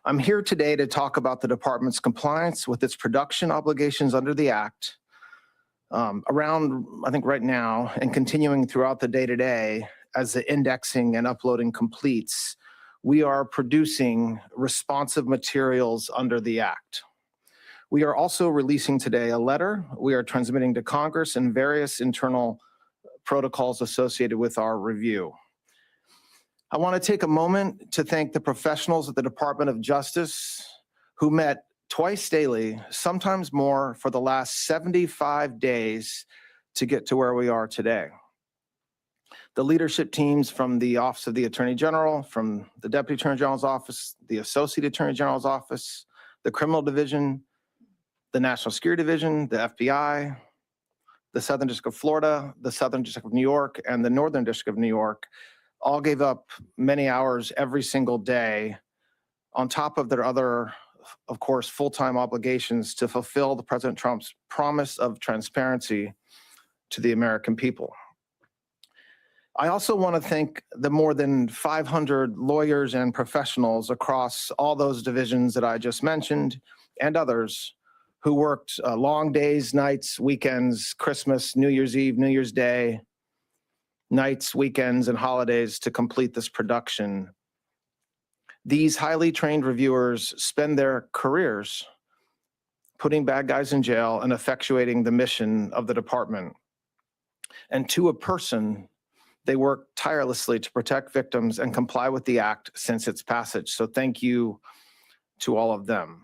I'm here today to talk about the department's compliance with its production obligations under the Act. Around, I think right now, and continuing throughout the day-to-day, as the indexing and uploading completes, we are producing responsive materials under the Act. We are also releasing today a letter we are transmitting to Congress and various internal protocols associated with our review. I want to take a moment to thank the professionals at the Department of Justice who met twice daily, sometimes more, for the last 75 days to get to where we are today. The leadership teams from the Office of the Attorney General, from the Deputy Attorney General's Office, the Associate Attorney General's Office, the Criminal Division, the National Security Division, the FBI, the Southern District of Florida, the Southern District of New York, and the Northern District of New York all gave up many hours every single day on top of their other, of course, full-time obligations to fulfill the President Trump's promise of transparency to the American people. I also want to thank the more than 500 lawyers and professionals across all those divisions that I just mentioned and others who worked long days, nights, weekends, Christmas, New Year's Eve, New Year's Day, nights, weekends, and holidays to complete this production. These highly trained reviewers spend their careers putting bad guys in jail and effectuating the mission of the department. And to a person, they work tirelessly to protect victims and comply with the Act since its passage. So thank you to all of them.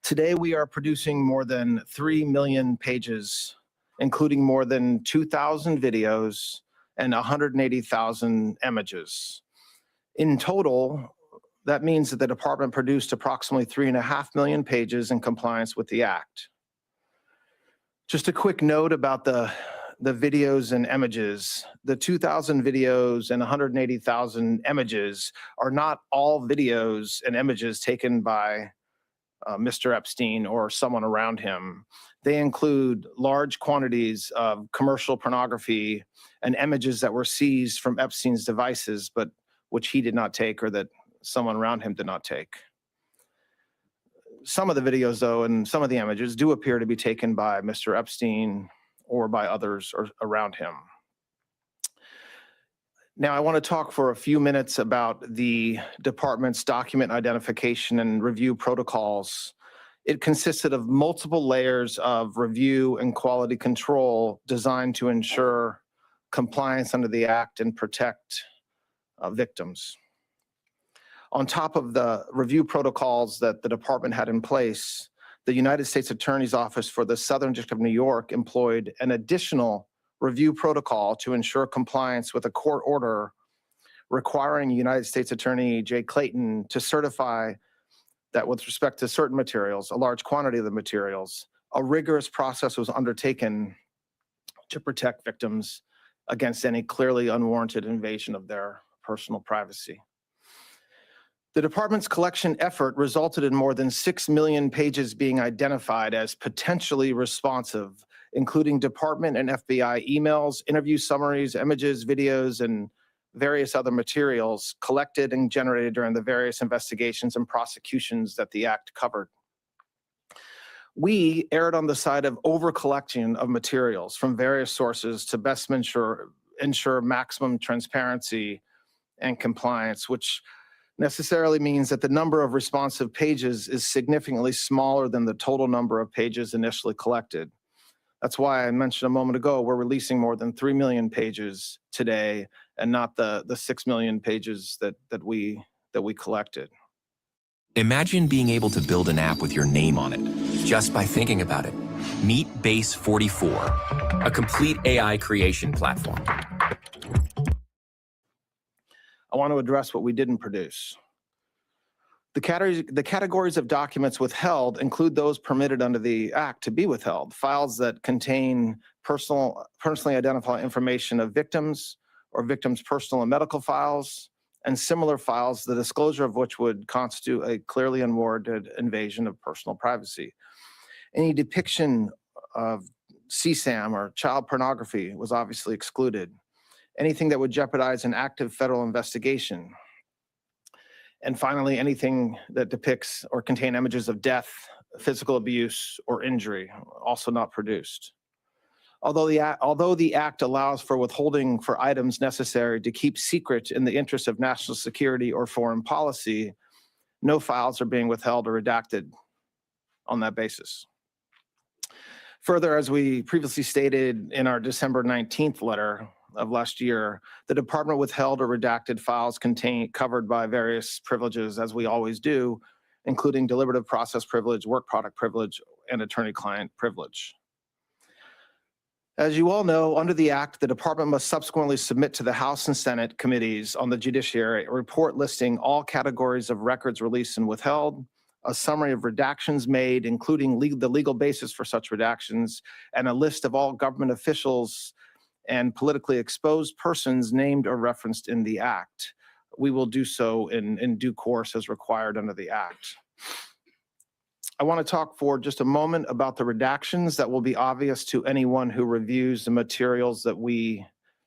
Today, we are producing more than 3 million pages, including more than 2,000 videos and 180,000 images. In total, that means that the department produced approximately 3.5 million pages in compliance with the Act. Just a quick note about the videos and images. The 2,000 videos and 180,000 images are not all videos and images taken by Mr. Epstein or someone around him. They include large quantities of commercial pornography and images that were seized from Epstein's devices, but which he did not take or that someone around him did not take. Some of the videos, though, and some of the images do appear to be taken by Mr. Epstein or by others around him. Now, I want to talk for a few minutes about the department's document identification and review protocols. It consisted of multiple layers of review and quality control designed to ensure compliance under the Act and protect victims. On top of the review protocols that the department had in place, the United States Attorney's Office for the Southern District of New York employed an additional review protocol to ensure compliance with a court order requiring United States Attorney Jay Clayton to certify that with respect to certain materials, a large quantity of the materials, a rigorous process was undertaken to protect victims against any clearly unwarranted invasion of their personal privacy. The department's collection effort resulted in more than 6 million pages being identified as potentially responsive, including department and FBI emails, interview summaries, images, videos, and various other materials collected and generated during the various investigations and prosecutions that the Act covered. We erred on the side of over-collection of materials from various sources to best ensure maximum transparency and compliance, which necessarily means that the number of responsive pages is significantly smaller than the total number of pages initially collected. That's why I mentioned a moment ago, we're releasing more than 3 million pages today and not the 6 million pages that we collected. Imagine being able to build an app with your name on it, just by thinking about it. Meet Base 44, a complete AI creation platform. I want to address what we didn't produce. The categories of documents withheld include those permitted under the Act to be withheld, files that contain personally identifiable information of victims or victims' personal and medical files, and similar files, the disclosure of which would constitute a clearly unwarranted invasion of personal privacy. Any depiction of CSAM or child pornography was obviously excluded. Anything that would jeopardize an active federal investigation. And finally, anything that depicts or contain images of death, physical abuse, or injury, also not produced. Although the act allows for withholding for items necessary to keep secret in the interest of national security or foreign policy, no files are being withheld or redacted on that basis. Further, as we previously stated in our December 19th letter of last year, the department withheld or redacted files covered by various privileges, as we always do, including deliberative process privilege, work product privilege, and attorney-client privilege. As you all know, under the Act, the department must subsequently submit to the House and Senate committees on the judiciary a report listing all categories of records released and withheld, a summary of redactions made, including the legal basis for such redactions, and a list of all government officials and politically exposed persons named or referenced in the Act. We will do so in due course as required under the Act. I want to talk for just a moment about the redactions that will be obvious to anyone who reviews the materials that we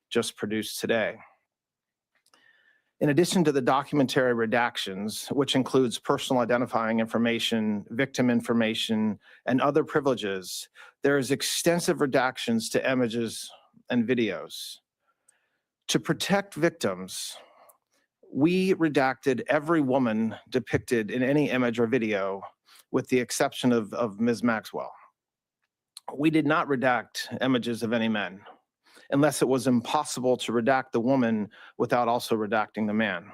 just produced today. In addition to the documentary redactions, which includes personal identifying information, victim information, and other privileges, there is extensive redactions to images and videos. To protect victims, we redacted every woman depicted in any image or video, with the exception of Ms. Maxwell. We did not redact images of any men, unless it was impossible to redact the woman without also redacting the man.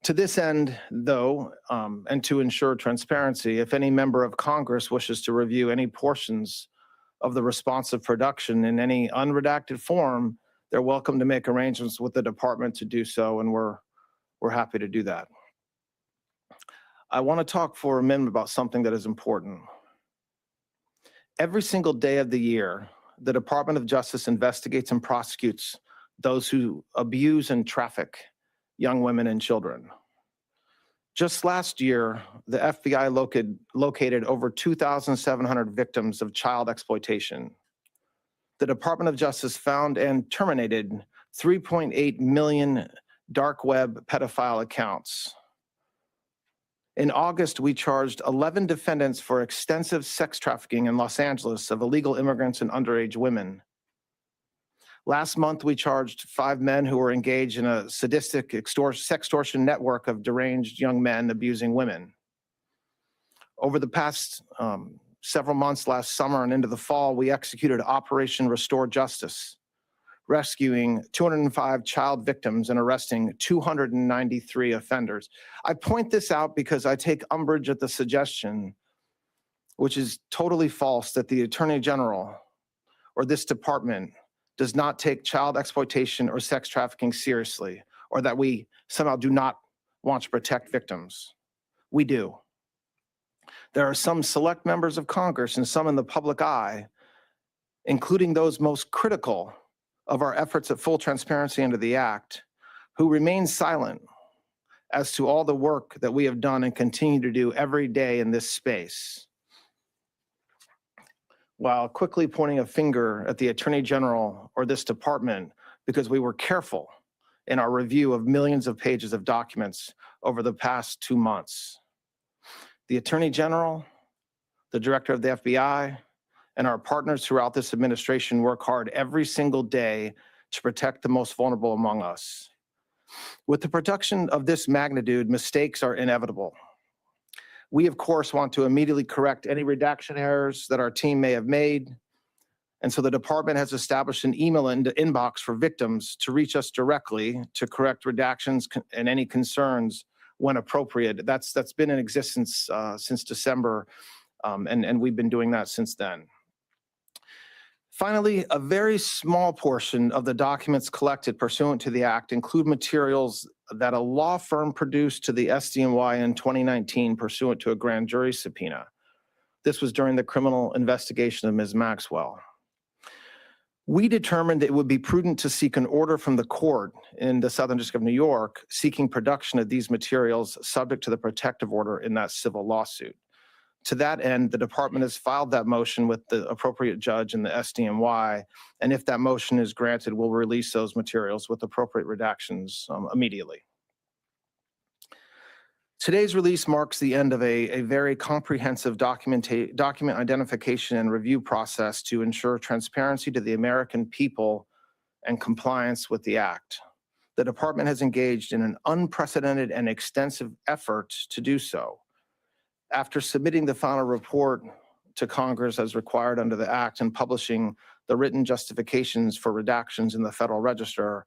To this end, though, and to ensure transparency, if any member of Congress wishes to review any portions of the responsive production in any unredacted form, they're welcome to make arrangements with the department to do so, and we're happy to do that. I want to talk for a minute about something that is important. Every single day of the year, the Department of Justice investigates and prosecutes those who abuse and traffic young women and children. Just last year, the FBI located over 2,700 victims of child exploitation. The Department of Justice found and terminated 3.8 million dark web pedophile accounts. In August, we charged 11 defendants for extensive sex trafficking in Los Angeles of illegal immigrants and underage women. Last month, we charged 5 men who were engaged in a sadistic sextortion network of deranged young men abusing women. Over the past several months, last summer and into the fall, we executed Operation Restore Justice, rescuing 205 child victims and arresting 293 offenders. I point this out because I take umbrage at the suggestion, which is totally false, that the Attorney General or this department does not take child exploitation or sex trafficking seriously, or that we somehow do not want to protect victims. We do. There are some select members of Congress and some in the public eye, including those most critical of our efforts at full transparency under the Act, who remain silent as to all the work that we have done and continue to do every day in this space, while quickly pointing a finger at the Attorney General or this department because we were careful in our review of millions of pages of documents over the past 2 months. The Attorney General, the Director of the FBI, and our partners throughout this administration work hard every single day to protect the most vulnerable among us. With the production of this magnitude, mistakes are inevitable. We, of course, want to immediately correct any redaction errors that our team may have made, and so the department has established an email inbox for victims to reach us directly to correct redactions and any concerns when appropriate. That's been in existence since December, and we've been doing that since then. Finally, a very small portion of the documents collected pursuant to the Act include materials that a law firm produced to the SDNY in 2019 pursuant to a grand jury subpoena. This was during the criminal investigation of Ms. Maxwell. We determined it would be prudent to seek an order from the court in the Southern District of New York seeking production of these materials subject to the protective order in that civil lawsuit. To that end, the department has filed that motion with the appropriate judge in the SDNY, and if that motion is granted, we'll release those materials with appropriate redactions immediately. Today's release marks the end of a very comprehensive document identification and review process to ensure transparency to the American people and compliance with the Act. The department has engaged in an unprecedented and extensive effort to do so. After submitting the final report to Congress as required under the Act and publishing the written justifications for redactions in the Federal Register,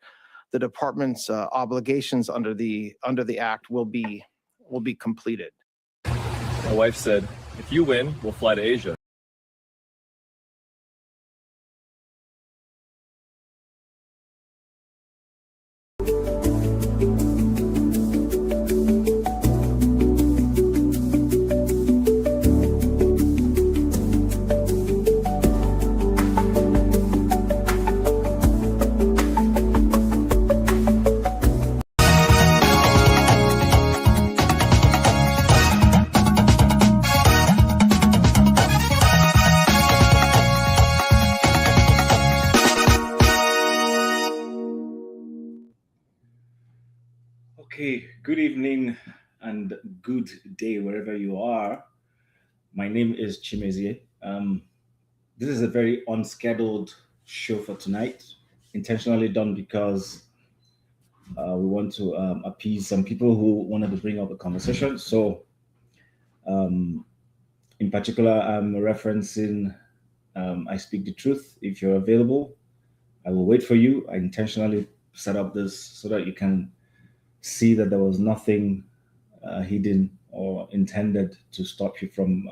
the department's obligations under the Act will be completed. My wife said, if you win, we'll fly to Asia. Okay, good evening and good day wherever you are. My name is Chimezie. This is a very unscheduled show for tonight, intentionally done because we want to appease some people who wanted to bring up a conversation. So, in particular, I'm referencing I Speak the Truth. If you're available, I will wait for you. I intentionally set up this so that you can see that there was nothing hidden or intended to stop you from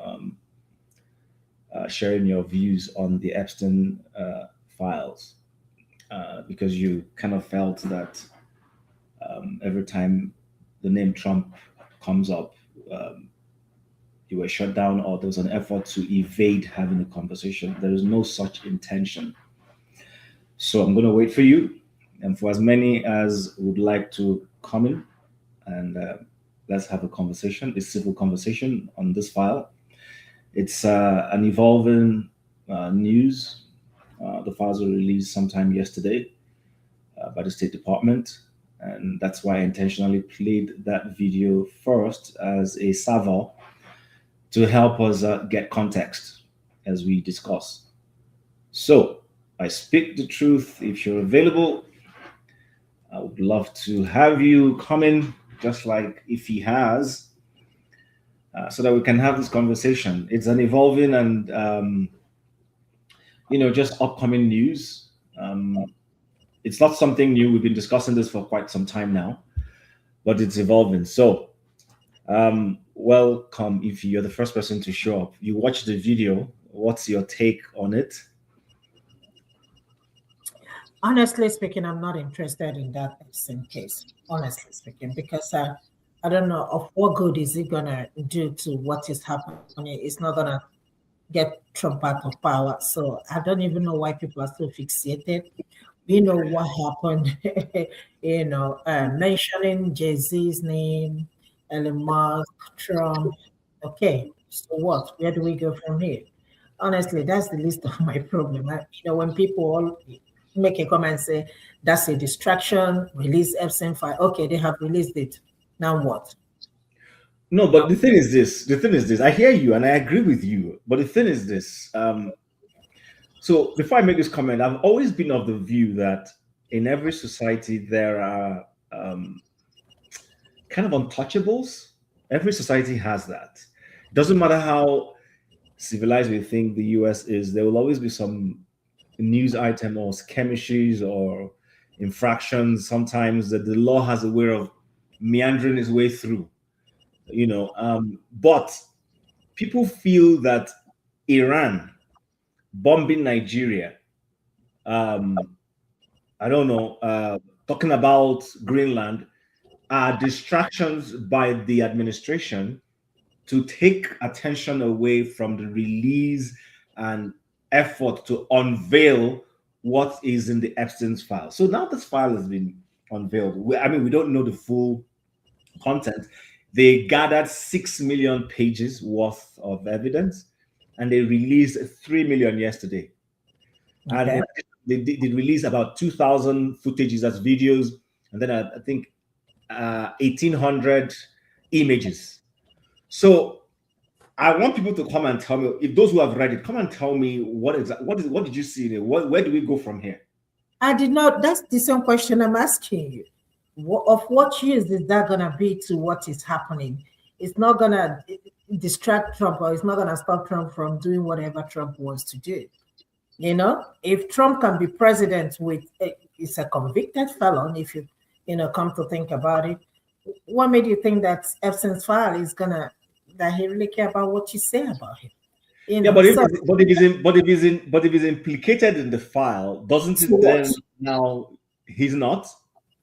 sharing your views on the Epstein files, because you kind of felt that every time the name Trump comes up, you were shut down, or there was an effort to evade having a conversation. There is no such intention. So I'm going to wait for you, and for as many as would like to come in and let's have a conversation, a civil conversation on this file. It's an evolving news. The files were released sometime yesterday by the State Department, and that's why I intentionally played that video first as a salvo to help us get context as we discuss. So, I Speak the Truth. If you're available, I would love to have you come in, just like if he has, so that we can have this conversation. It's an evolving and, just upcoming news. It's not something new. We've been discussing this for quite some time now, but it's evolving. So, welcome. If you're the first person to show up, you watched the video. What's your take on it? Honestly speaking, I'm not interested in that Epstein case, honestly speaking, because I don't know of what good is it going to do to what is happening. It's not going to get Trump out of power. So I don't even know why people are so fixated. You know what happened, mentioning Jay-Z's name, Elon Musk, Trump. Okay, so what? Where do we go from here? Honestly, that's the least of my problem. When people all make a comment and say that's a distraction, release Epstein file. Okay, they have released it. Now what? No, but the thing is this. I hear you and I agree with you. But the thing is this. So before I make this comment, I've always been of the view that in every society there are kind of untouchables. Every society has that. It doesn't matter how civilized we think the US is, there will always be some news item or skirmishes or infractions. Sometimes that the law has a way of meandering its way through, but people feel that Iran bombing Nigeria, talking about Greenland, are distractions by the administration to take attention away from the release and effort to unveil what is in the Epstein's file. So now this file has been unveiled. We don't know the full content. They gathered 6 million pages worth of evidence, and they released 3 million yesterday. Okay. And they released about 2,000 footages as videos, and then I think 1,800 images. So I want people to come and tell me, if those who have read it, come and tell me what did you see there? Where do we go from here? I did not. That's the same question I'm asking you. Of what use is that gonna be to what is happening? It's not gonna distract Trump, or it's not gonna stop Trump from doing whatever Trump wants to do. You know, if Trump can be president with it's a convicted felon, if you come to think about it, what made you think that Epstein's file is gonna that he really care about what you say about him? Yeah, but if he's implicated in the file, doesn't it then now he's not?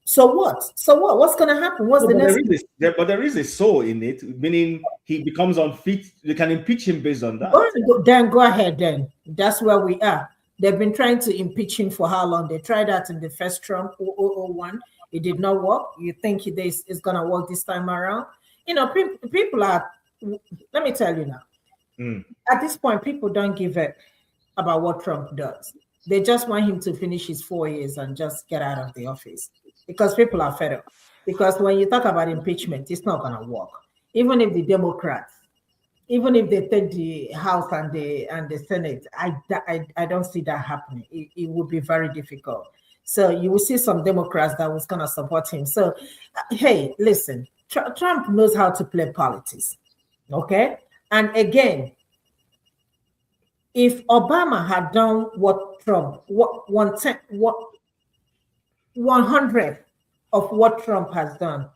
So what? So what? What's gonna happen? What's the next? But there is a so in it, meaning he becomes unfit. They can impeach him based on that. Then go ahead. Then that's where we are. They've been trying to impeach him for how long? They tried that in the first Trump 2001. It did not work. You think it's gonna work this time around? You know, people are. Let me tell you now. At this point, people don't give a about what Trump does. They just want him to finish his 4 years and just get out of the office because people are fed up. Because when you talk about impeachment, it's not going to work. Even if the Democrats, even if they take the House and the Senate, I don't see that happening. It would be very difficult. So you will see some Democrats that was going to support him. So, hey, listen, Trump knows how to play politics. Okay? And again, if Obama had done what Trump, what 100 of what Trump has done,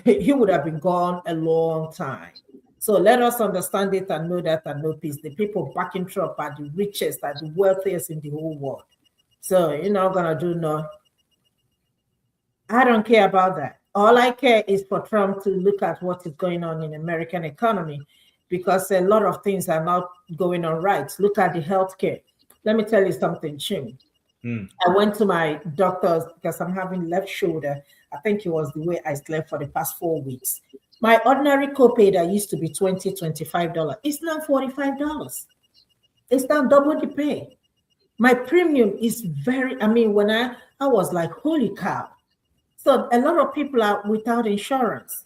he would have been gone a long time. So let us understand it and know that and know peace. The people backing Trump are the richest, are the wealthiest in the whole world. So you're not gonna do no. I don't care about that. All I care is for Trump to look at what is going on in the American economy, because a lot of things are not going on right. Look at the healthcare. Let me tell you something, Chim. I went to my doctor's because I'm having left shoulder. I think it was the way I slept for the past 4 weeks. My ordinary copay that used to be $20, $25, it's now $45. It's now double the pay. My premium is when I was like, holy cow. So a lot of people are without insurance.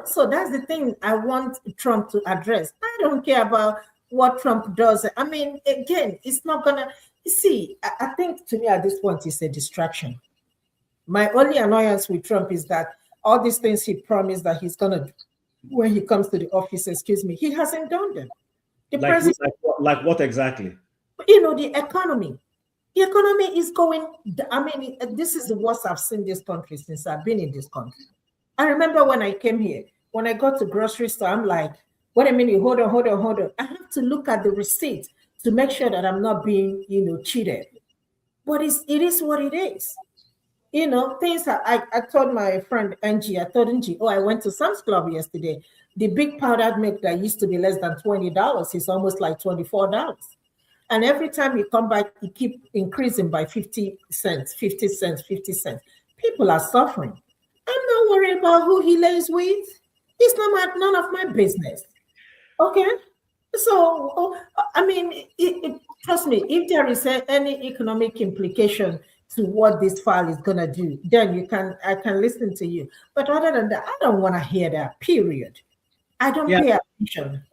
So that's the thing I want Trump to address. I don't care about what Trump does. I mean, again, it's not gonna see. I think to me at this point it's a distraction. My only annoyance with Trump is that all these things he promised that he's gonna do when he comes to the office, he hasn't done them. The president, like what exactly? The economy. The economy is going. I mean, this is the worst I've seen this country since I've been in this country. I remember when I came here, when I got to grocery store, I'm like, wait a minute, hold on. I have to look at the receipt to make sure that I'm not being, cheated. But it is what it is. Things that I told my friend Angie, I went to Sam's Club yesterday. The big powdered milk that used to be less than $20 is almost like $24. And every time you come back, you keep increasing by 50 cents. People are suffering. I'm not worried about who he lays with. It's none of my business. Okay? So, I mean, trust me, if there is any economic implication to what this file is going to do, then I can listen to you. But other than that, I don't want to hear that, period. I don't pay attention.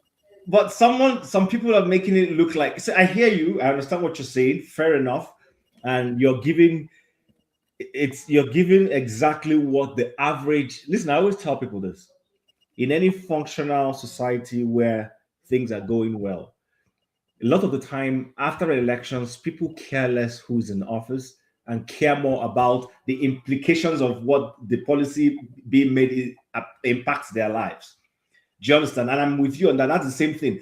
But some people are making it look like, so I hear you, I understand what you're saying, fair enough. And you're giving exactly what the average. Listen, I always tell people this. In any functional society where things are going well, a lot of the time after elections, people care less who's in office and care more about the implications of what the policy being made impacts their lives. Do you understand? And I'm with you on that. That's the same thing.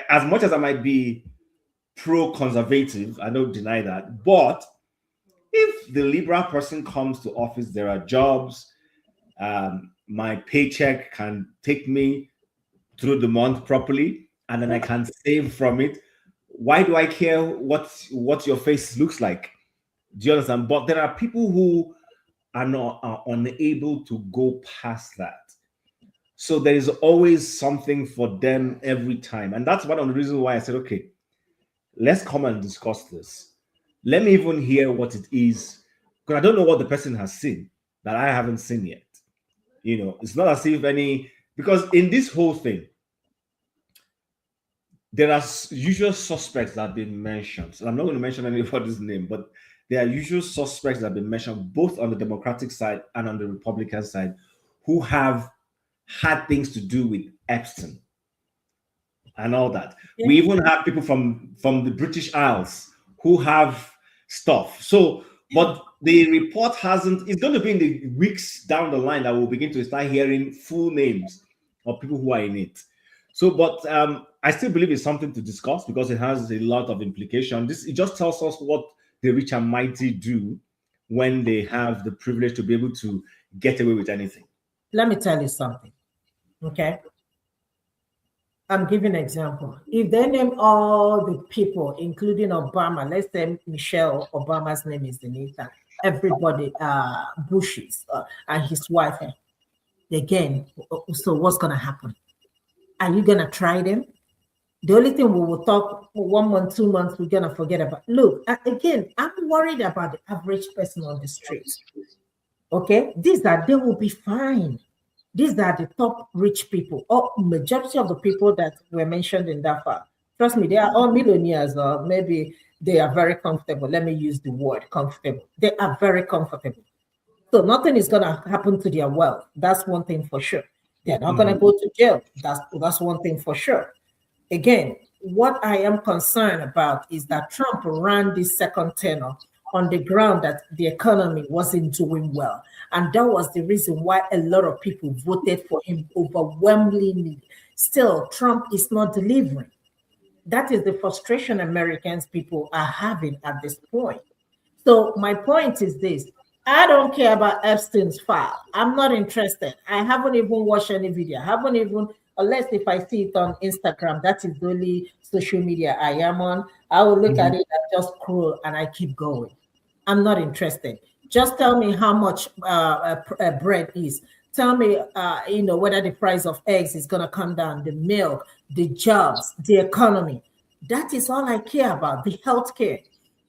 As much as I might be pro-conservative, I don't deny that. But if the liberal person comes to office, there are jobs. My paycheck can take me through the month properly, and then I can save from it. Why do I care what your face looks like? Do you understand? But there are people who are unable to go past that. So there is always something for them every time. And that's one of the reasons why I said, okay, let's come and discuss this. Let me even hear what it is. Because I don't know what the person has seen that I haven't seen yet. It's not as if because in this whole thing, there are usual suspects that have been mentioned. And I'm not going to mention anybody's name, but there are usual suspects that have been mentioned both on the Democratic side and on the Republican side who have had things to do with Epstein and all that. Yeah. We even have people from the British Isles who have stuff. So, but the report hasn't, it's going to be in the weeks down the line that we'll begin to start hearing full names of people who are in it. So, but I still believe it's something to discuss because it has a lot of implication. It just tells us what the rich and mighty do when they have the privilege to be able to get away with anything. Let me tell you something, okay? I'm giving an example. If they name all the people, including Obama, let's say Michelle Obama's name is Anita, everybody, Bush's and his wife, again, so what's going to happen? Are you going to try them? The only thing we will talk 1 month, 2 months, we're going to forget about. Look, again, I'm worried about the average person on the streets. Okay? They will be fine. These are the top rich people, or majority of the people that were mentioned in that file. Trust me, they are all millionaires, or maybe they are very comfortable. Let me use the word comfortable. They are very comfortable. So nothing is going to happen to their wealth. That's one thing for sure. They're not going to go to jail. That's one thing for sure. Again, what I am concerned about is that Trump ran this second tenure on the ground that the economy wasn't doing well. And that was the reason why a lot of people voted for him overwhelmingly. Still, Trump is not delivering. That is the frustration Americans people are having at this point. So my point is this. I don't care about Epstein's file. I'm not interested. I haven't even watched any video. I haven't even, unless if I see it on Instagram, that is the only social media I am on. I will look at it and just scroll and I keep going. I'm not interested. Just tell me how much bread is. Tell me, whether the price of eggs is going to come down, the milk, the jobs, the economy. That is all I care about, the healthcare.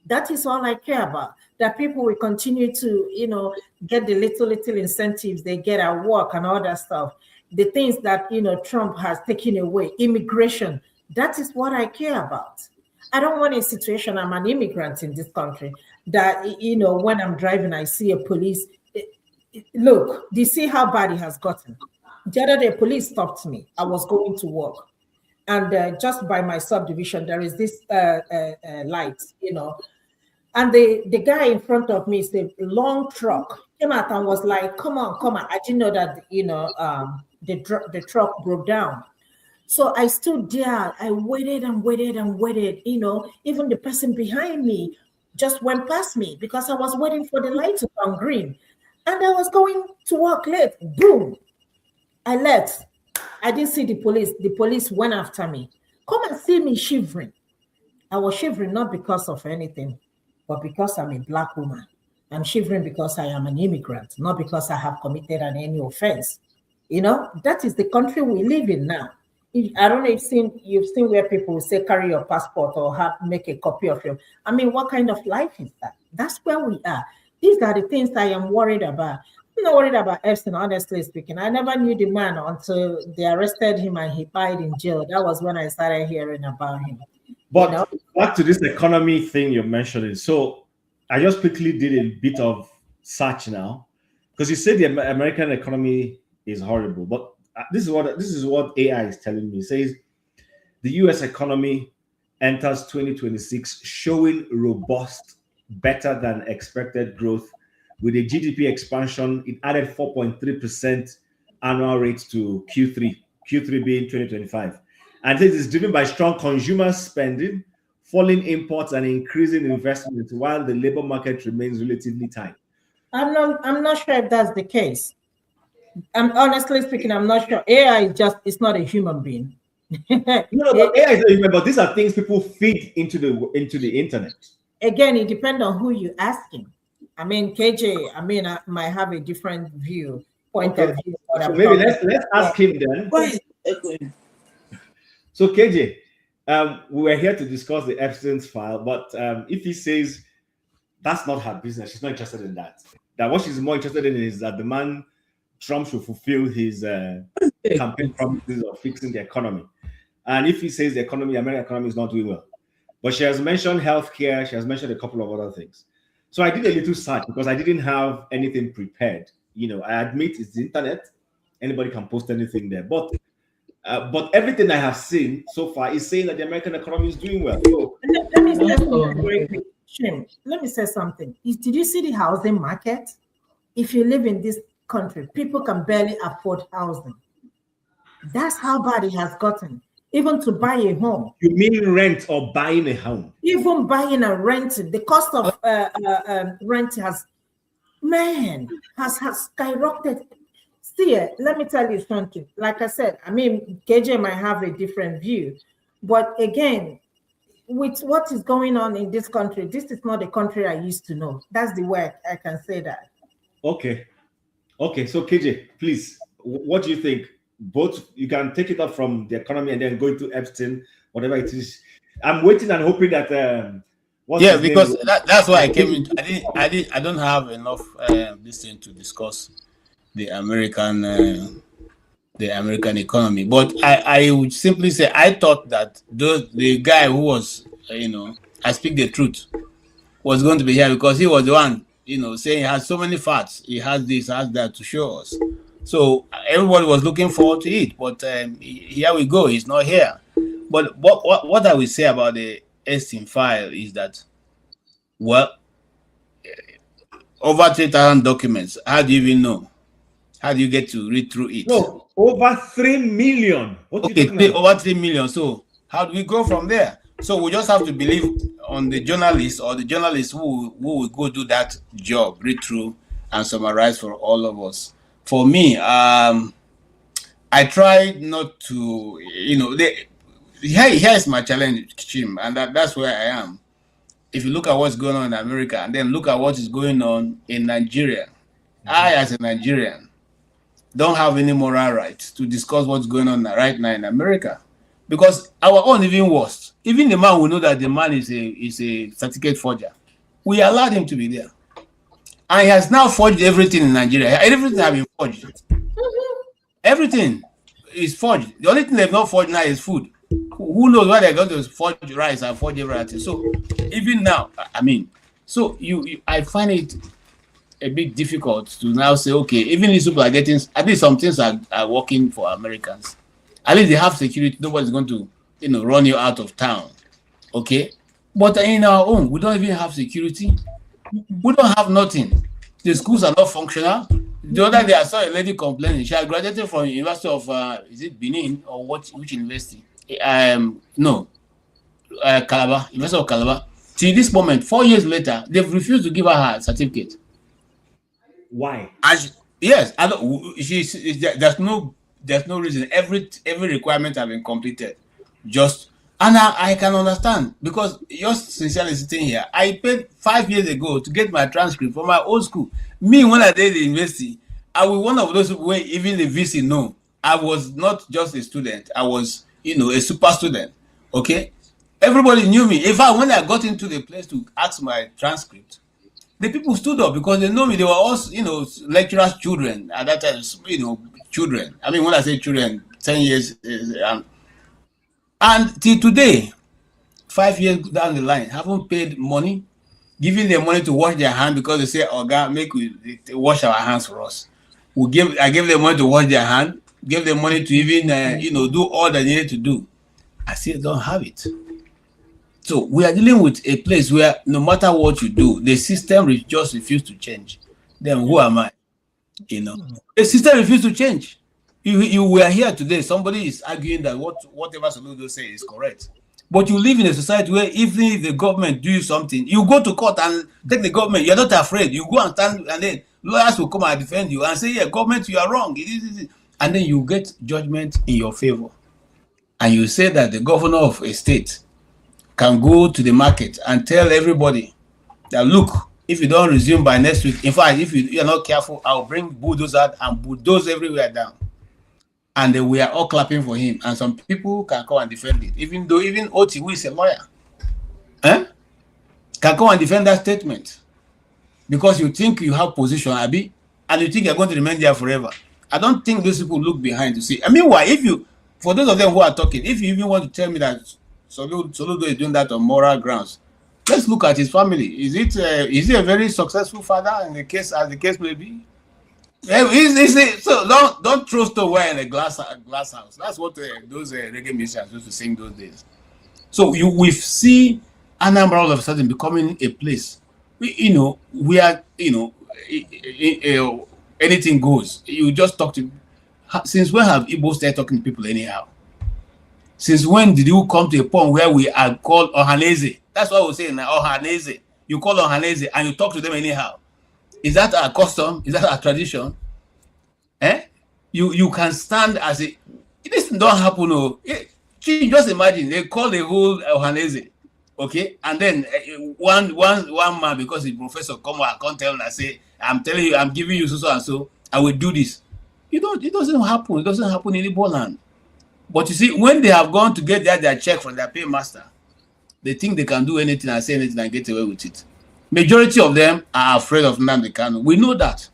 That is all I care about. That people will continue to, get the little incentives they get at work and all that stuff. The things that, Trump has taken away, immigration. That is what I care about. I don't want a situation, I'm an immigrant in this country, that, when I'm driving, I see a police. Look, do you see how bad it has gotten? The other day, police stopped me. I was going to work. And just by my subdivision, there is this light, and the guy in front of me is a long truck, came out and was like, come on. I didn't know that, the truck broke down. So I stood there, I waited and waited and waited, even the person behind me just went past me because I was waiting for the light to turn green. And I was going to work late. Boom. I left. I didn't see the police. The police went after me. Come and see me shivering. I was shivering not because of anything, but because I'm a Black woman. I'm shivering because I am an immigrant, not because I have committed any offense. That is the country we live in now. I don't know if you've seen where people say carry your passport or make a copy of your. I mean, what kind of life is that? That's where we are. These are the things I am worried about. I'm not worried about Epstein, honestly speaking. I never knew the man until they arrested him and he died in jail. That was when I started hearing about him. But back to this economy thing you're mentioning. So I just quickly did a bit of search now, because you said the American economy is horrible. But this is what AI is telling me. It says the US economy enters 2026 showing robust, better than expected growth with a GDP expansion. It added 4.3% annual rate to Q3 being 2025. And this is driven by strong consumer spending, falling imports, and increasing investment, while the labor market remains relatively tight. I'm not sure if that's the case. I'm honestly speaking, I'm not sure. AI it's not a human being. No, but AI is not human, but these are things people feed into the internet. Again, it depends on who you're asking. I mean, KJ, I might have a different point of view. So maybe let's ask him then. So KJ, we were here to discuss the Epstein's file, but if he says that's not her business, she's not interested in that. That what she's more interested in is that the man Trump should fulfill his campaign promises of fixing the economy. And if he says the American economy is not doing well, but she has mentioned healthcare, she has mentioned a couple of other things. So I did a little search because I didn't have anything prepared. I admit it's the internet; anybody can post anything there. But everything I have seen so far is saying that the American economy is doing well. So, let me say something. Let me say something. Did you see the housing market? If you live in this country, people can barely afford housing. That's how bad it has gotten. Even to buy a home. You mean rent or buying a home? Even buying and renting. The cost of rent has skyrocketed. See, let me tell you something. Like I said, I mean, KJ might have a different view. But again, with what is going on in this country, this is not the country I used to know. That's the way I can say that. Okay. So KJ, please, what do you think? Both, you can take it up from the economy and then go into Epstein, whatever it is. I'm waiting and hoping that. Because that's why I came in. I don't have enough this thing to discuss the American economy. But I would simply say I thought that the guy who was I speak the truth was going to be here because he was the one saying he has so many facts. He has this, has that to show us. So everybody was looking forward to it, but here we go. He's not here. But what I will say about the Epstein file is that, well, over 3,000 documents. How do you even know? How do you get to read through it? No, over 3 million. Over 3 million. So how do we go from there? So we just have to believe on the journalists or the journalists who will go do that job, read through and summarize for all of us. For me, I tried not to, here's my challenge, Chim, and that's where I am. If you look at what's going on in America and then look at what is going on in Nigeria, I, as a Nigerian, don't have any moral right to discuss what's going on right now in America, because our own even worse. Even the man will know that the man is a certificate forger. We allowed him to be there. And he has now forged everything in Nigeria. Everything has been forged. Everything is forged. The only thing they've not forged now is food. Who knows why they're going to forge rice and forge everything. So even now, I find it a bit difficult to now say, okay, even these people are getting, at least some things are working for Americans. At least they have security. Nobody's going to, run you out of town. Okay? But in our own, we don't even have security. We don't have nothing. The schools are not functional. The other day I saw a lady complaining. She had graduated from University of is it Benin or which university? Calabar, University of Calabar. Till this moment, 4 years later, they've refused to give her her certificate. Why? There's no reason. Every requirement has been completed. And I can understand, because you're sincerely sitting here. I paid 5 years ago to get my transcript from my old school. Me, when I did the university, I was one of those people where even the VC know I was not just a student. I was, a super student. Okay, everybody knew me. In fact, when I got into the place to ask my transcript, the people stood up because they know me. They were all, lecturers' children at that time. Children. I mean, when I say children, 10 years. And till today, 5 years down the line, haven't paid money, giving them money to wash their hands because they say, "Oh God, make we wash our hands for us." I gave them money to wash their hand, gave them money to even do all they needed to do. I still don't have it. So we are dealing with a place where no matter what you do, the system just refuses to change. Then who am I? The system refuses to change. You were here today. Somebody is arguing that whatever Soludo says is correct, but you live in a society where even if the government do something, you go to court and take the government. You're not afraid. You go and stand, and then lawyers will come and defend you and say, "Yeah, government, you are wrong." And then you get judgment in your favor, and you say that the governor of a state can go to the market and tell everybody that, look, if you don't resume by next week, in fact, if you're not careful, I'll bring bulldozers out and bulldoze everywhere down. And we are all clapping for him. And some people can come and defend it. Even Oti, who is a lawyer, can come and defend that statement. Because you think you have position, Abi, and you think you're going to remain there forever. I don't think those people look behind to see. I mean, why? If you, for those of them who are talking, if you even want to tell me that Soludo is doing that on moral grounds, let's look at his family. Is he a very successful father in the case, as the case may be? So don't throw stone in a glass house. That's what those reggae musicians used to sing those days. So we see Anambra all of a sudden becoming a place, where anything goes. You just talk to. Since when have Igbo started talking to people anyhow? Since when did you come to a point where we are called Ohaneze? That's what we're saying now, Ohaneze. You call Ohaneze and you talk to them anyhow. Is that our custom? Is that our tradition? You can stand as a. This don't happen. No. Just imagine they call the whole Ohaneze, okay, and then one man, because the professor come out, can't tell and say, I'm telling you, I'm giving you so and so, I will do this. It doesn't happen. It doesn't happen in Igbo land. But you see, when they have gone to get their check from their paymaster, they think they can do anything and say anything and get away with it. Majority of them are afraid of Nnamdi Kanu. We know that.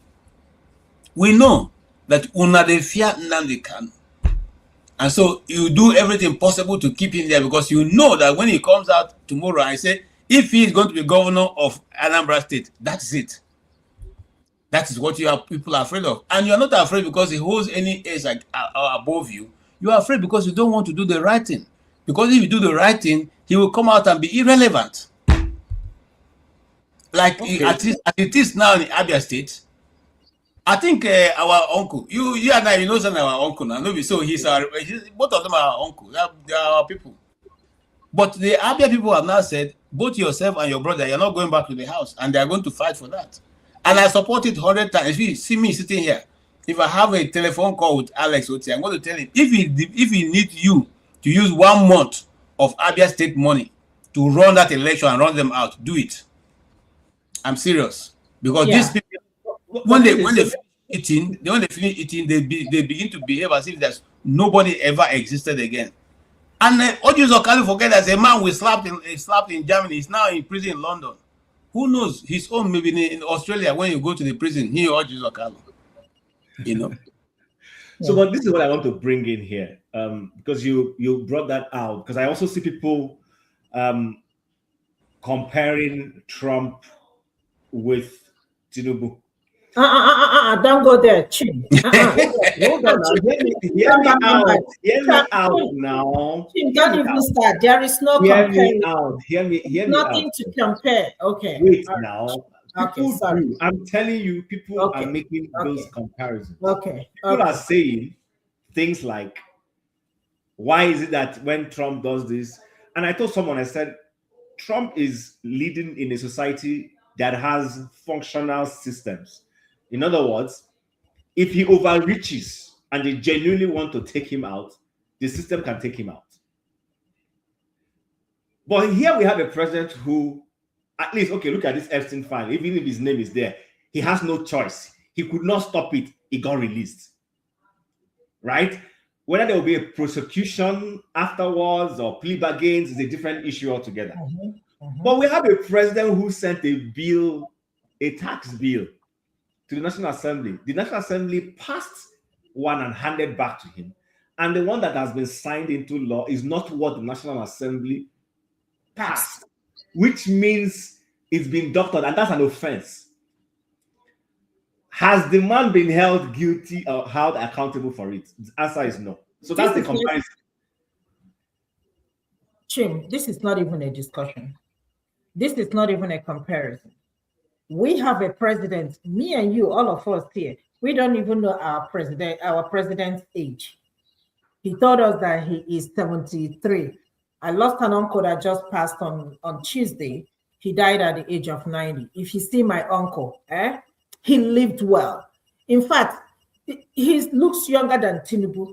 We know that una dey fear Nnamdi Kanu. And so you do everything possible to keep him there, because you know that when he comes out tomorrow and say, if he is going to be governor of Anambra State, that's it. That is what people are afraid of. And you're not afraid because he holds any age above you. You are afraid because you don't want to do the right thing. Because if you do the right thing, he will come out and be irrelevant. Like as it is now in Abia State. I think our uncle, you and I, you know, our uncle now. So both of them are our uncle. They are our people. But the Abia people have now said, both yourself and your brother, you're not going back to the house, and they are going to fight for that. And I support it 100 times. If you see me sitting here, if I have a telephone call with Alex Oti, I'm going to tell him, if he needs you to use 1 month of Abia State money to run that election and run them out, do it. I'm serious. Because these people, when they finish eating, they begin to behave as if there's nobody ever existed again. And Ojus Okalu forget that a man we slapped in Germany is now in prison in London. Who knows? His own maybe in Australia. When you go to the prison, he Ojus Okalu. You know. So, but this is what I want to bring in here, because you brought that out. Because I also see people comparing Trump with Tinubu. Don't go there, Chin. Hold on, hear me out now. Chin, don't even start. There is no comparison. Hear me Nothing out. to compare. Okay. Wait now. Okay, sorry. I'm telling you, people are making those comparisons. Okay. People are saying things like, why is it that when Trump does this? And I told someone, I said, Trump is leading in a society that has functional systems. In other words, if he overreaches and they genuinely want to take him out, the system can take him out. But here we have a president who, at least, okay, look at this Epstein file. Even if his name is there, he has no choice. He could not stop it. It got released. Right? Whether there will be a prosecution afterwards or plea bargains is a different issue altogether. But we have a president who sent a bill, a tax bill, to the National Assembly. The National Assembly passed one and handed back to him. And the one that has been signed into law is not what the National Assembly passed, which means it's been doctored, and that's an offense. Has the man been held guilty or held accountable for it? The answer is no. So that's the comparison. Chim, this is not even a discussion. This is not even a comparison. We have a president, me and you, all of us here, we don't even know our president's age. He told us that he is 73. I lost an uncle that just passed on Tuesday. He died at the age of 90. If you see my uncle, he lived well. In fact, he looks younger than Tinubu.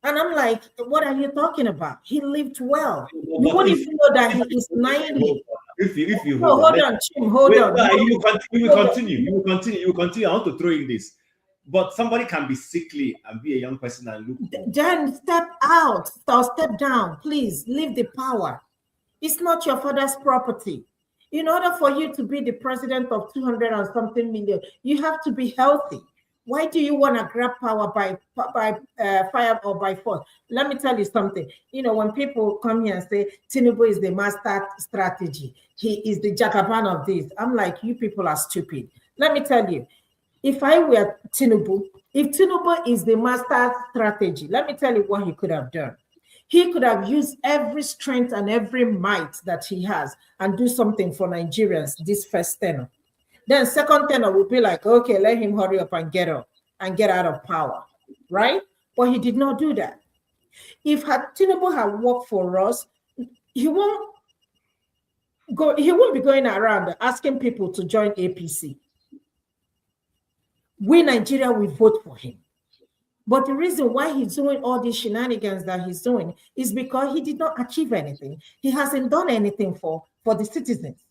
And I'm like, what are you talking about? He lived well. You wouldn't even know that he is 90. Hold on, Chim, hold on. You will continue. I want to throw in this. But somebody can be sickly and be a young person and look. Then step out or step down. Please leave the power. It's not your father's property. In order for you to be the president of 200 and something million, you have to be healthy. Why do you want to grab power by fire or by force? Let me tell you something. You know, when people come here and say Tinubu is the master strategy, he is the Jagaban of this, I'm like, you people are stupid. Let me tell you, if I were Tinubu, if Tinubu is the master strategy, let me tell you what he could have done. He could have used every strength and every might that he has and do something for Nigerians this first tenure. Then second tenor would be like, okay, let him hurry up and get out of power, right? But he did not do that. If Tinubu had worked for us, he won't be going around asking people to join APC. We Nigeria will vote for him. But the reason why he's doing all these shenanigans that he's doing is because he did not achieve anything. He hasn't done anything for the citizens.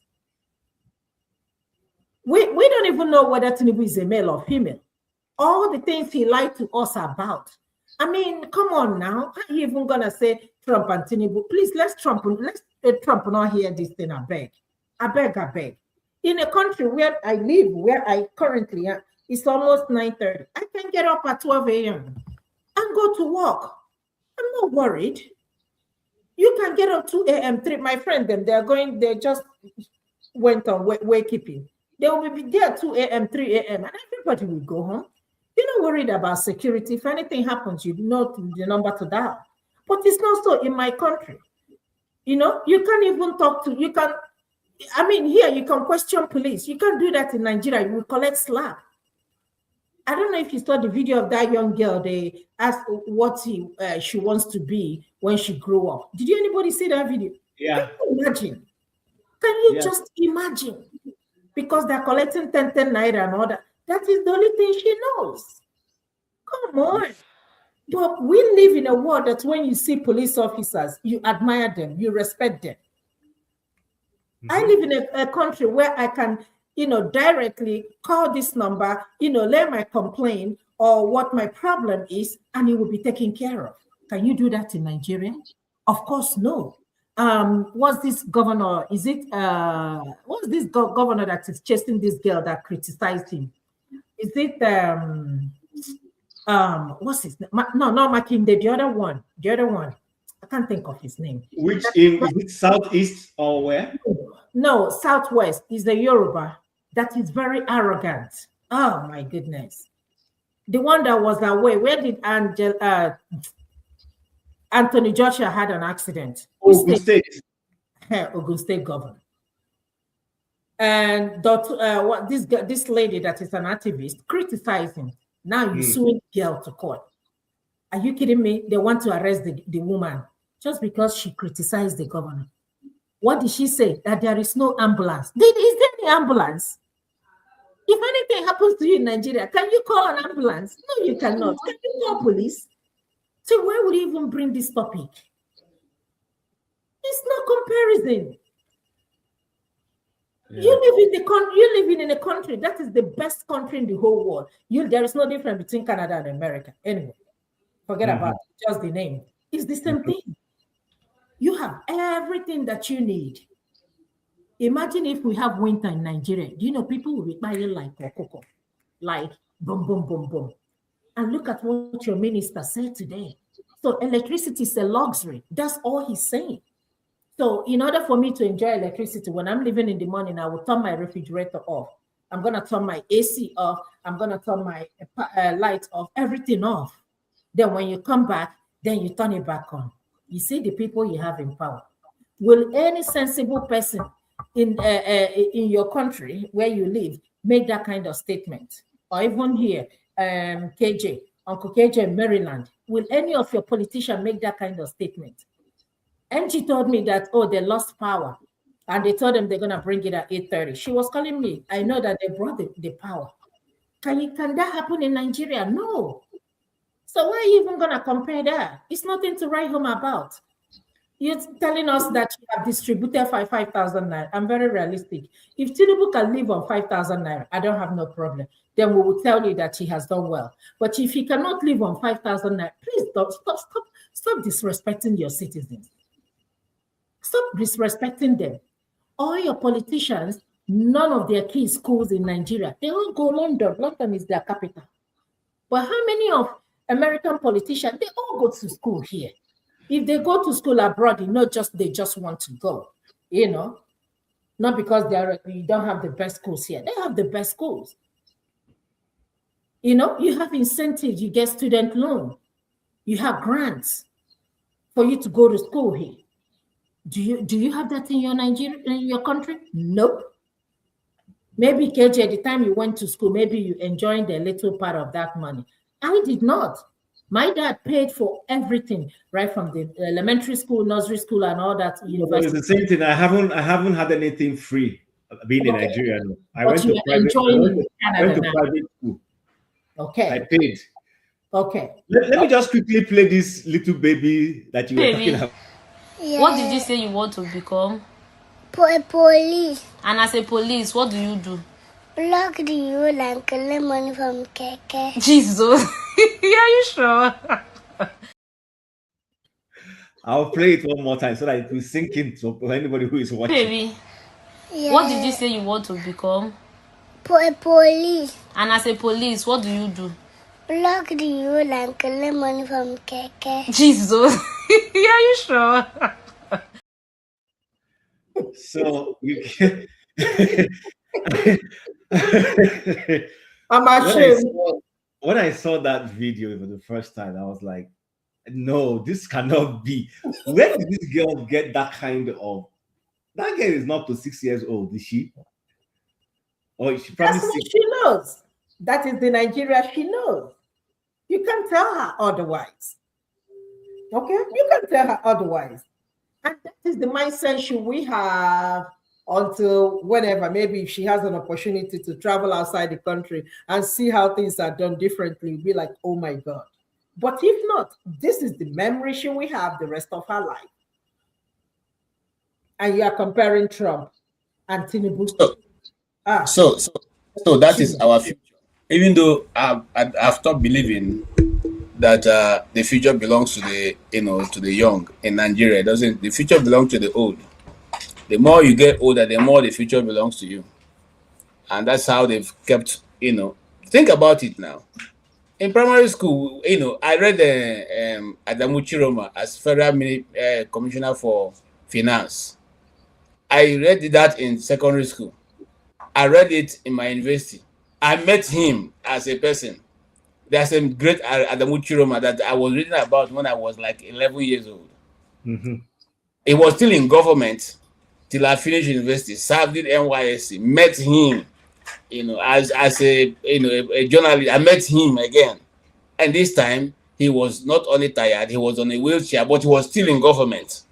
We don't even know whether Tinubu is a male or female. All the things he lied to us about. I mean, come on now. How are you even gonna say Trump and Tinubu? Please, let's Trump not hear this thing. I beg. In a country where I live, where I currently am, it's almost 9:30. I can get up at 12 a.m. and go to work. I'm not worried. You can get up 2 a.m. 3. My friend, they just went on wakekeeping. They will be there 2 a.m., 3 a.m., and everybody will go home. They're not worried about security. If anything happens, you know the number to dial. But it's not so in my country. You know, you can't even here you can question police. You can't do that in Nigeria. You will collect slap. I don't know if you saw the video of that young girl. They asked what she wants to be when she grew up. Did anybody see that video? Yeah. Can you imagine? Can you just imagine? Because they're collecting 10 naira and all that. That is the only thing she knows. Come on. But we live in a world that when you see police officers, you admire them, you respect them. I live in a country where I can, directly call this number, let my complaint or what my problem is, and it will be taken care of. Can you do that in Nigeria? Of course, no. What's this governor? Is it what's this governor that is chasing this girl that criticized him? Is it what's his name? No, not Makinde, the other one. I can't think of his name. Which is it Southeast or where? No, Southwest is the Yoruba that is very arrogant. Oh my goodness. The one that was away. Where did Anthony Joshua had an accident? Ogun State. Ogun State governor. And this lady that is an activist criticized him. Now you're suing the girl to court. Are you kidding me? They want to arrest the woman just because she criticized the governor. What did she say? That there is no ambulance. Is there any ambulance? If anything happens to you in Nigeria, can you call an ambulance? No, you cannot. Can you call police? So why would you even bring this topic? It's no comparison. Yeah. You live in a country that is the best country in the whole world. There is no difference between Canada and America. Anyway, forget about it, just the name. It's the same thing. You have everything that you need. Imagine if we have winter in Nigeria. Do you know people will be buying like cocoa, like boom, boom, boom, boom. And look at what your minister said today. So electricity is a luxury. That's all he's saying. So in order for me to enjoy electricity, when I'm leaving in the morning, I will turn my refrigerator off. I'm going to turn my AC off. I'm going to turn my light off, everything off. Then when you come back, then you turn it back on. You see the people you have in power. Will any sensible person in your country where you live make that kind of statement? Or even here, Uncle KJ in Maryland, will any of your politicians make that kind of statement? And she told me that, they lost power. And they told them they're going to bring it at 8:30. She was calling me. I know that they brought the power. Can that happen in Nigeria? No. So why are you even going to compare that? It's nothing to write home about. You're telling us that you have distributed 5,000 naira. I'm very realistic. If Tinubu can live on 5,000 naira, I don't have no problem. Then we will tell you that he has done well. But if he cannot live on 5,000 naira, please stop disrespecting your citizens. Stop disrespecting them. All your politicians, none of their key schools in Nigeria, they all go London. London is their capital. But how many of American politicians, they all go to school here. If they go to school abroad, they just want to go, not because you don't have the best schools here. They have the best schools. You have incentives, you get student loan, you have grants for you to go to school here. Do you have that in your country? Nope. Maybe KJ, at the time you went to school, maybe you enjoyed a little part of that money. I did not. My dad paid for everything, right from the elementary school, nursery school, and all that. University. It's the same thing. I haven't had anything free being in Nigeria. I went to private school. Okay. I paid. Okay. Let me just quickly play this little baby that you were talking about. Yeah. What did you say you want to become? Police. And as a police, what do you do? Block the road and collect money from Keke. Jesus. Are you sure? I'll play it one more time so that it will sink in for anybody who is watching. Baby, yeah. What did you say you want to become? Police. And as a police, what do you do? Block the road and collect money from Keke. Jesus. Are you sure? So you can. I'm ashamed. When I saw that video for the first time, I was like, no, this cannot be. Where did this girl get that kind of? That girl is not to 6 years old, is she? Or she probably. That's what she knows. That is the Nigeria she knows. You can't tell her otherwise. Okay? You can't tell her otherwise. And that is the mindset we have until whenever, maybe if she has an opportunity to travel outside the country and see how things are done differently, be like, oh my God. But if not, this is the memory she will have the rest of her life. And you are comparing Trump and Tinubu. So that is our future. Even though I've stopped believing that the future belongs to the young in Nigeria. Doesn't the future belong to the old? The more you get older, the more the future belongs to you. And that's how they've kept, think about it now. In primary school, I read Adamu Chiroma as Federal Commissioner for Finance. I read that in secondary school. I read it in my university. I met him as a person. There's a great Adamu Chiroma that I was reading about when I was like 11 years old. Mm-hmm. He was still in government till I finished university, served in NYSC, met him, as a journalist. I met him again. And this time, he was not only tired, he was on a wheelchair, but he was still in government.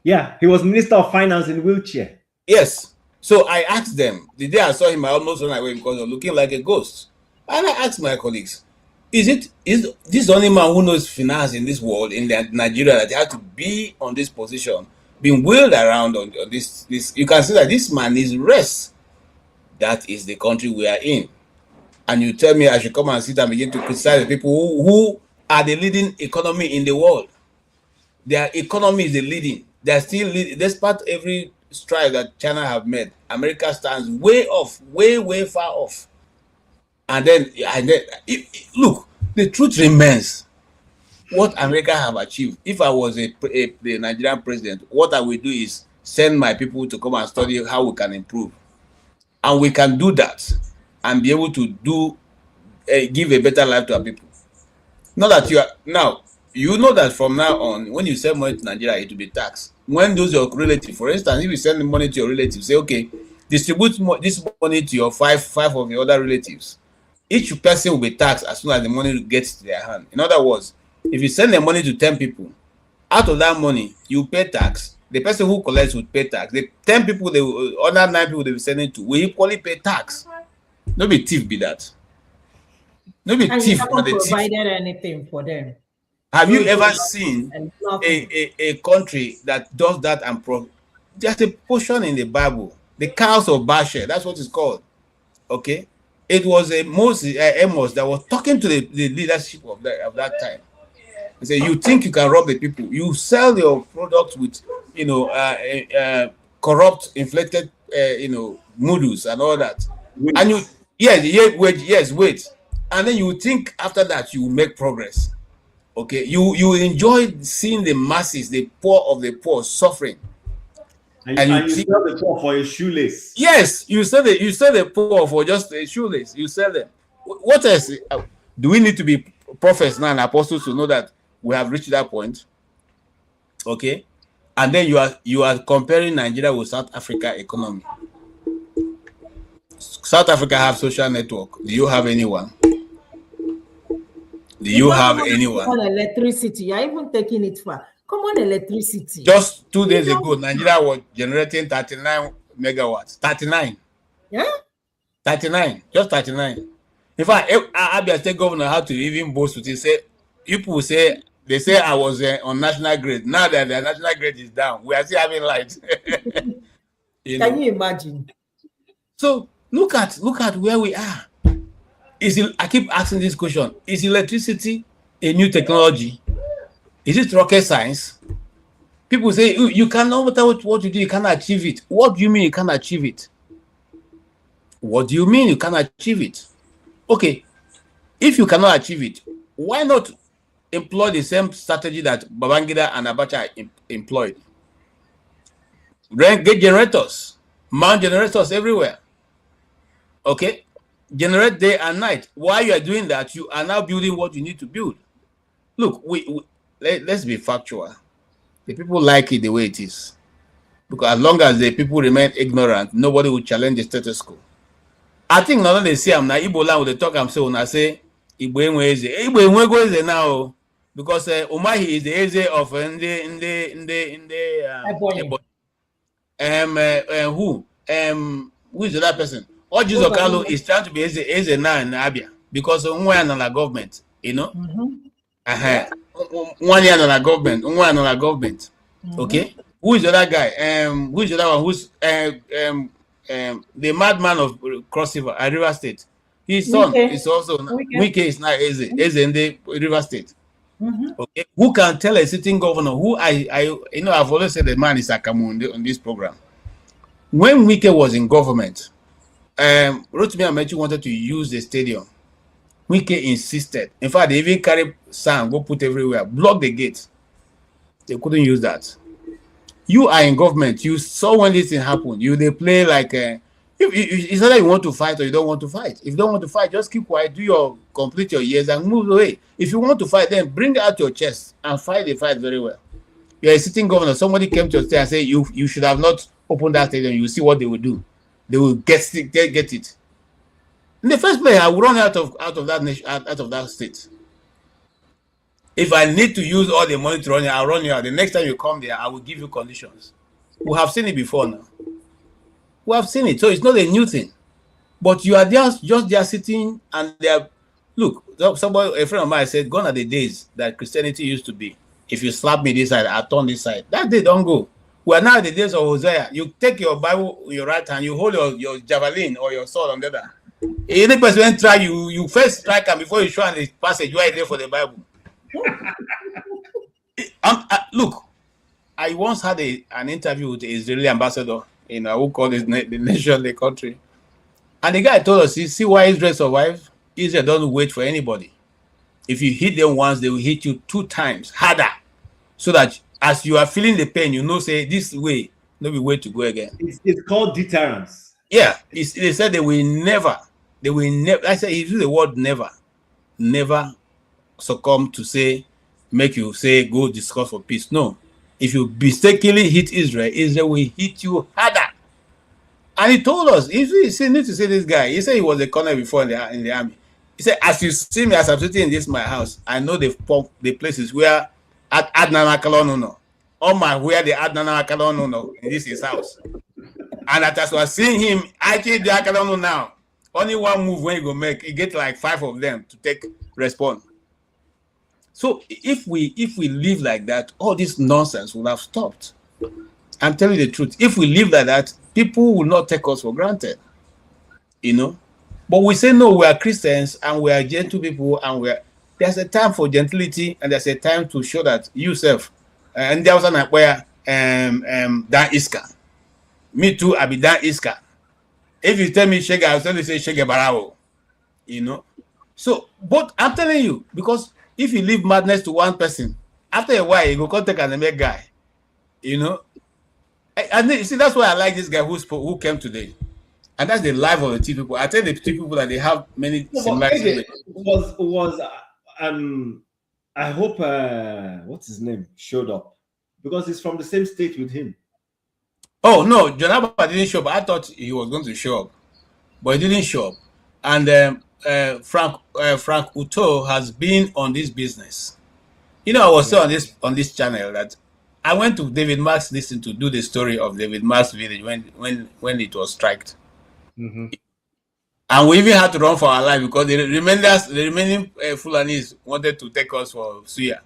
Yeah, he was Minister of Finance in wheelchair. Yes. So I asked them, the day I saw him, I almost ran away because he was looking like a ghost. And I asked my colleagues, is this the only man who knows finance in this world, in Nigeria, that has to be on this position, being wheeled around on this? You can see that this man is rest. That is the country we are in. And you tell me I should come and sit and begin to criticize the people who are the leading economy in the world. Their economy is the leading. They are still leading, despite every stride that China have made. America stands way off, way far off. And then look, the truth remains. What America have achieved. If I was the Nigerian president, what I will do is send my people to come and study how we can improve, and we can do that and be able to give a better life to our people. Not that you are now. You know that from now on, when you send money to Nigeria, it will be taxed. When those your relatives, for instance, if you send money to your relatives, say, okay, distribute this money to your five of your other relatives. Each person will be taxed as soon as the money gets to their hand. In other words, if you send the money to 10 people, out of that money, you pay tax. The person who collects will pay tax. The 10 people, other 9 people they will send it to, will equally pay tax. No be thief be that. No be thief. You haven't provided anything for them. Have you ever seen a country that does that and there's a portion in the Bible, the cows of Basher, that's what it's called. Okay? It was Amos that was talking to the leadership of that time. He said, you think you can rob the people. You sell your products with, corrupt, inflated, moodles and all that. Wait. And wait. and then you think after that you will make progress. Okay, you enjoy seeing the masses, the poor of the poor, suffering, And you think, sell the poor for a shoelace. yes, you sell the poor for just a shoelace. You sell them. What else? Do we need to be prophets now and apostles to know that we have reached that point? Okay, and then you are comparing Nigeria with South Africa economy. South Africa have social network. Do you have anyone? Do you have anyone? On electricity, you're even taking it far. Come on, electricity. Just 2 days ago, Nigeria was generating 39 megawatts. 39. Yeah? 39. Just 39. In fact, Abia State Governor had to even boast with it. Say, people say, they say I was on national grid. Now that the national grid is down, we are still having light. Can you imagine? So look at where we are. I keep asking this question: is electricity a new technology? Is it rocket science? People say you can, no matter what you do, you cannot achieve it. What do you mean you can achieve it? What do you mean you can achieve it? Okay, if you cannot achieve it, why not employ the same strategy that Babangida and Abacha employed? Get generators, mount generators everywhere. Okay, generate day and night. While you are doing that, you are now building what you need to build. Look, let's be factual. The people like it the way it is, because as long as the people remain ignorant, nobody will challenge the status quo. I think now they say I'm na Igbo land with the talk I'm saying when I say Igbo Enwego Eze now, because Umahi is the Eze of who is the other person? Oji Zokalo is trying to be Eze now in Abia because one another government, you know. 1 year another government, Okay, who is the other guy? Who is the other one? Who's the madman of Cross River, River State? His son is also Wike is now Eze in the River State. Okay, who can tell a sitting governor who I've always said the man is Akamu on this program. When Wike was in government, Rotimi Amechi wanted to use the stadium. Wike insisted. In fact, they even carry sand, go put everywhere, block the gate. They couldn't use that. You are in government. You saw when this thing happened. They play like it's either you want to fight or you don't want to fight. If you don't want to fight, just keep quiet, complete your years and move away. If you want to fight, then bring out your chest and fight the fight very well. You're a sitting governor. Somebody came to your state and say you should have not opened that stadium. You see what they will do. They will get it. In the first place, I will run out of that nation, out of that state. If I need to use all the money to run you, I'll run you out. The next time you come there, I will give you conditions. We have seen it before now. We have seen it, so it's not a new thing. But you are just there sitting and they're look. A friend of mine said, "Gone are the days that Christianity used to be. If you slap me this side, I turn this side." That day don't go. We are now in the days of Hosea. You take your Bible in your right hand, you hold your javelin or your sword on the other. Any person try you first strike him before you show him the passage. You are there for the Bible. Look, I once had an interview with the Israeli ambassador who called the nation, the country, and the guy told us, "You see why Israel survived? Israel doesn't wait for anybody. If you hit them once, they will hit you 2 times harder, so that as you are feeling the pain, say this way, no be way to go again." It's called deterrence. Yeah, they said they will never. I said, use the word never succumb to make you say go discuss for peace. No, if you mistakenly hit Israel, Israel will hit you harder. And he told us, if you need to see this guy, he said he was a colonel before in the army. He said, as you see me as I'm sitting in this my house, I know the places where Adnan Akalonuno, where the Adnan Akalonuno in this his house. And as I was seeing him, I keep the Akalonuno now. Only one move when you go make, you get like 5 of them to respond. So if we live like that, all this nonsense will have stopped. I'm telling you the truth. If we live like that, people will not take us for granted. But we say no, we are Christians and we are gentle people, and there's a time for gentility and there's a time to show that yourself. And there was an where Dan Iska. Me too, I be Dan Iska. If you tell me Shege, I'll tell you say Shege Barao. So, but I'm telling you, because if you leave madness to one person, after a while, you go contact another guy. You know, and you see, that's why I like this guy who came today, and that's the life of the two people. I tell the two people that they have many No, but similarities. AJ I hope what's his name showed up because he's from the same state with him. Oh no, John Abba didn't show up. I thought he was going to show up, but he didn't show up. And Frank Uto has been on this business. You know, I was saying on this channel that I went to David Mark's listen to do the story of David Mark's village when it was striked. Mm-hmm. And we even had to run for our life because the remaining Fulanis wanted to take us for Suya.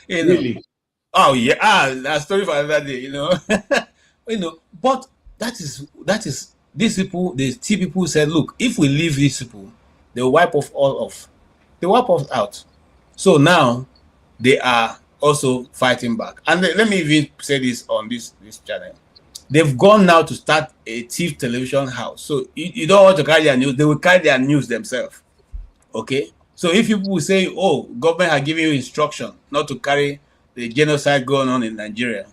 You know. Really? Oh yeah, that story for another day. You know, you know. But that is these people. The T people said, look, if we leave these people, they will wipe us all off. They wipe us out. So now they are also fighting back. And let me even say this on this channel. They've gone now to start a thief television house. So you don't want to carry their news, they will carry their news themselves. Okay? So if people will say, oh, government has given you instruction not to carry the genocide going on in Nigeria,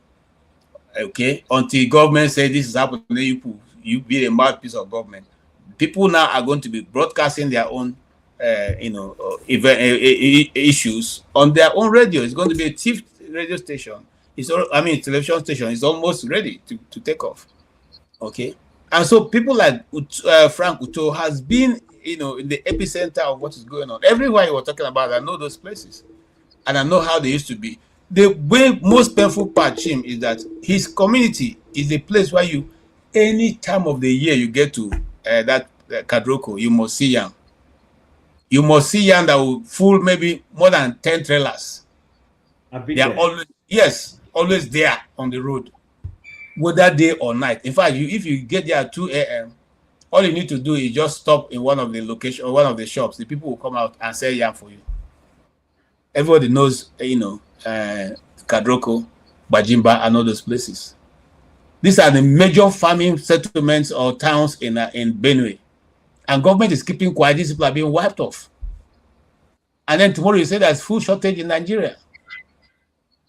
okay, until government say this is happening, you be a mouthpiece of government. People now are going to be broadcasting their own issues on their own radio. It's going to be a thief radio station. Television station is almost ready to take off. Okay, and so people like Frank Uto has been, in the epicenter of what is going on. Everywhere you were talking about, I know those places, and I know how they used to be. The way most painful part, Chim, is that his community is a place where any time of the year you get to that Kadroko, you must see yam. You must see yam that will full maybe more than 10 trailers. They are always there on the road, whether day or night. In fact, if you get there at 2 a.m., all you need to do is just stop in one of the locations or one of the shops. The people will come out and sell yam for you. Everybody knows, Kadroko, Bajimba, and all those places. These are the major farming settlements or towns in Benue. And government is keeping quiet. These people are being wiped off. And then tomorrow you say there's food shortage in Nigeria.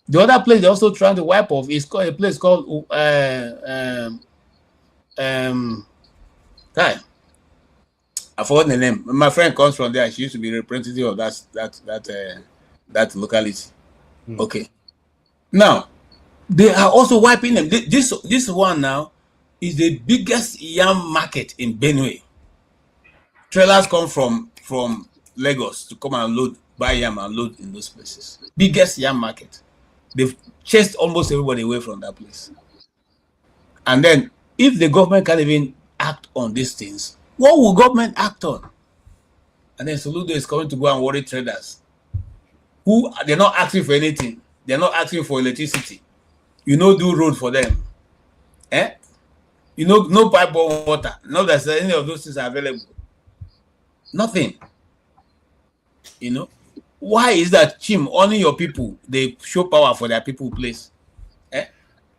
The other place they're also trying to wipe off is a place called I forgot the name. My friend comes from there. She used to be representative of that locality. Okay. Now they are also wiping them. This one now is the biggest yam market in Benue. Trailers come from Lagos to come and buy yam and load in those places. Biggest yam market. They've chased almost everybody away from that place. And then if the government can't even act on these things, what will government act on? And then Soludo is coming to go and worry traders who they're not asking for anything. They're not asking for electricity. Do road for them. No pipe-borne water. No, that any of those things are available. Nothing. Why is that, Chim? Only your people, they show power for their people place.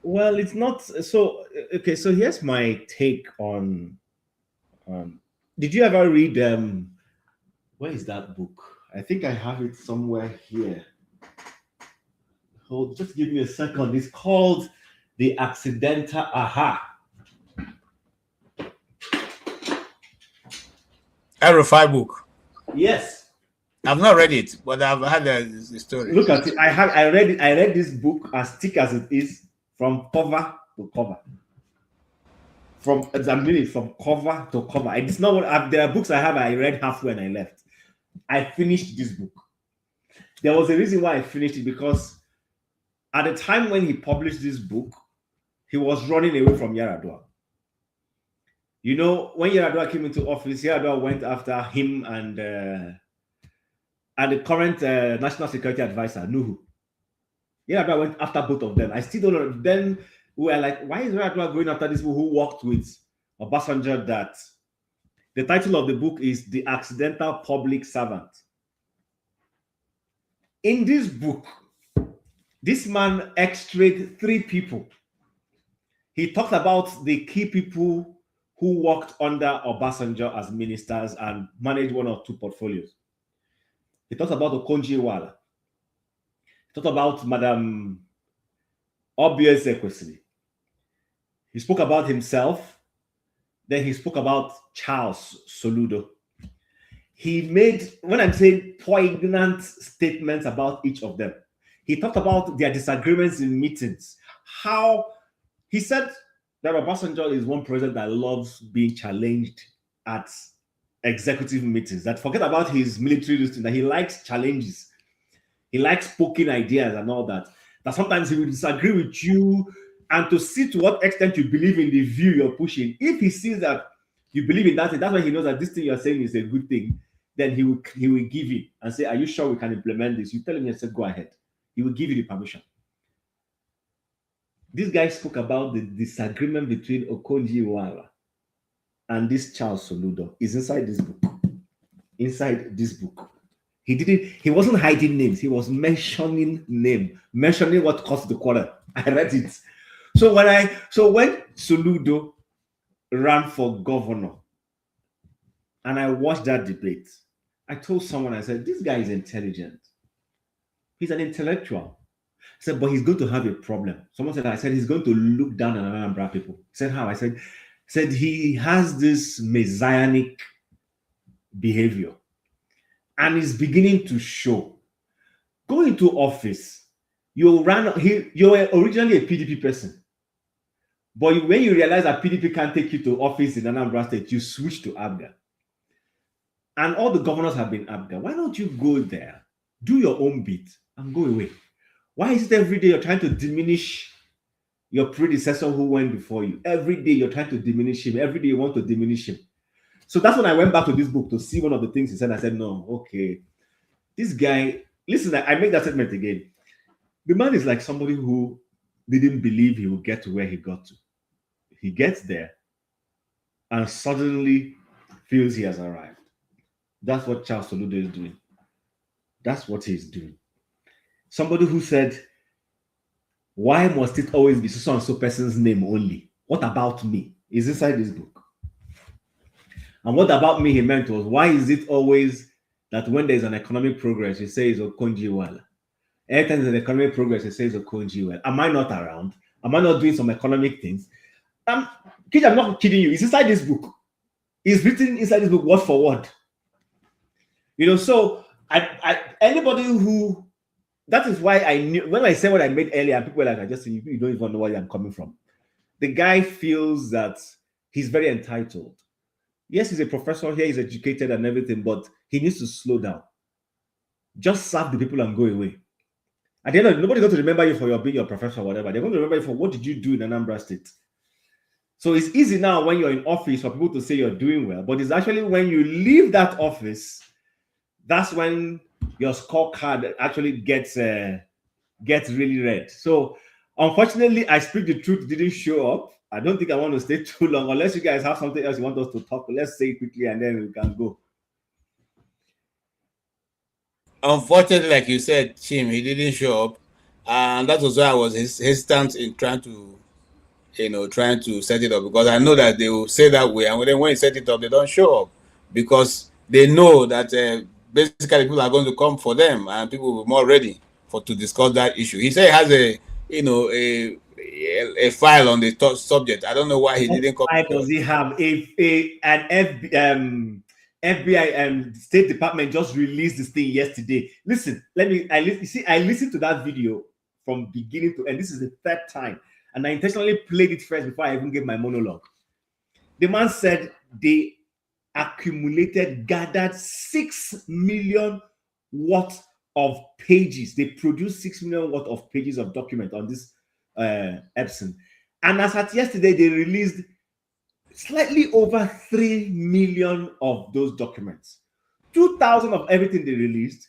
Well, it's not so. Okay, so here's my take on. Did you ever read? Where is that book? I think I have it somewhere here. Hold, just give me a second. It's called The Accidental Aha. RFI book. Yes. I've not read it, but I've had the story. Look at it. I read it. I read this book as thick as it is, from cover to cover. From cover to cover. It's not what there are books I have. I read halfway and I left. I finished this book. There was a reason why I finished it, because at the time when he published this book, he was running away from Yaradua. When Yaradua came into office, Yaradua went after him and the current National Security Advisor, Nuhu. Yaradua went after both of them. I still don't know. Then we were like, why is Yaradua going after these people who worked with Obasanjo? That the title of the book is The Accidental Public Servant. In this book, this man extracted 3 people. He talked about the key people who worked under Obasanjo as ministers and managed one or two portfolios. He talked about Okonjo-Iweala. He talked about Madam Obiose Ekwesili. He spoke about himself. Then he spoke about Charles Soludo. He made, when I'm saying poignant statements about each of them, he talked about their disagreements in meetings. How he said that Obasanjo is one president that loves being challenged at executive meetings. That forget about his military listing, that he likes challenges. He likes poking ideas and all that. That sometimes he will disagree with you, and to see to what extent you believe in the view you're pushing. If he sees that you believe in that thing, that's why he knows that this thing you're saying is a good thing. Then he will give it and say, "Are you sure we can implement this?" You tell him, "Yes, go ahead." He will give you the permission. This guy spoke about the disagreement between Okonjo-Iweala and this Charles Soludo. Is inside this book. Inside this book. He wasn't hiding names, he was mentioning name, mentioning what caused the quarrel. I read it. So when Soludo ran for governor and I watched that debate, I told someone, I said, this guy is intelligent. He's an intellectual. I said, but he's going to have a problem. Someone said, I said, he's going to look down on Anambra people. I said, how? I said he has this messianic behavior and is beginning to show. Going into office, you were originally a PDP person. But when you realize that PDP can't take you to office in Anambra State, you switch to ABGA. And all the governors have been ABGA. Why don't you go there, do your own bit, and go away? Why is it every day you're trying to diminish your predecessor who went before you? Every day you're trying to diminish him. Every day you want to diminish him. So that's when I went back to this book to see one of the things he said. I said, no, okay. This guy, listen, I make that statement again. The man is like somebody who didn't believe he would get to where he got to. He gets there and suddenly feels he has arrived. That's what Charles Soludo is doing. That's what he's doing. Somebody who said, why must it always be so and so person's name only? What about me? Is inside this book. And what about me he meant was, why is it always that when there's an economic progress, you say it's Okonjo-Iweala? Every time there's an economic progress, it says Okonjo-Iweala. Am I not around? Am I not doing some economic things? I'm not kidding you. It's inside this book. It's written inside this book, word for word. So anybody who, that is why I knew, when I said what I made earlier, people were like, you don't even know where I'm coming from. The guy feels that he's very entitled. Yes, he's a professor here, he's educated and everything, but he needs to slow down. Just serve the people and go away. At the end of it, nobody's going to remember you for being your professor or whatever. They're going to remember you for what did you do in Anambra State. So it's easy now when you're in office for people to say you're doing well, but it's actually when you leave that office, that's when your scorecard actually gets really red. So unfortunately, I Speak the Truth didn't show up. I don't think I want to stay too long, unless you guys have something else you want us to talk. Let's say it quickly and then we can go. Unfortunately, like you said, Chim, he didn't show up. And that was why I was hesitant in trying to set it up, because I know that they will say that way. And then when you set it up, they don't show up because they know that basically people are going to come for them and people will be more ready to discuss that issue. He said he has a file on the subject. I don't know why he didn't come. Why does he have an FBI State Department just released this thing yesterday? Listen, I listened to that video from beginning to end. This is the third time, and I intentionally played it first before I even gave my monologue. The man said they gathered 6 million worth of pages. They produced 6 million worth of pages of document on this Epson. And as at yesterday, they released slightly over 3 million of those documents. 2,000 of everything they released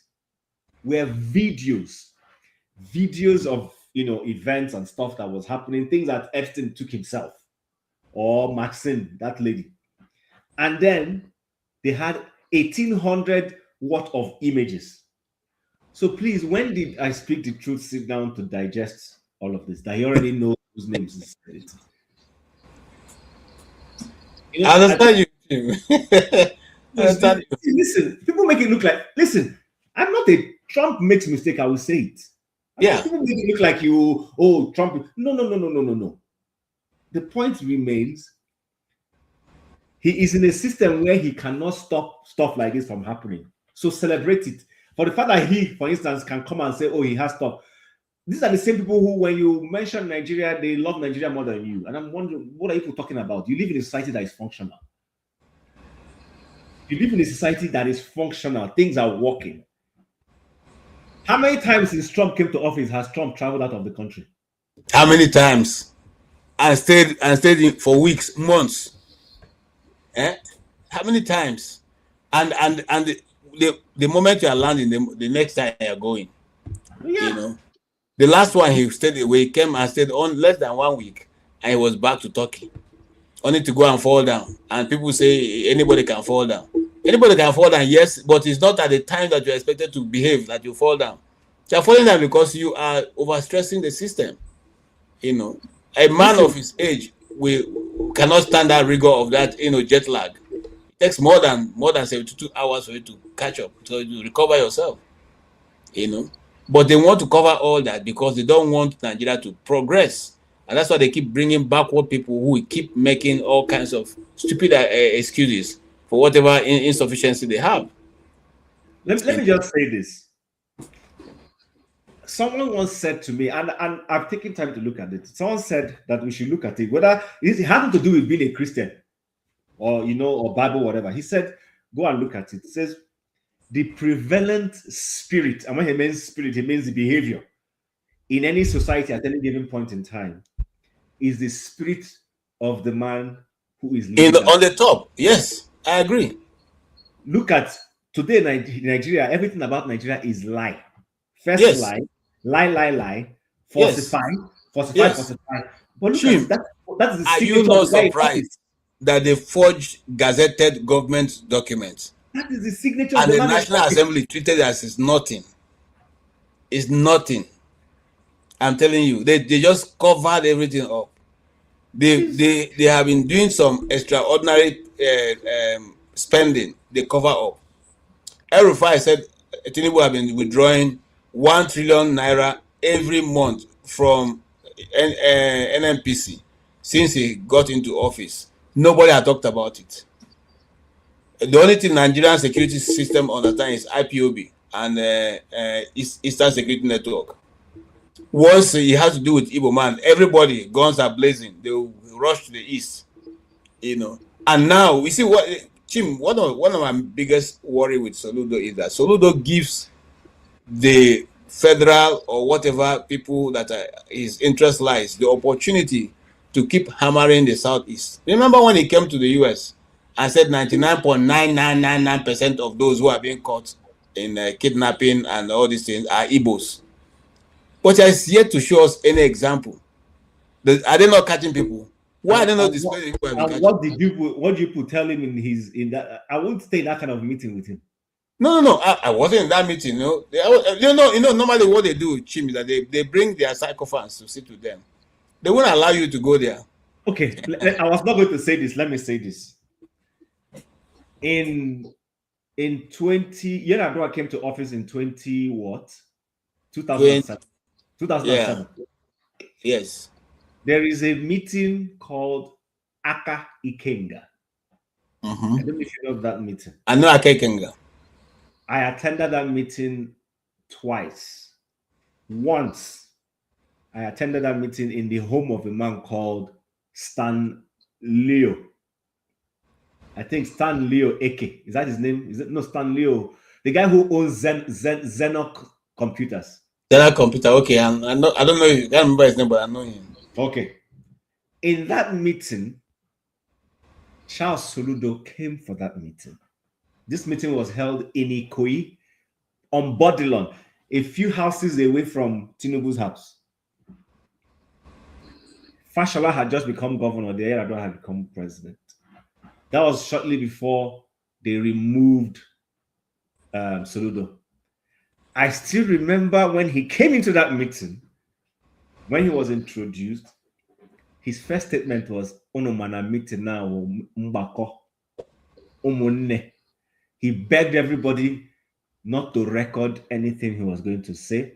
were videos of events and stuff that was happening, things that Epstein took himself, or Maxine, that lady. And then they had 1,800 worth of images. So please, when did I Speak the Truth sit down to digest all of this? That he already knows whose names is it. You know, I understand you. I understand you. listen, people make it look like, listen, I'm not a Trump makes mistake, I will say it. Yeah. People make it look like you, oh, Trump. No. The point remains, he is in a system where he cannot stop stuff like this from happening. So celebrate it. For the fact that he, for instance, can come and say, oh, he has stuff. These are the same people who, when you mention Nigeria, they love Nigeria more than you. And I'm wondering, what are you talking about? You live in a society that is functional. You live in a society that is functional. Things are working. How many times since Trump came to office has Trump traveled out of the country? How many times? And stayed for weeks, months. How many times? And the moment you are landing, the next time you are going. Yeah. You know. The last one he stayed away, he came and stayed on less than 1 week, and he was back to Turkey. Only to go and fall down. And people say anybody can fall down. Anybody can fall down, yes, but it's not at the time that you're expected to behave that you fall down. You're falling down because you are overstressing the system. You know, a man of his age cannot stand that rigor of that, jet lag. It takes more than 72 hours for you to catch up, so you recover yourself. But they want to cover all that because they don't want Nigeria to progress. And that's why they keep bringing backward people who keep making all kinds of stupid excuses for whatever insufficiency they have. Let me just say this. Someone once said to me, and I've taken time to look at it. Someone said that we should look at it, whether it had to do with being a Christian or, or Bible, whatever. He said, go and look at it. It says, the prevalent spirit, and when he means spirit, he means the behavior in any society at any given point in time, is the spirit of the man who is leading on the top. Yes, I agree. Look at today, Nigeria. Everything about Nigeria is lie. First yes. lie, falsify. But look at that. That's the Are you not surprised that they forged gazetted government documents? That is the signature and of the National Assembly treated as it's nothing. It's nothing. I'm telling you, they just covered everything up. They have been doing some extraordinary spending. They cover up. El-Rufai said Tinubu have been withdrawing 1 trillion naira every month from NNPC since he got into office. Nobody had talked about it. The only thing Nigerian security system understands is IPOB and Eastern Security Network. Once it has to do with Igbo man, everybody, guns are blazing. They will rush to the east, And now we see what, Chim, one of my biggest worry with Soludo is that Soludo gives the federal or whatever people that his interest lies the opportunity to keep hammering the southeast. Remember when he came to the US? I said 99.9999% of those who are being caught in kidnapping and all these things are Igbos. But he has yet to show us any example. Are they not catching people? Why are they not displaying people? What did you tell him in that? I won't stay in that kind of meeting with him. No. I wasn't in that meeting. Normally what they do, Chim, is that they bring their sycophants to sit with them. They won't allow you to go there. Okay, I was not going to say this. Let me say this. In 20, Yar'Adua came to office in 2007. 2007. Yes. There is a meeting called Aka Ikenga. I don't know if you know that meeting. I know Aka Ikenga. I attended that meeting twice. Once, I attended that meeting in the home of a man called Stan Leo. I think Stan Leo Eke. Is that his name? Is it no Stan Leo? The guy who owns Zenok Computers. Zenok Computer. Okay, I don't know. I can't remember his name, but I know him. Okay. In that meeting, Charles Soludo came for that meeting. This meeting was held in Ikoyi on Bodilon, a few houses away from Tinubu's house. Fashola had just become governor. The Yar'Adua had become president. That was shortly before they removed Soludo. I still remember when he came into that meeting, when he was introduced, his first statement was, "Ono mana meeting now, mbako, umunne." He begged everybody not to record anything he was going to say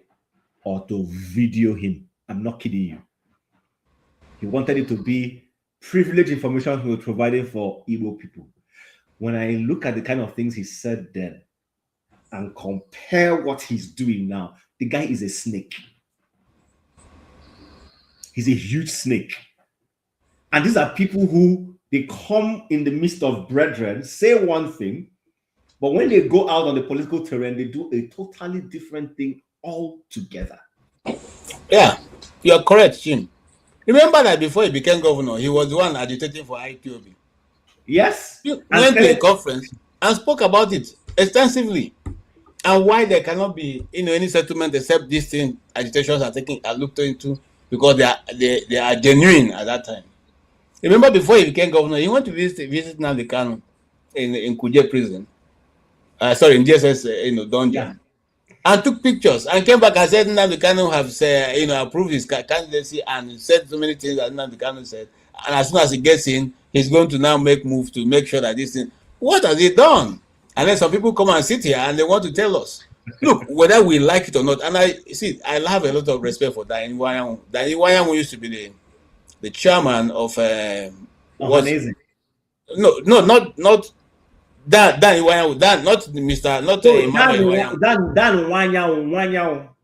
or to video him. I'm not kidding you. He wanted it to be privileged information he was providing for Igbo people. When I look at the kind of things he said then and compare what he's doing now, the guy is a snake. He's a huge snake. And these are people who, they come in the midst of brethren, say one thing, but when they go out on the political terrain, they do a totally different thing altogether. Yeah, you're correct, Jim. Remember that before he became governor, he was the one agitating for IPOB. Yes. He went to a conference and spoke about it extensively, and why there cannot be any settlement except these things agitations are looked into, because they are genuine at that time. Remember, before he became governor, he went to visit Nnamdi Kanu in Kuje prison. Sorry, in DSS dungeon. Yeah. And took pictures and came back and said Nnamdi Kanu have approved his candidacy, and said so many things that Nnamdi Kanu said. And as soon as he gets in, he's going to now make moves to make sure that this thing. What has he done? And then some people come and sit here and they want to tell us, look, whether we like it or not. And I have a lot of respect for Danny Wayan. Danny Wayan used to be the chairman of not Dan Iwayan, Dan, not Mr. Not Dan.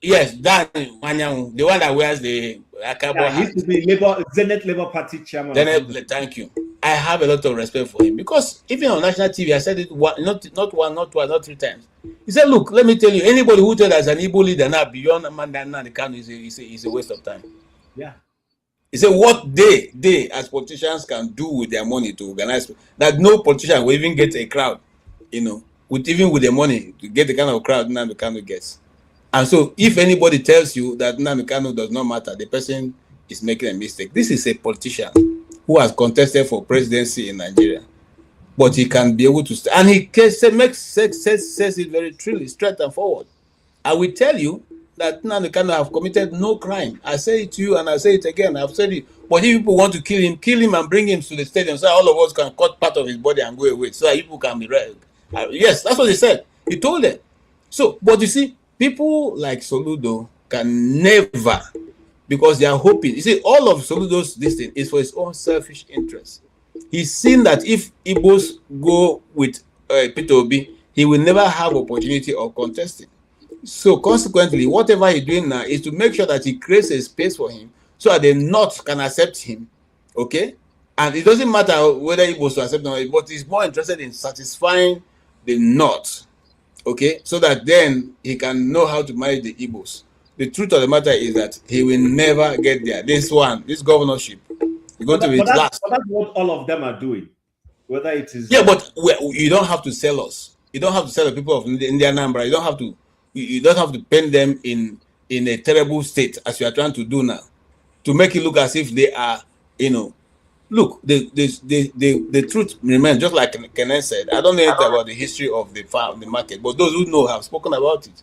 Yes, Dan Iwayan, the one that wears the Akabo hat. He used to be Zenith Labour Party chairman. Thank you. I have a lot of respect for him, because even on national TV, I said it not one, not twice, not 3 times. He said, "Look, let me tell you, anybody who tells us an Igbo leader now beyond Mandana the Kanu is a waste of time." Yeah. He said, "What they as politicians can do with their money to organize that, no politician will even get a crowd, with the money to get the kind of crowd Nnamdi Kanu gets." And so, if anybody tells you that Nnamdi Kanu does not matter, the person is making a mistake. This is a politician who has contested for presidency in Nigeria, but he can be able to, and he says it very truly, straight and forward. I will tell you that Nnamdi Kanu have committed no crime. I say it to you and I say it again. I've said it. But if people want to kill him and bring him to the stadium so all of us can cut part of his body and go away so that people can be read. Yes, that's what he said. He told them. So, but you see, people like Soludo can never, because they are hoping. You see, all of Soludo's this thing is for his own selfish interest. He's seen that if Igbos go with Peter Obi, he will never have opportunity of contesting. So consequently, whatever he's doing now is to make sure that he creates a space for him so that the North can accept him, okay? And it doesn't matter whether he was to accept or not, but he's more interested in satisfying the North, okay? So that then he can know how to manage the Igbos. The truth of the matter is that he will never get there. This governorship, is going to be last. But that's what all of them are doing. Whether it is... Yeah, but you don't have to sell us. You don't have to sell the people of Indian number. You don't have to... You don't have to paint them in a terrible state as you are trying to do now, to make it look as if they are, look, the truth remains, just like Kenneth said. I don't know anything about the history of the market, but those who know have spoken about it.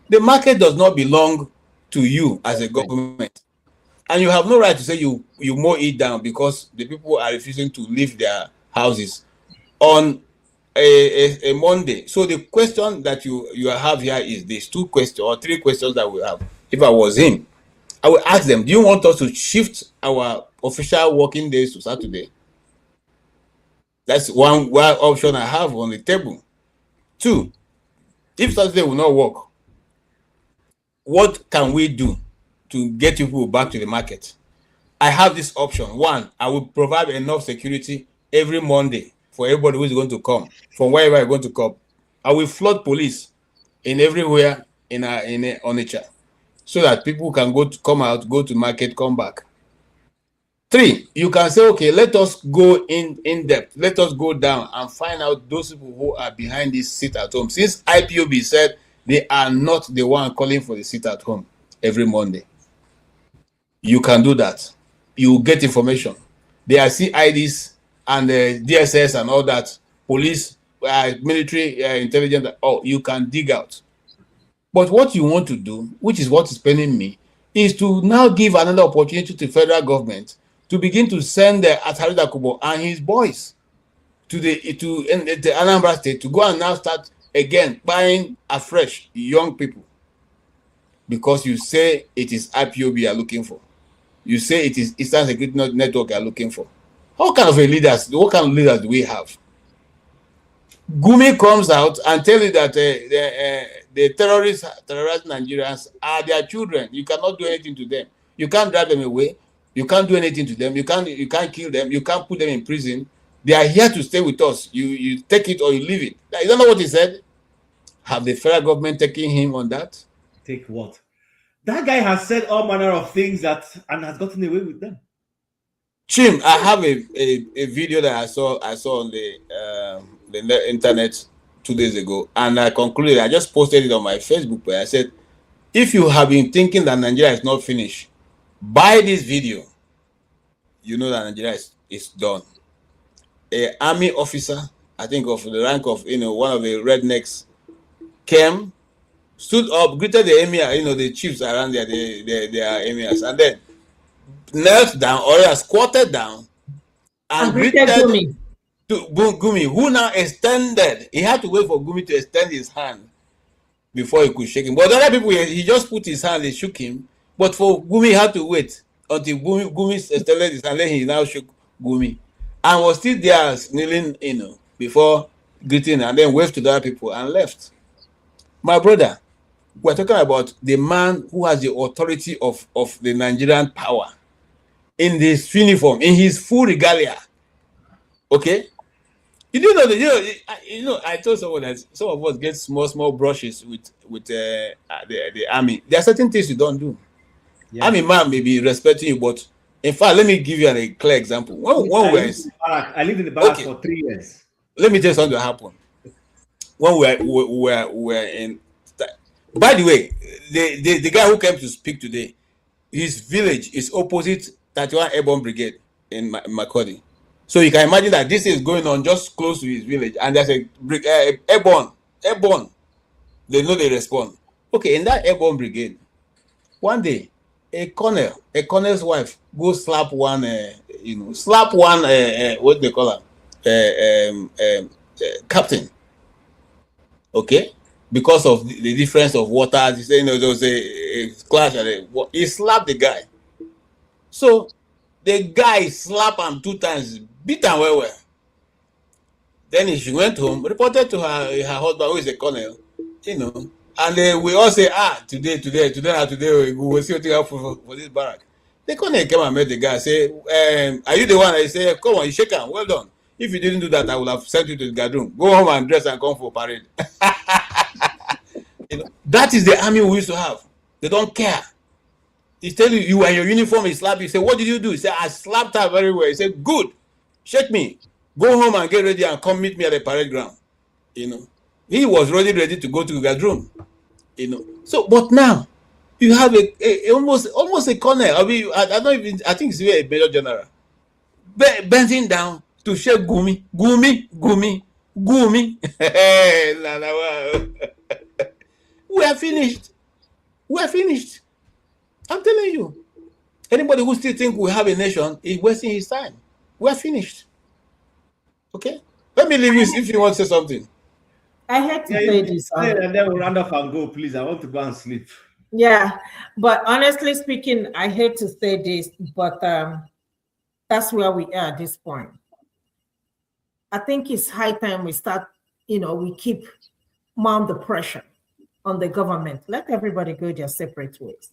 The market does not belong to you as a government, and you have no right to say you mow it down because the people are refusing to leave their houses on a Monday. So the question that you have here is these 2 questions or 3 questions that we have. If I was him, I would ask them, do you want us to shift our official working days to Saturday? That's one option I have on the table. 2, if Saturday will not work, what can we do to get people back to the market? I have this option. 1, I will provide enough security every Monday for everybody who is going to come from wherever you're going to come. I will flood police in everywhere in Onitsha so that people can come out, go to market, come back. 3, you can say, okay, let us go in depth. Let us go down and find out those people who are behind this sit at home. Since IPOB said they are not the one calling for the sit at home every Monday. You can do that. You get information. There are CIDs and DSS and all that, police, military, intelligence, you can dig out. But what you want to do, which is what is paining me, is to now give another opportunity to the federal government to begin to send the Atharida Kubo and his boys to the Anambra State to go and now start again buying afresh young people, because you say it is IPOB you are looking for. You say it is Eastern Security Network you are looking for. What kind of leaders do we have? Gumi comes out and tells you that the terrorists terrorize Nigerians are their children. You cannot do anything to them. You can't drive them away. You can't do anything to them. You can't kill them. You can't put them in prison. They are here to stay with us. You take it or you leave it. You don't know what he said? Have the federal government taken him on that? Take what? That guy has said all manner of things and has gotten away with them. Chim, I have a video that I saw on the internet 2 days ago, and I concluded, I just posted it on my Facebook page. I said, if you have been thinking that Nigeria is not finished, buy this video. You know that Nigeria is done. An army officer, I think of the rank of one of the rednecks, came, stood up, greeted the emir, the chiefs around there, they are emirs, and then knelt down or squatted down and greeted Gumi. To Gumi, who now extended. He had to wait for Gumi to extend his hand before he could shake him. But other people, he just put his hand, they shook him. But for Gumi, he had to wait until Gumi extended his hand, then he now shook Gumi. And was still there kneeling, before greeting, and then waved to the other people and left. My brother, we're talking about the man who has the authority of the Nigerian power in this uniform, in his full regalia. Okay? You do know that, I told someone that some of us get small brushes with the army. There are certain things you don't do. Yeah. Army man may be respecting you, but in fact, let me give you a clear example. I lived in the barracks for 3 years. Let me tell you something that happened. When we were in, by the way, the guy who came to speak today, his village is opposite 31 Airborne Brigade in Makodi. So you can imagine that this is going on just close to his village, and there's a airborne. They know they respond. Okay, in that Airborne Brigade, one day, a colonel's wife go slap one, what they call her, captain. Okay, because of the difference of water, you say, there was a clash, and he slapped the guy. So the guy slapped him 2 times, beat him well. Then she went home, reported to her husband, who is a colonel, and we all say, today, we will see what you have for this barrack. The colonel came and met the guy, say, are you the one? I say, come on, you shake him, well done. If you didn't do that, I would have sent you to the guard room. Go home and dress and come for parade. That is the army we used to have. They don't care. He tell you are in your uniform, he slap you. He say, what did you do? He say, I slapped her very well. He said, good, shake me. Go home and get ready and come meet me at the parade ground. He was ready to go to the guard room. So, but now you have almost a colonel. I mean, I think it's a major general bending down to shake Gumi. We are finished. I'm telling you. Anybody who still think we have a nation is wasting his time. We are finished. Okay? Let me leave you if you want to say something. I hate to say this. And then we'll round off and go, please. I want to go and sleep. Yeah, but honestly speaking, I hate to say this, but that's where we are at this point. I think it's high time we start, we keep mount the pressure on the government. Let everybody go their separate ways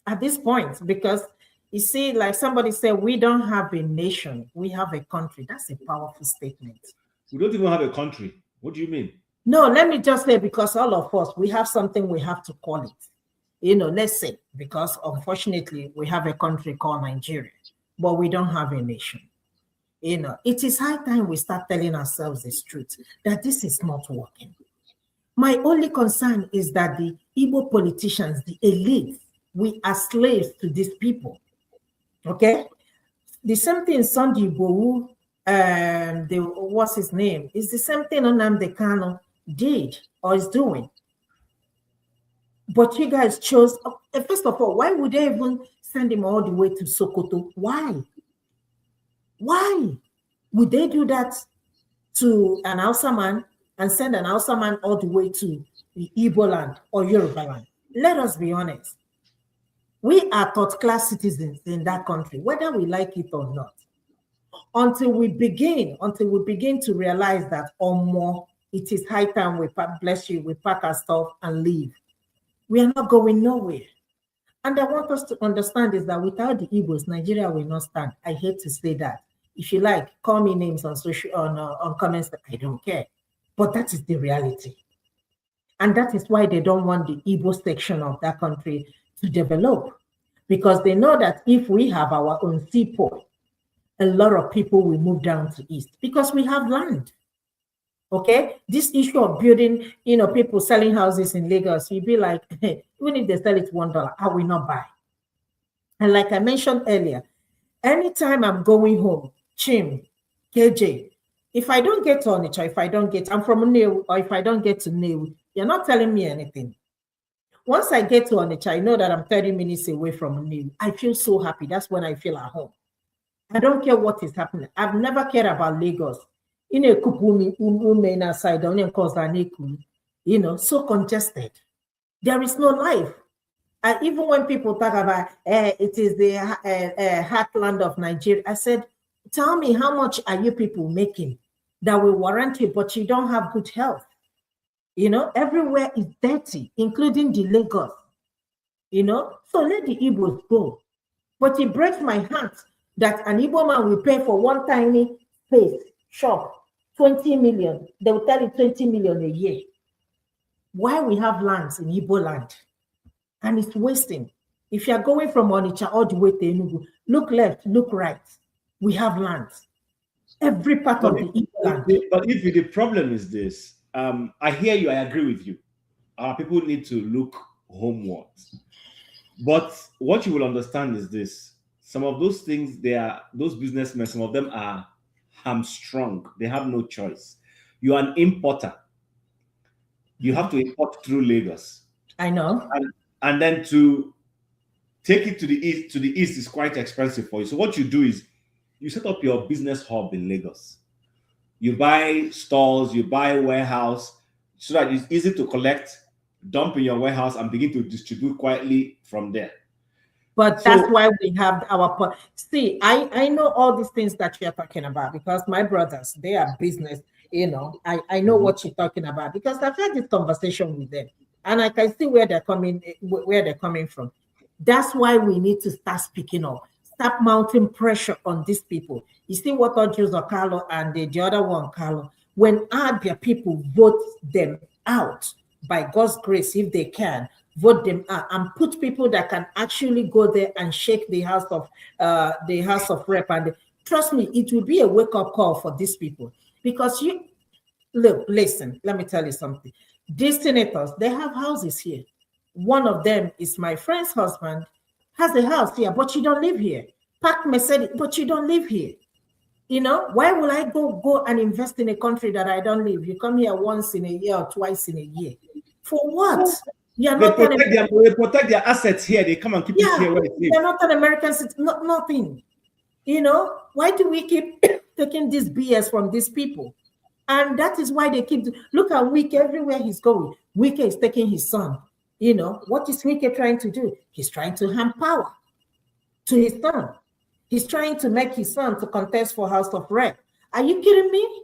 at this point, because you see, like somebody said, we don't have a nation, we have a country. That's a powerful statement. We don't even have a country. What do you mean? No, let me just say, because all of us, we have something we have to call it. Let's say, because unfortunately, we have a country called Nigeria, but we don't have a nation. It is high time we start telling ourselves the truth, that this is not working. My only concern is that the Igbo politicians, the elite, we are slaves to these people. Okay? The same thing Sunday Igbohu, what's his name? It's the same thing Nnamdi Kanu did or is doing. But you guys chose, first of all, why would they even send him all the way to Sokoto? Why? Why would they do that to an Hausa man and send an Hausa man all the way to the Igbo land or Yoruba land? Let us be honest. We are third-class citizens in that country, whether we like it or not. Until we begin to realize that or more, it is high time we pack our stuff and leave. We are not going nowhere. And I want us to understand is that without the Igbos, Nigeria will not stand. I hate to say that. If you like, call me names on comments. I don't care. But that is the reality. And that is why they don't want the Igbo section of that country to develop. Because they know that if we have our own seaport, a lot of people will move down to east because we have land. Okay, this issue of building, people selling houses in Lagos, you'd be like, hey, even if they sell it $1, I will not buy. And like I mentioned earlier, anytime I'm going home, Chim, KJ, if I don't get to Onitsha, I'm from New, or if I don't get to New, you're not telling me anything. Once I get to Onitsha, I know that I'm 30 minutes away from New. I feel so happy. That's when I feel at home. I don't care what is happening. I've never cared about Lagos. In a kupumi side, so congested. There is no life. And even when people talk about it is the heartland of Nigeria, I said, tell me how much are you people making that will warrant you, but you don't have good health. Everywhere is dirty, including the Lagos. So let the Igbos go. But it breaks my heart that an Igbo man will pay for one tiny space, shop, 20 million. They will tell you 20 million a year. Why we have lands in Igbo land? And it's wasting. If you're going from Onitsha all the way to Enugu, look left, look right. We have lands. Every part of the Igbo land. But if the problem is this, I hear you, I agree with you. Our people need to look homewards. But what you will understand is this. Some of those things, those businessmen, some of them are hamstrung. They have no choice. You are an importer. You have to import through Lagos. I know. And then to take it to the east is quite expensive for you. So what you do is you set up your business hub in Lagos. You buy stalls, you buy warehouse, so that it's easy to collect, dump in your warehouse, and begin to distribute quietly from there. But that's why we have our... See, I know all these things that you're talking about because my brothers, they are business, I know what you're talking about because I've had this conversation with them and I can see where they're coming from. That's why we need to start speaking up, start mounting pressure on these people. You see what Odjus Carlo and the other one, Carlo, when Abia people vote them out, by God's grace, if they can, vote them out and put people that can actually go there and shake the House of Rep. And trust me, it will be a wake-up call for these people. Because listen, let me tell you something. These senators, they have houses here. One of them is my friend's husband, has a house here, but you don't live here. Park Mercedes, but you don't live here. Why will I go and invest in a country that I don't live? You come here once in a year or twice in a year. For what? They protect their assets here. They come and keep it here where it is. They're not an American citizen, nothing. Why do we keep taking this BS from these people? And that is why they keep... Look at Wike everywhere he's going. Wike is taking his son. What is Wike trying to do? He's trying to hand power to his son. He's trying to make his son to contest for House of Rep. Are you kidding me?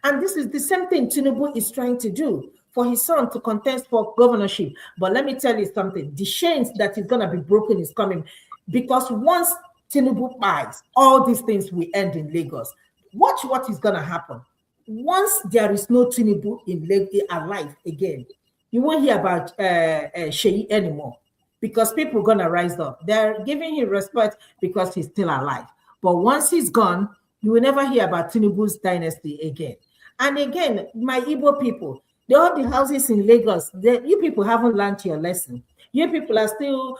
And this is the same thing Tinubu is trying to do for his son to contest for governorship. But let me tell you something. The chains that is going to be broken is coming because once Tinubu buys, all these things will end in Lagos. Watch what is going to happen. Once there is no Tinubu in Lagos alive again, you won't hear about Sheyi anymore because people are going to rise up. They're giving him respect because he's still alive. But once he's gone, you will never hear about Tinubu's dynasty again. And again, my Igbo people, all the houses in Lagos, you people haven't learned your lesson. You people are still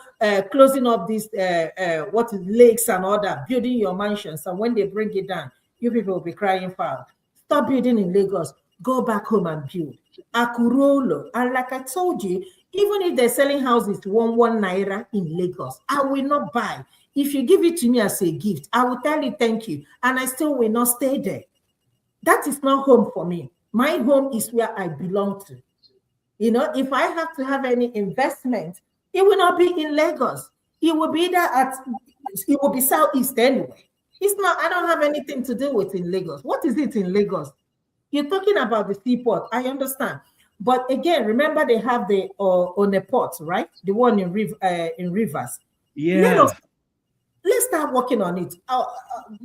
closing up these lakes and all that, building your mansions. And when they bring it down, you people will be crying foul. Stop building in Lagos. Go back home and build. Akurolo. And like I told you, even if they're selling houses 1 naira in Lagos, I will not buy. If you give it to me as a gift, I will tell you thank you, and I still will not stay there. That is not home for me. My home is where I belong to. You know, if I have to have any investment, it will not be in Lagos. It will be it will be Southeast anyway. It's not, I don't have anything to do with in Lagos. What is it in Lagos? You're talking about the seaport. I understand. But again, remember they have the on the port, right? The one in Rivers. Yeah. Let's start working on it.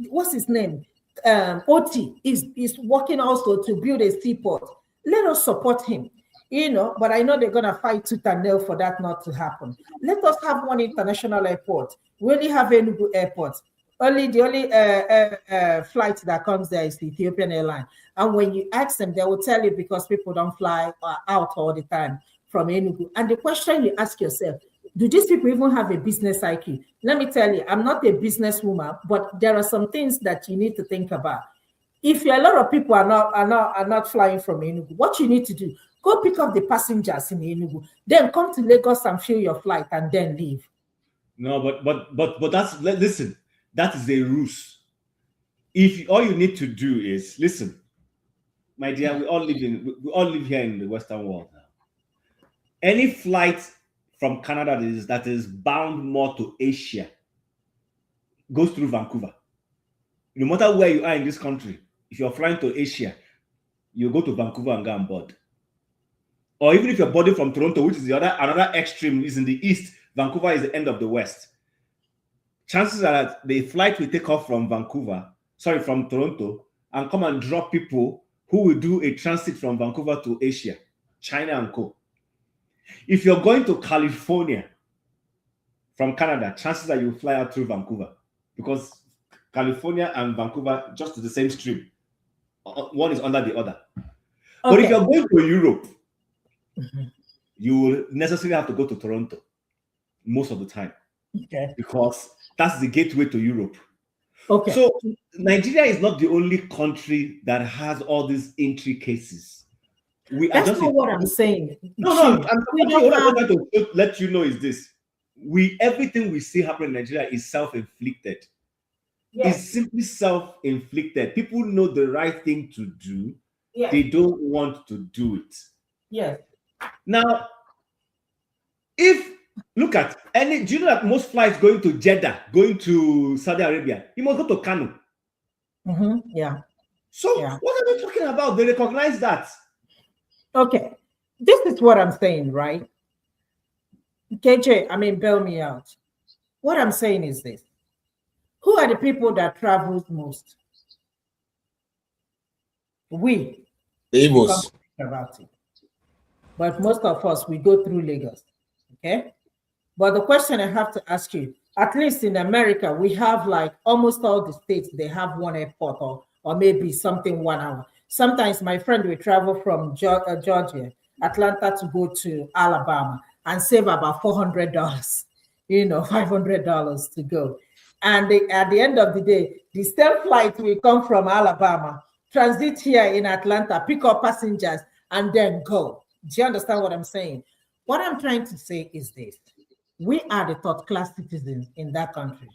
What's his name? Oti is working also to build a seaport. Let us support him. You know, but I know they're gonna fight tooth and nail for that not to happen. Let us have one international airport. We only have Enugu airport. The only flight that comes there is the Ethiopian airline. And when you ask them, they will tell you because people don't fly out all the time from Enugu. And the question you ask yourself, do these people even have a business IQ? Let me tell you, I'm not a businesswoman, but there are some things that you need to think about. If a lot of people are not flying from Enugu, what you need to do, go pick up the passengers in Enugu, then come to Lagos and fill your flight and then leave. No, but that's, listen, that is a ruse. If all you need to do is listen, my dear, we all live here in the Western world now. Any flight from Canada that is bound more to Asia goes through Vancouver. No matter where you are in this country, if you're flying to Asia, you go to Vancouver and go on board. Or even if you're boarding from Toronto, which is another extreme, is in the east, Vancouver is the end of the west. Chances are that the flight will take off from from Toronto, and come and drop people who will do a transit from Vancouver to Asia, China and co. If you're going to California from Canada, chances are you fly out through Vancouver, because California and Vancouver just to the same stream. One is under the other. Okay. But if you're going to Europe, you will necessarily have to go to Toronto most of the time. Okay. Because that's the gateway to Europe. Okay. So Nigeria is not the only country that has all these intricacies. That's not what I'm saying. No, what I'm trying to let you know is this. Everything we see happen in Nigeria is self-inflicted. Yes. It's simply self-inflicted. People know the right thing to do. Yes. They don't want to do it. Yes. Now, look at do you know that most flights going to Jeddah, going to Saudi Arabia, you must go to Kano. Yeah. So what are they talking about? They recognize that. Okay. This is what I'm saying, right? KJ, bail me out. What I'm saying is this. Who are the people that travel most? We. The Igbos. About it. But most of us, we go through Lagos. Okay? But the question I have to ask you, at least in America, we have like almost all the states, they have one airport or maybe something 1 hour. Sometimes my friend will travel from Georgia, Atlanta to go to Alabama and save about $400, $500 to go. And at the end of the day, the same flight will come from Alabama, transit here in Atlanta, pick up passengers, and then go. Do you understand what I'm saying? What I'm trying to say is this. We are the third class citizens in that country.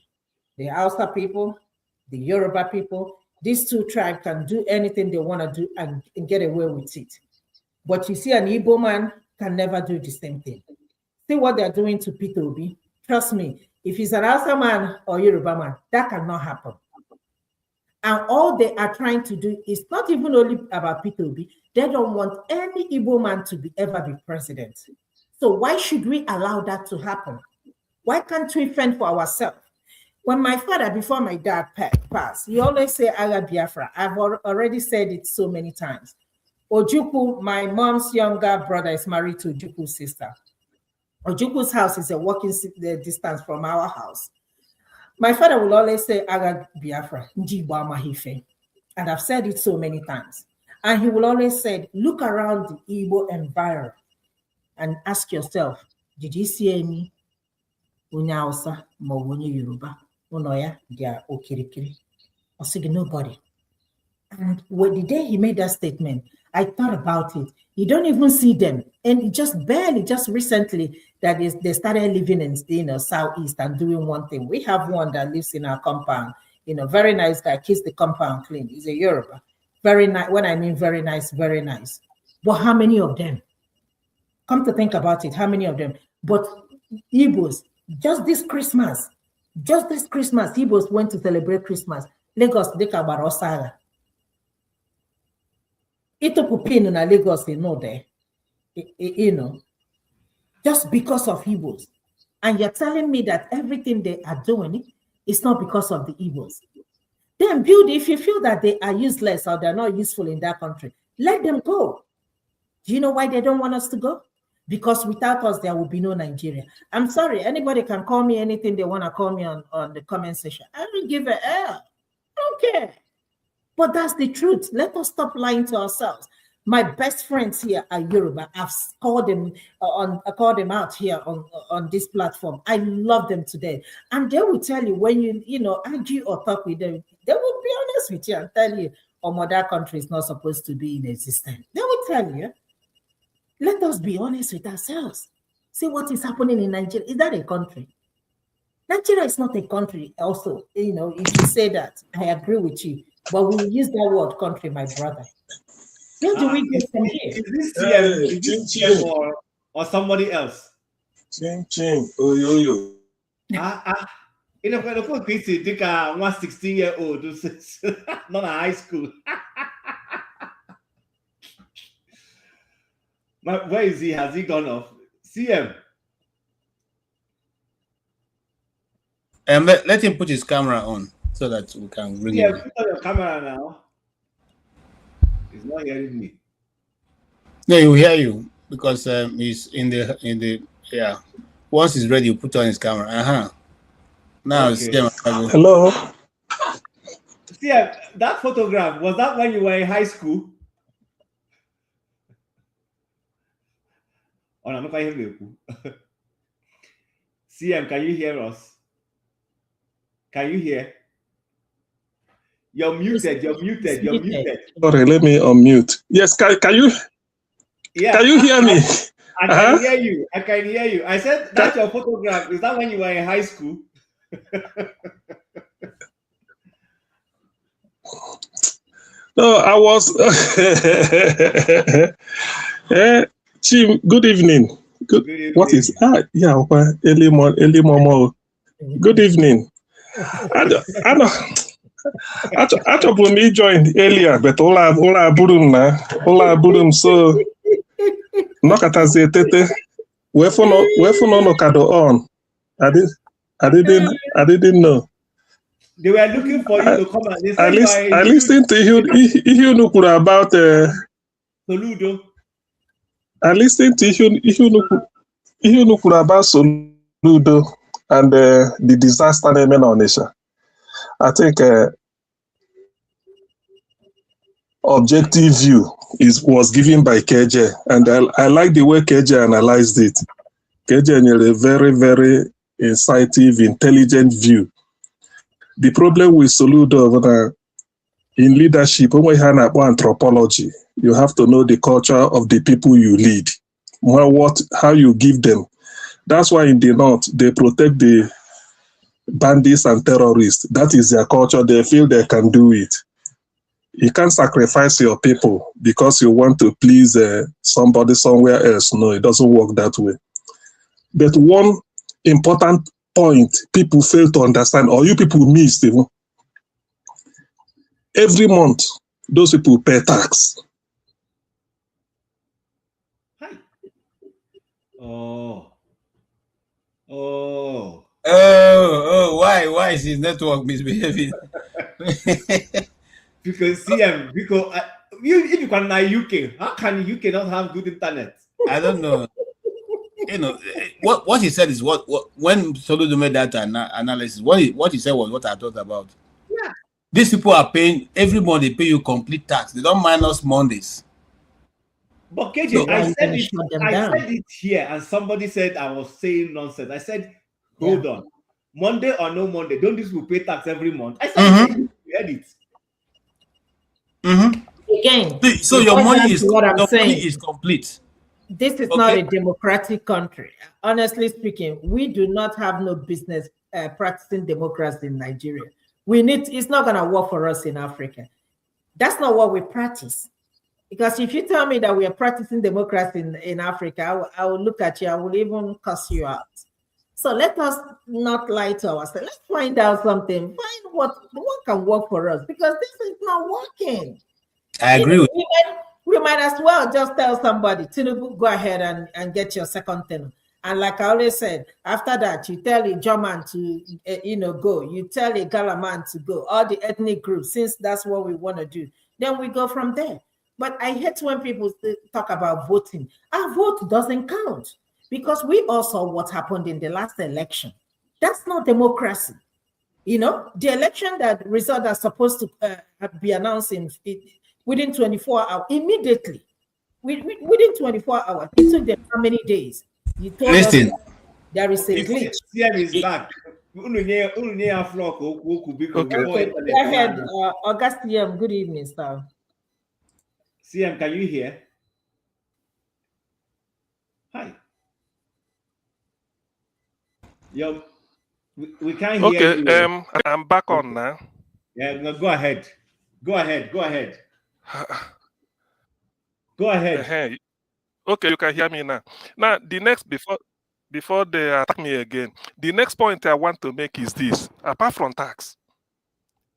The Hausa people, the Yoruba people, these two tribes can do anything they want to do and get away with it. But you see, an Igbo man can never do the same thing. See what they're doing to Peter Obi? Trust me, if he's an Hausa man or Yoruba man, that cannot happen. And all they are trying to do is not even only about Peter Obi. They don't want any Igbo man to ever be president. So why should we allow that to happen? Why can't we fend for ourselves? When my father, before my dad passed, he always say, Aga Biafra. I've already said it so many times. Ojukwu, my mom's younger brother, is married to Ojukwu's sister. Ojukwu's house is a walking distance from our house. My father will always say, Aga Biafra, Njibo Amahife. And I've said it so many times. And he will always say, look around the Igbo environment and ask yourself, did you see any Unyausa, Mawuni Yoruba, Unoya, dia Okirikiri? Or say nobody. And when the day he made that statement, I thought about it. You don't even see them. And just recently, they started living in southeast and doing one thing. We have one that lives in our compound, very nice guy, keeps the compound clean. He's a Yoruba. Very nice. When I mean very nice, very nice. But how many of them? Come to think about it, how many of them? But Igbos, just this Christmas, Igbos went to celebrate Christmas. Lagos, they came about Osara. Itopupin in Lagos, they know there, just because of Igbos. And you're telling me that everything they are doing is not because of the Igbos. Then build, if you feel that they are useless or they're not useful in that country, let them go. Do you know why they don't want us to go? Because without us, there will be no Nigeria. I'm sorry, anybody can call me anything they want to call me on the comment section. I don't give a hell. I don't care. But that's the truth. Let us stop lying to ourselves. My best friends here are Yoruba. I've called them out here on this platform. I love them today. And they will tell you when you argue or talk with them, they will be honest with you and tell you, that country is not supposed to be in existence. They will tell you. Let us be honest with ourselves. See what is happening in Nigeria. Is that a country? Nigeria is not a country. Also, if you say that, I agree with you. But we use that word country, my brother. Where do we get from here? Is this TM or somebody else? Ching ching. Oh yo yo. In a kind of case, think a 16-year-old not a high school. Where is he? Has he gone off? CM. Let him put his camera on so that we can bring him. Put on your camera now. He's not hearing me. No, he will hear you because he's in the yeah. Once he's ready, you put on his camera. Now okay. Hello. CM, that photograph, was that when you were in high school? Oh, no, not hear me. CM, can you hear us? Can you hear? You're muted. You're muted. Sorry, let me unmute. Yes, can you? Yeah. Can you hear me? I can hear you. I can hear you. I said that's your photograph. Is that when you were in high school? No, I was. Chim, good evening. Good evening. What is early morning. Good evening. I trouble me joined earlier, but all I burum so Nokataze tete. Where for no kado on? I didn't know. They were looking for you to come and I listened to you about Soludo. I listened to you about Soludo and the disaster in Onitsha. I think objective view was given by KJ, and I like the way KJ analyzed it. KJ had a very, very insightful, intelligent view. The problem with Soludo in leadership, when you have anthropology, you have to know the culture of the people you lead, how you give them. That's why in the North, they protect the bandits and terrorists. That is their culture. They feel they can do it. You can't sacrifice your people because you want to please somebody somewhere else. No, it doesn't work that way. But one important point people fail to understand, or you people miss, even, every month, those people pay tax. Why is his network misbehaving? Because CM, because if you can UK, how can UK not have good internet? I don't know. What he said is what when Soludo made that analysis, what he said was what I thought about. Yeah. These people are paying every month. They pay you complete tax. They don't minus Mondays. But KJ, I said it here, and somebody said I was saying nonsense. I said, hold on, Monday or no Monday, don't these people pay tax every month? I said, you heard it. Again, So it your goes money back is to what I'm your money saying. is complete. This is not Okay. a democratic country. Honestly speaking, we do not have no business practicing democracy in Nigeria. It's not going to work for us in Africa. That's not what we practice. Because if you tell me that we are practicing democracy in Africa, I will look at you, I will even cuss you out. So let us not lie to ourselves. Let's find out something. Find what can work for us, because this is not working. I agree with We might as well just tell somebody, Tinubu, go ahead and get your second term. And like I always said, after that, you tell a German to, go. You tell a Galaman to go. All the ethnic groups, since that's what we want to do, then we go from there. But I hate when people talk about voting. Our vote doesn't count, because we all saw what happened in the last election. That's not democracy. The election result that's supposed to be announced within 24 hours, immediately, within 24 hours. It took them how many days? You told Listen, us there is a glitch. CM is back. Okay, go ahead, August CM. Good evening, sir. CM, can you hear? Hi. Yo, we can't hear you. Okay, I'm back on now. Yeah, no, go ahead. Go ahead. Go ahead. Okay, you can hear me now. Now, the next, before they attack me again, the next point I want to make is this. Apart from tax,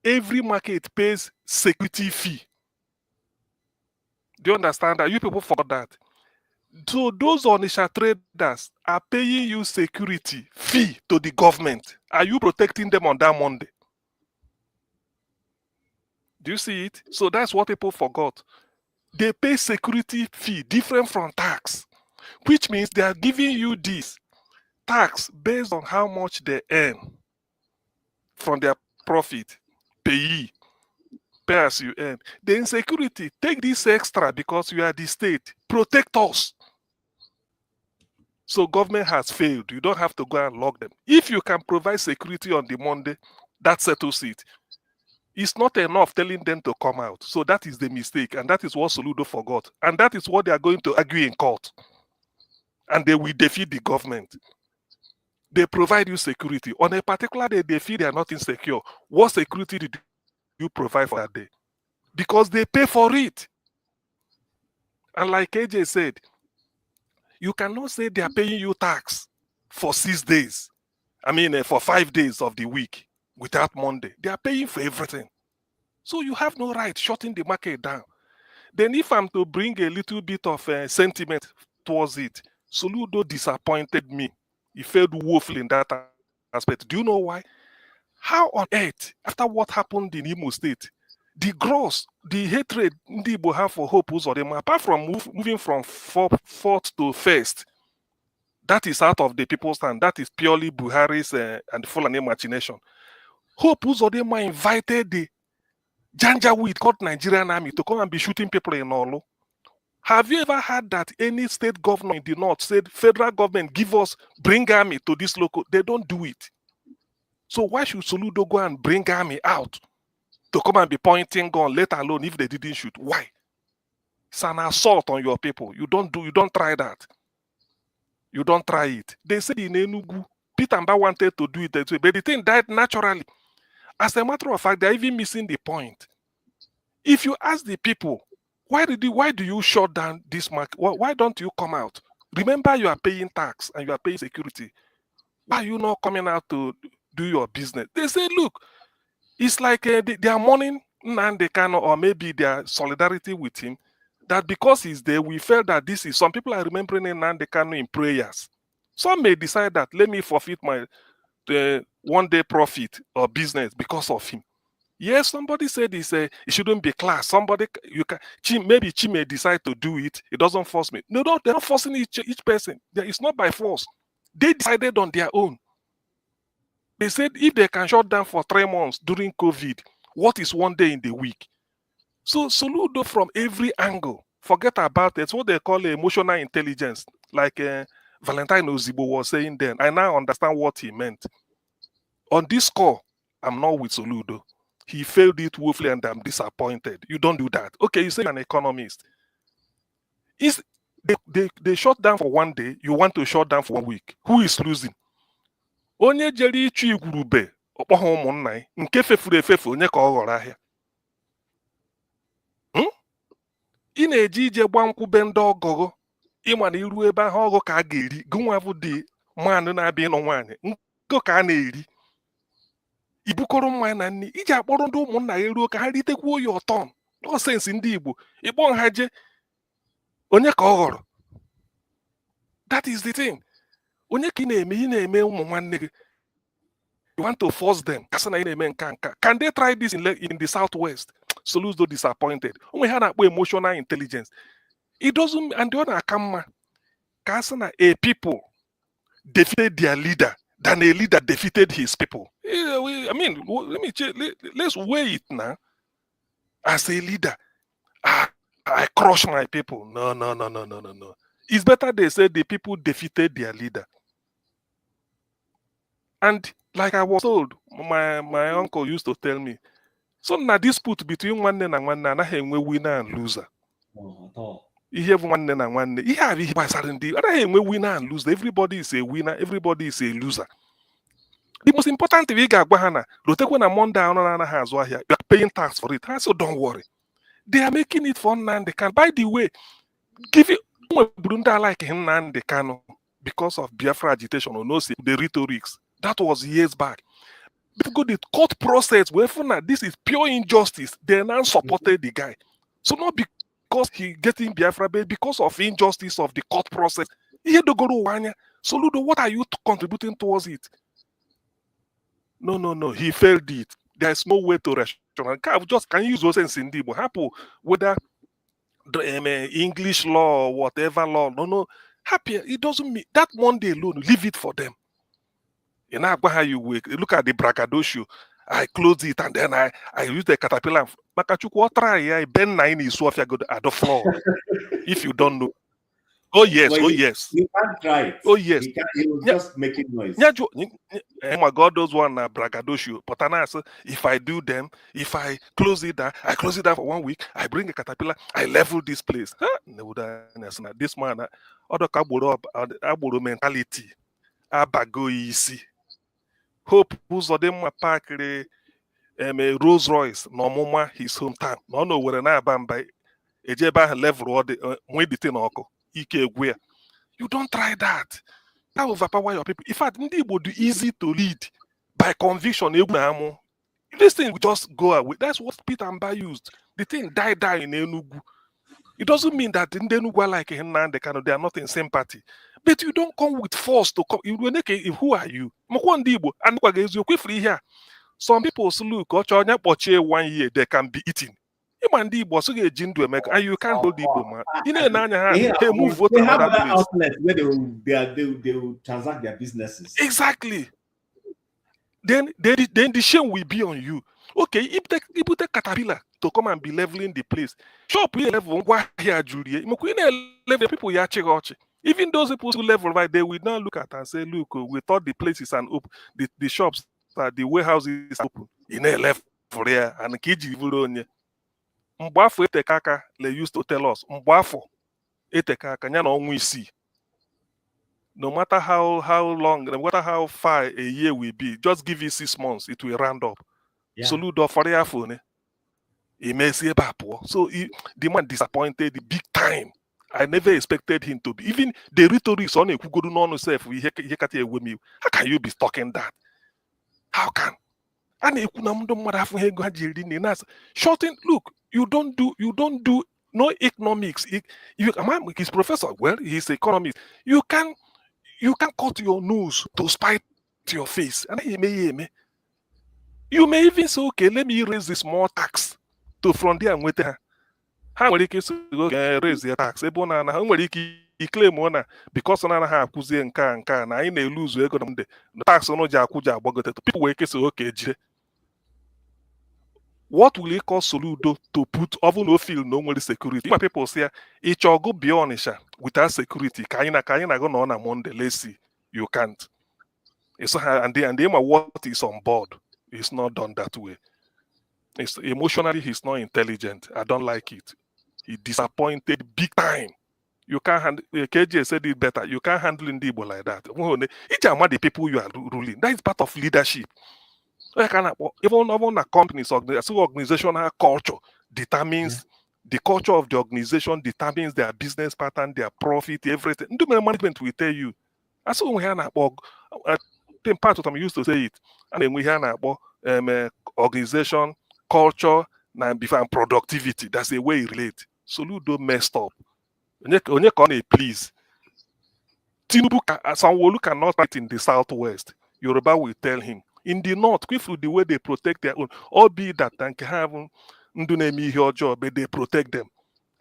every market pays security fee. Do you understand that? You people forgot that. So those Onitsha traders are paying you security fee to the government. Are you protecting them on that Monday? Do you see it? So that's what people forgot. They pay security fee different from tax, which means they are giving you this tax based on how much they earn from their profit. Pay as you earn. The insecurity, take this extra because you are the state. Protect us. So government has failed. You don't have to go and lock them. If you can provide security on the Monday, that settles it. It's not enough telling them to come out. So that is the mistake. And that is what Soludo forgot. And that is what they are going to argue in court. And they will defeat the government. They provide you security. On a particular day, they feel they are not insecure. What security did you provide for that day? Because they pay for it. And like AJ said, you cannot say they are paying you tax for 6 days. For 5 days of the week without Monday. They are paying for everything. So you have no right shutting the market down. Then if I'm to bring a little bit of sentiment towards it, Soludo disappointed me. He failed woefully in that aspect. Do you know why? How on earth, after what happened in Imo State, the hatred Ndi Igbo have for Hope Uzodinma, apart from moving from fourth to first, that is out of the people's hand. That is purely Buhari's and Fulani machination. Hope Uzodinma invited the Janjaweed called Nigerian Army to come and be shooting people in Olu. Have you ever heard that any state governor in the north said, federal government, bring army to this local? They don't do it. So why should Soludo go and bring army out to come and be pointing gun, let alone if they didn't shoot? Why? It's an assault on your people. You don't try that. You don't try it. They said in Enugu, Peter Mba wanted to do it that way, but the thing died naturally. As a matter of fact, they're even missing the point. If you ask the people, why do you shut down this market? Why don't you come out? Remember, you are paying tax and you are paying security. Why are you not coming out to do your business? They say, look, it's like they are mourning Nnamdi Kanu, or maybe their solidarity with him, that because he's there, we felt that this is, some people are remembering Nnamdi Kanu in prayers. Some may decide that, let me forfeit my 1 day profit or business because of him. Yes, somebody said it shouldn't be class. Maybe Chi may decide to do it. It doesn't force me. No, they're not forcing each person. It's not by force. They decided on their own. They said if they can shut down for 3 months during COVID, what is 1 day in the week? So Soludo from every angle, forget about it. It's what they call emotional intelligence, like Valentine Ozibo was saying then. I now understand what he meant. On this score, I'm not with Soludo. he failed it woefully and I'm disappointed. You don't do that. Okay, you say you're an economist. They shut down for one day, you want to shut down for 1 week. Who is losing? Onye jere ịchụ igwurube ọkpọha ụmụnna ya nke fefuru efefu onye ka ọ ghọrọ ahịa. Ị na-eje ije gba nkwube ndị ọgọgọ ịma na iru ebe ahụ ọgụ ka a ga-eri gụnwa bụ dị mmanụ na-abịa ịnụ nwaanyị nkụ ka a na-eri ibukọrọ mmanya na nri iji akpọrọ ndị ụmụnna ya eruo ka ha ritekwuo ya ọtọ nọsensị ndị Igbo ịkpọ ha je onye ka ọ ghọrọ. That is the thing. Onye ka ị na-eme ụmụ nwanne gị. You want to force them. Kasị na ị na-eme nka. Can they try this in the Southwest? Soludo disappointed. Onwe ha na-akpọ emotional intelligence. It doesn't, and the other kamma. Kasị na a people defeated their leader than a leader defeated his people. I mean, let's weigh it now. As a leader, I crush my people. No. It's better they say the people defeated their leader. And like I was told, my uncle used to tell me, so na dispute between nwanne and nwanne anaghị enwe winner and loser. Ihe bụ nwanne na nwanne, ihe a bụ ihe gbasara ndị anaghị enwe winner and loser. Everybody is a winner, everybody is a loser. The most important thing ị ga-agwa ha na lotekwe na Monday ọrụ anaghị azụ ahịa, you are paying tax for it. So don't worry. They are making it for Nnamdi Kanu. By the way, give it Burundi like him Nnamdi Kanu because of Biafra agitation or no, the rhetorics. That was years back. Because the court process, where this is pure injustice, they now supported the guy. So not because he getting Biafra, but because of injustice of the court process. He had to go to Wanya. Soludo, what are you contributing towards it? No. He failed it. There is no way to rationalize. Just can use those things in the happy whether the English law or whatever law. No. Happy. It doesn't mean that Monday alone. Leave it for them. You know how you look at the braggadocio. I close it and then I use the caterpillar. Makachukwu try I bend 9 is so if you go at the floor. If you don't know. Oh yes. You can't try it. Oh yes. He was just making noise. Oh my God, those one are braggadocio. But if I do them, if I close it down, I close it down for 1 week, I bring a caterpillar, I level this place. This man, other kaburo mentality. Abago isi. Hope ụzọ dị mma pakịrị Rolls Royce na ọmụma his hometown na ọ na Owerri na-aba mba eje ebe ahụ level ọ dị nwedite n'ọkụ ike egwu ya. You don't try that. That overpower your people. In fact, ndị Igbo do easy to lead by conviction. Egwu na amụ. This thing will just go away. That's what Peter Mba used. The thing die in Enugu. It doesn't mean that in Enugu are like Nnamdi Kanu, they are not in sympathy. But you don't come with force to come. Who are you? Some people look, 1 year, they can be eaten. And you can't hold Igbo, man. They move they have other outlets where they will transact their businesses. Exactly. Then the shame will be on you. Okay, if they put a caterpillar to come and be leveling the place, shop level here, Julie. People even those people who level right, they will now look at and say, look, we thought the place is an open, the shops, the warehouses are open. In a level for there and Kiji Vuronye. Mbafo etekaka, they used to tell us, Mbafo etekaka, nyana onwe see. No matter how long, no matter how far a year will be, just give it 6 months, it will round up. Yeah. Soludo for the phone. So the man disappointed the big time. I never expected him to be. Even the rhetorics on it, who go on self, how can you be talking that? How can? And shorten, look, you don't do no economics. His professor, well, he's economist. You can cut your nose to spite your face. And you may even say, okay, let me raise the small tax to frontier and with her. How will you raise the tax? How will you claim one because on have kuzi and can I may lose the tax on Jakuja Bogote. People wake say, okay, what will it cost Soludo to put over no field normally security? My people say it shall go beyond Isha without security. Kaina go on a Monday. Let's see. You can't. It's and they what is on board. It's not done that way. Emotionally, he's not intelligent. I don't like it. He disappointed big time. You can't handle. KJ said it better. You can't handle Ndibo like that. It's the people you are ruling. That is part of leadership. Even a company's organizational culture determines the culture of the organization, determines their business pattern, their profit, everything. Management will tell you. That's what we have. I think part of them used to say it. And then we have organization, culture, and productivity. That's the way it relates. Soludo messed up. Please. Tinubu, Sanwo-Olu cannot write in the southwest. Yoruba will tell him. In the north, the way they protect their own, albeit that they have job, but they protect them.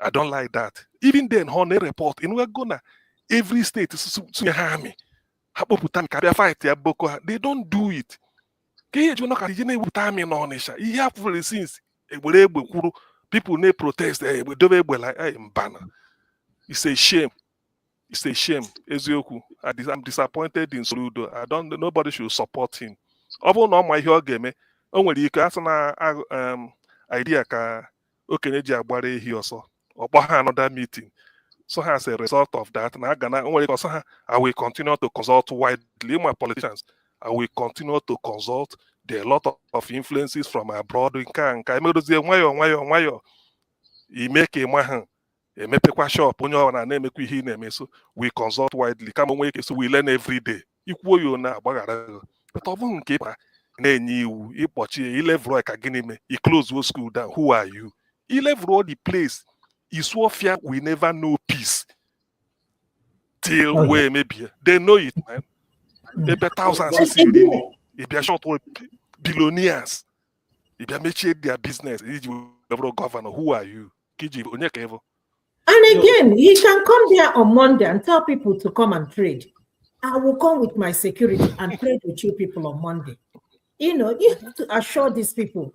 I don't like that. Even then, on a report, in Wagona, every state is army. They don't do it. People may protest. It's a shame. It's a shame. Ezioku, I'm disappointed in Soludo. Nobody should support him. Although no my here game, only you can idea ka okenye ji agbara ehi ọsọ ọkpọ another meeting. So as a result of that, I will continue to consult widely my politicians. I will continue to consult. There are a lot of influences from abroad. You make a man. Emepekwa shop onye ọbụla na-emekwa ihe ị na-eme, so we consult widely kama nwee ike, so we learn every day. Ikwuo ya na agbaghara but ọ bụghị nke ịkpa na-enye iwu ịkpọchie ilevro ka gịnị mee i close your school down. Who are you? Ilevro the place is warfare. We never know peace till where maybe they know it, man. Ebe thousands if you short billionaires, if you make their business, governor. Who are you? Kiji Onyeka. And again, he can come there on Monday and tell people to come and trade. I will come with my security and trade with you people on Monday. You have to assure these people.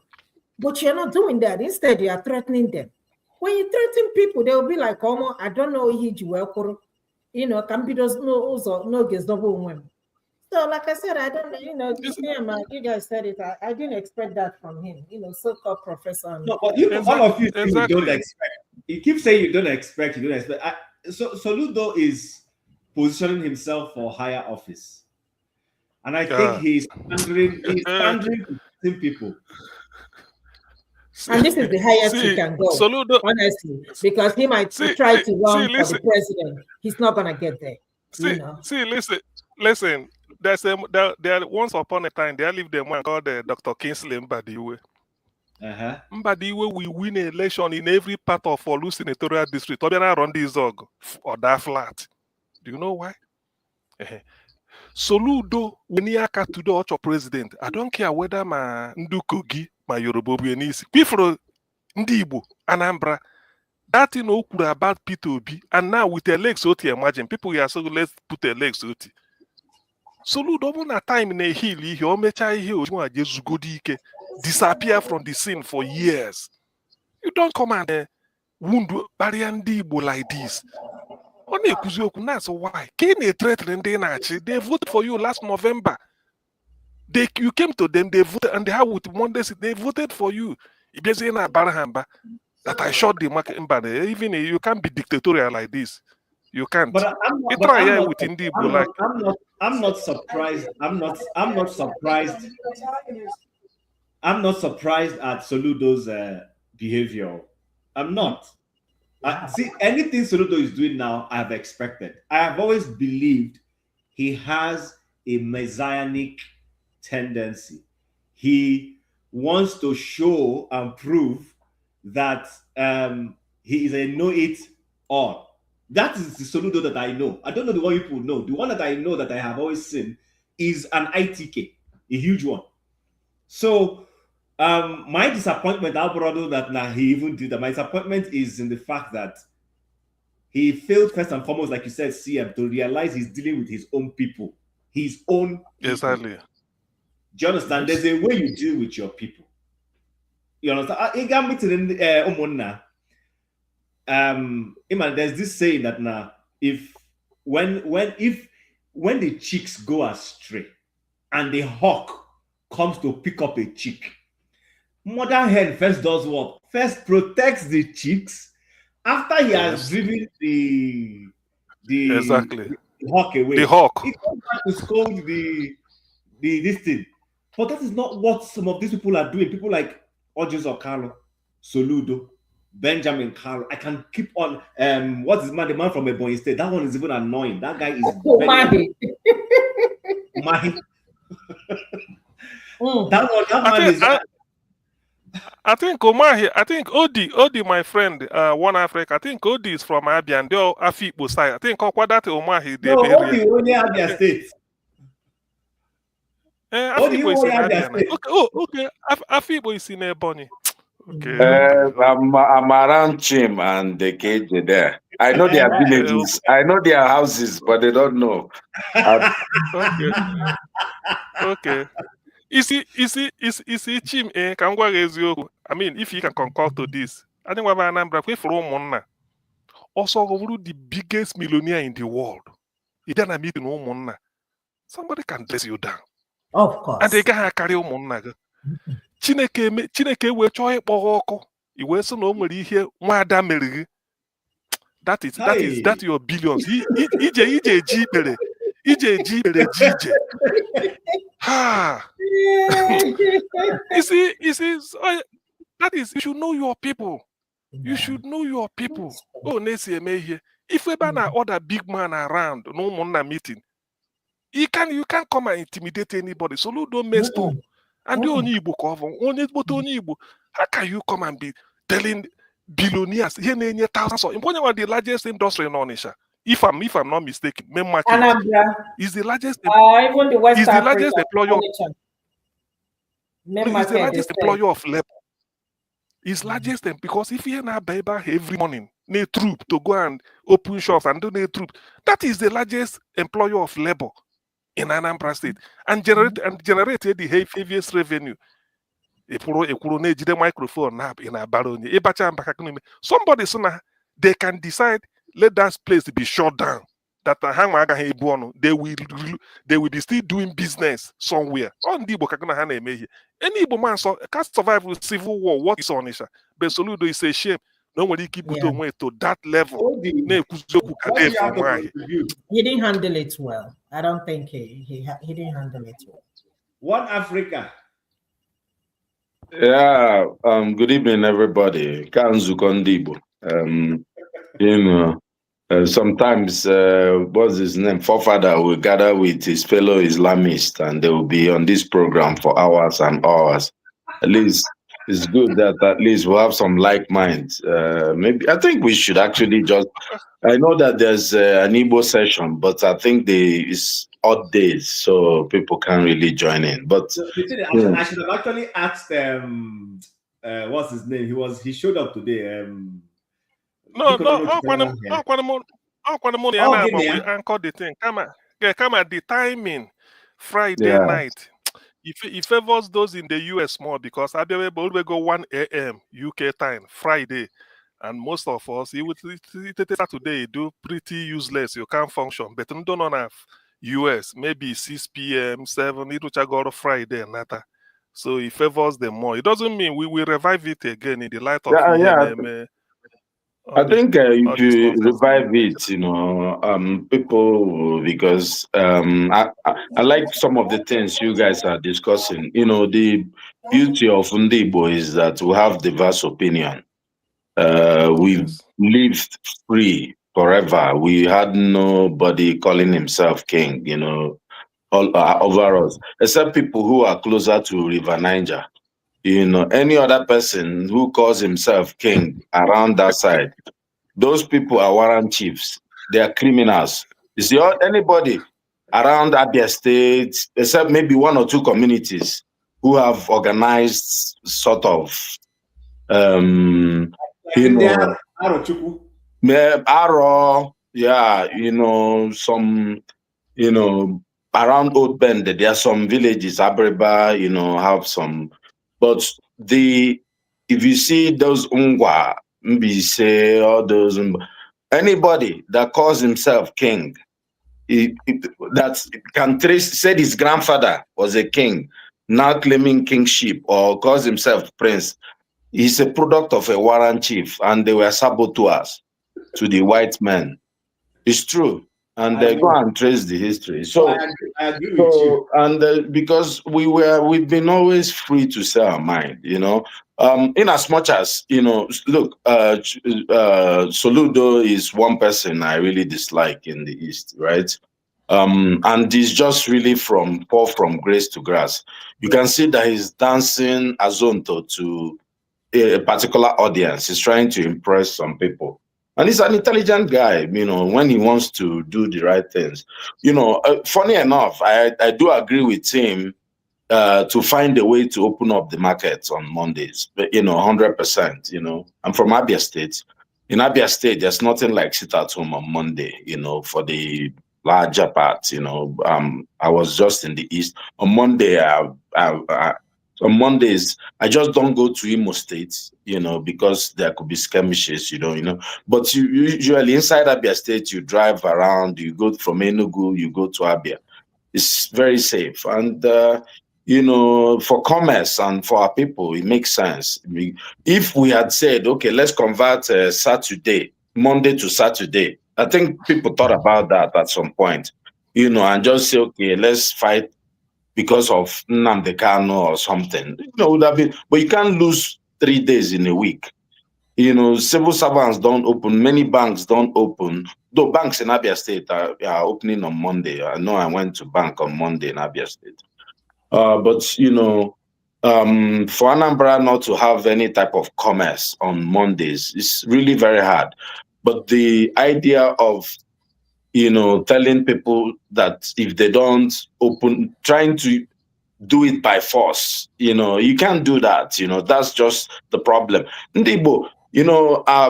But you're not doing that. Instead, you are threatening them. When you threaten people, they will be like, oh, I don't know who you were. Can be those no gets double women. So, like I said, I don't know, you guys said it. I didn't expect that from him, so-called professor. No, but all of you don't expect. You keep saying you don't expect. So Soludo is positioning himself for higher office. And I think he's pandering to people. And this is the highest he can go, Soludo, honestly, because he might try to run for the president. He's not going to get there. Listen. There once upon a time, they lived in one called Dr. Kingsley Mbadiwe. Mbadiwe will win an election in every part of Olu senatorial district. Obiana run this zog or that flat. Do you know why? Soludo winiaka to the Ocho president. I don't care whether my Ndukogi, my Yoruba Bienisi, Pifro Ndibo, Anambra. That could about P2B, and now with their legs out here, imagine people are so let's put their legs out. Soludo na time in a hill, he disappear from the scene for years. You don't come and wound Bariandibo like this. So why? They voted for you last November. You came to them, they voted, and they have with Monday, they voted for you. That I shot the market, even you can't be dictatorial like this. You can't. But I'm not surprised. I'm not surprised. I'm not surprised at Soludo's behavior. I'm not. See, anything Soludo is doing now, I have expected. I have always believed he has a messianic tendency. He wants to show and prove that he is a know-it-all. That is the Soludo that I know. I don't know the one people know. The one that I know that I have always seen is an ITK, a huge one. So my disappointment, Alvarado, that now he even did that. My disappointment is in the fact that he failed first and foremost, like you said, CM, to realize he's dealing with his own people. His own people. Exactly. Do you understand? There's a way you deal with your people. You understand? There's this saying that now, when the chicks go astray and the hawk comes to pick up a chick, Mother hen first does what? First protects the chicks after he has Yes. driven the Exactly. hawk away. The hawk. He comes back to scold this thing. But that is not what some of these people are doing. People like Odjus Okalo, Soludo, Benjamin Carlo. I can keep on. What's his man? The man from Ebonyi State. That one is even annoying. That guy is Mahi. Mahi. That man is. I think Omahi, I think Odi, my friend, One Africa, I think Odi is from Abia and they're Afipo side. I think that Omahi, No, Odi only Abia State. Afipo is in Abia. Okay. Afipo is in Ebonyi. Okay. I'm around Chim and the KJ there. I know their villages. I know their houses, but they don't know. Okay. Is he Chim? I mean, if you can concur to this, I think we're Anambra. We from Monna. Also, the biggest millionaire in the world. He didn't meet no Monna. Somebody can dress you down. Of course. And they can carry Monna. Chineke we chọọ ịkpọrọ ọkụ iwe sị na o nwere ihe nwada mere gị that your billions ije eji ikpere ha you see that is, you should know your people. You should know your people. Oh, na-esi eme ihe if ebe na other big man around no ụmụnna meeting you can't come and intimidate anybody. Soludo messed up. And the only Igbo cover, only Igbo. How can you come and be telling billionaires here thousands of one of the largest industry in Onitsha? If I'm not mistaken, main market is the largest. Even the West Africa, largest employer. Is the largest employer of labor. Is largest because if you're not baby every morning, need troop to go and open shops and do the troop. That is the largest employer of labor in Anambra State and generated the heaviest revenue. Microphone in a baron. Somebody sooner they can decide let that place be shut down. That they will be still doing business somewhere. On the any Igbo man can't survive with civil war. What is Onitsha? But Soludo is a shame. Nobody keep way to that level. He didn't handle it well. I don't think he didn't handle it well. One Africa. Yeah. Good evening, everybody. Kanzu Kondibo. Sometimes what's his name? Forefather will gather with his fellow Islamists, and they will be on this program for hours and hours. At least. It's good that at least we'll have some like minds. Maybe I think we should actually just. I know that there's an Igbo session, but I think it's odd days, so people can't really join in. But I should have actually asked what's his name? He showed up today. Anchor the thing. Come at the timing, Friday night. It favors those in the US more because I will go 1 a.m. UK time, Friday. And most of us, Saturday, do pretty useless. You can't function. But you don't have US, maybe 6 p.m., 7, it will go Friday and that. So it favors them more. It doesn't mean we will revive it again in the light of I think if you revive it, people, because I like some of the things you guys are discussing. The beauty of Ndibo is that we have diverse opinion. We've lived free forever. We had nobody calling himself king, all over us, except people who are closer to River Niger. Any other person who calls himself king around that side, those people are warrant chiefs. They are criminals. You see, anybody around Abia State, except maybe 1 or 2 communities who have organized sort of, some, around Old Bend, there are some villages, Abreba, have some. But if you see those Ungwa, Mbise, all those, anybody that calls himself king, that can trace, said his grandfather was a king, now claiming kingship or calls himself prince, he's a product of a warrant chief, and they were saboteurs to the white men. It's true. And they go and trace the history. So, I agree with you. And because we've been always free to say our mind, in as much as, look, Soludo is one person I really dislike in the East, right? And he's just really from grace to grass. You can see that he's dancing azonto to a particular audience. He's trying to impress some people. And he's an intelligent guy, when he wants to do the right things. Funny enough, I do agree with him to find a way to open up the markets on Mondays, but, 100%, I'm from Abia State. In Abia State, there's nothing like sit at home on Monday, for the larger part, I was just in the East. On Monday, on Mondays, I just don't go to Imo State, because there could be skirmishes, But you usually inside Abia State, you drive around, you go from Enugu, you go to Abia. It's very safe. And, for commerce and for our people, it makes sense. If we had said, okay, let's convert Monday to Saturday, I think people thought about that at some point, and just say, okay, let's fight because of Nnamdi Kanu or something. Would have been, but you can't lose 3 days in a week. Civil servants don't open, many banks don't open, though banks in Abia State are opening on Monday. I know I went to bank on Monday in Abia State. But, for Anambra not to have any type of commerce on Mondays is really very hard. But the idea of, telling people that if they don't open, trying to do it by force, you can't do that. That's just the problem. Ndibo,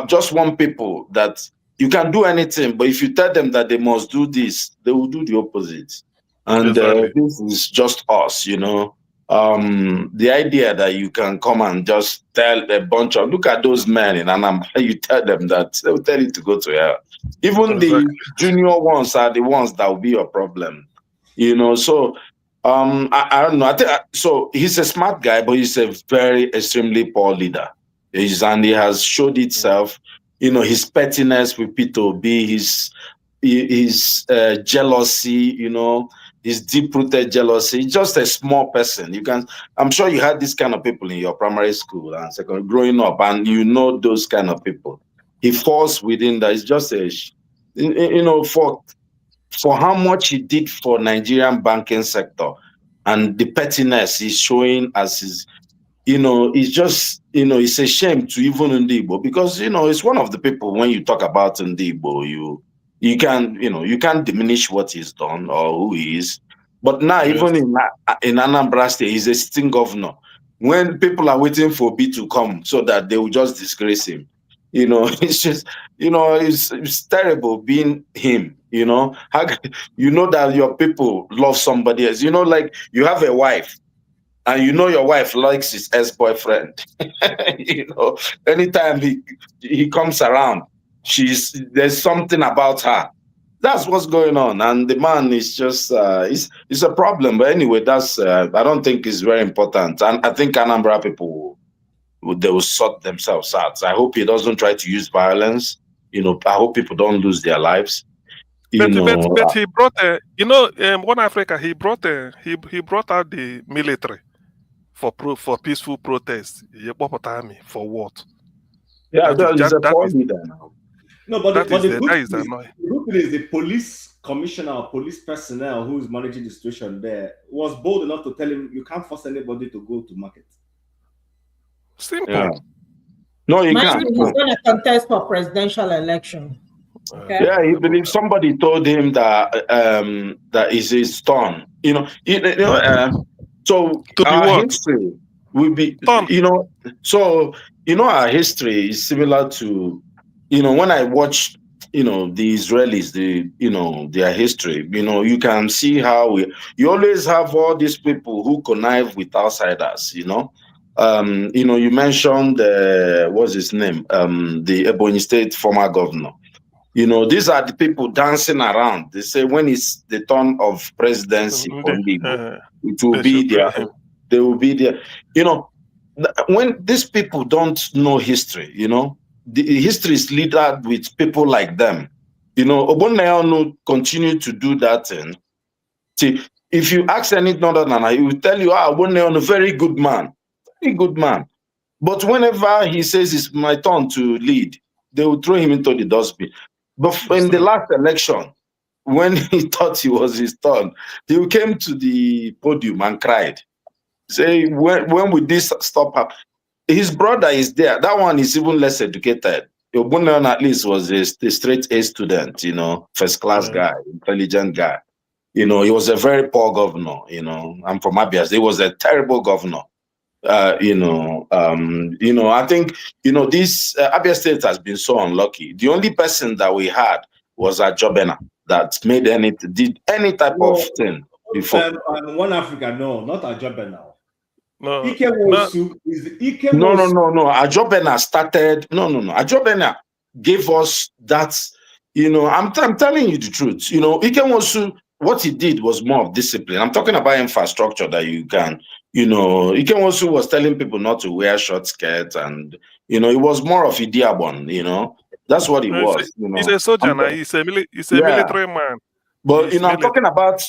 just want people that you can do anything, but if you tell them that they must do this, they will do the opposite. And this is just us, the idea that you can come and just tell a bunch of, look at those men in Anambra, you tell them that, they'll tell you to go to hell. Even the junior ones are the ones that will be your problem, So, I don't know. I think so. He's a smart guy, but he's a very extremely poor leader. And he has showed itself, his pettiness with P2B, his jealousy, his deep-rooted jealousy. He's just a small person. I'm sure you had this kind of people in your primary school and secondary growing up, and those kind of people. He falls within that. It's just for how much he did for Nigerian banking sector and the pettiness he's showing as his, it's just, it's a shame to even Ndibo, because, it's one of the people when you talk about Ndibo, you can't diminish what he's done or who he is. But now, even in Anambra State, he's a sitting governor. When people are waiting for B to come so that they will just disgrace him, it's just, it's terrible being him, that your people love somebody else, like you have a wife and your wife likes his ex-boyfriend, anytime he comes around, there's something about her. That's what's going on. And the man is just, it's a problem. But anyway, that's, I don't think it's very important. And I think Anambra people they will sort themselves out. I hope he doesn't try to use violence. I hope people don't lose their lives. But he brought, One Africa, he brought out the military for peaceful protests. For what? Yeah, that's a poor leader now. No, but the good thing is the police commissioner or police personnel who is managing the situation there was bold enough to tell him you can't force anybody to go to market. Simple. Yeah. No, you can't. He's going to contest for presidential election. Okay? Yeah, he believes somebody told him that that is his turn. So our history will be, so our history is similar to, when I watch, the Israelis, their history, you can see how you always have all these people who connive with outsiders, you mentioned, what's his name? The Ebonyi State former governor. These are the people dancing around. They say when it's the turn of presidency for Igbo, it will be They will be there. You know, when these people don't know history, you know, the history is littered with people like them. You know, Ogbonnaya continue to do that thing. See, if you ask any northerner, he will tell you, Ogbonnaya, a very good man, very good man. But whenever he says it's my turn to lead, they will throw him into the dustbin. But in the last election, when he thought it was his turn, he came to the podium and cried. Say, when will this stop happening? His brother is there. That one is even less educated. Ogbonnaya at least was a straight A student, you know, first class guy, intelligent guy. You know, he was a very poor governor. You know, I'm from Abia. He was a terrible governor. I think, you know, this Abia State has been so unlucky. The only person that we had was Ajobena that did any type of thing before. One Africa, no, not Ajobena. No, Ike Wosu is Ike no. Wosu. Ajobena started. No. Ajobena gave us that. You know, I'm telling you the truth. You know, Ike Wosu, what he did was more of discipline. I'm talking about infrastructure that you can. You know, Ike Wosu was telling people not to wear short skirts, and you know, it was more of Idiabon. You know, that's what he was. You know, he's a soldier now. He's a military man. But you know, I'm talking about,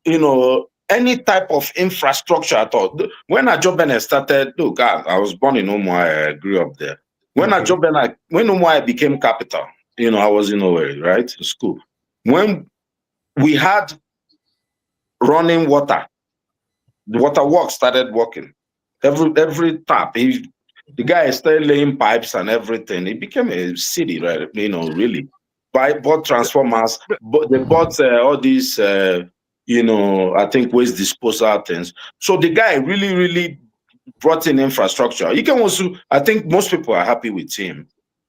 you know, any type of infrastructure at all. When Ajobena started, look, I was born in Umuahia, I grew up there. When when Umuahia became capital, you know, I was in Owerri, right, school. When we had running water, the water works started working. Every tap, the guy started laying pipes and everything. It became a city, right? You know, really. Bought transformers, but they bought all these, you know, I think waste disposal things. So the guy really brought in infrastructure. You can also, I think most people are happy with him.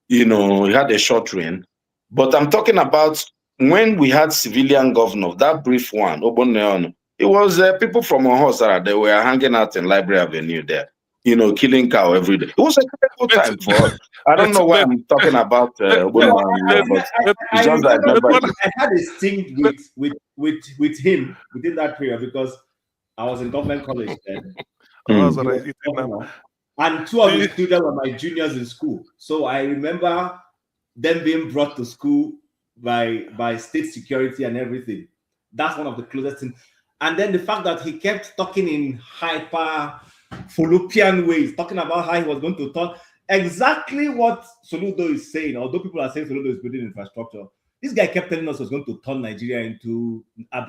You know, he had a short reign. But I'm talking about when we had civilian governor, that brief one, Ogbonnaya, it was people from Ohosara. They were hanging out in Library Avenue there, you know, killing cow every day. It was a terrible time for us. I don't know why I'm talking about Ogbonnaya, but it's just that I had a sting with him within that period because I was in government college then. And two of his students were my juniors in school. So I remember them being brought to school by state security and everything. That's one of the closest things. And then the fact that he kept talking in hyper fallopian ways, talking about how he was going to talk exactly what Soludo is saying, although people are saying Soludo is building infrastructure. This guy kept telling us he was going to turn Nigeria into a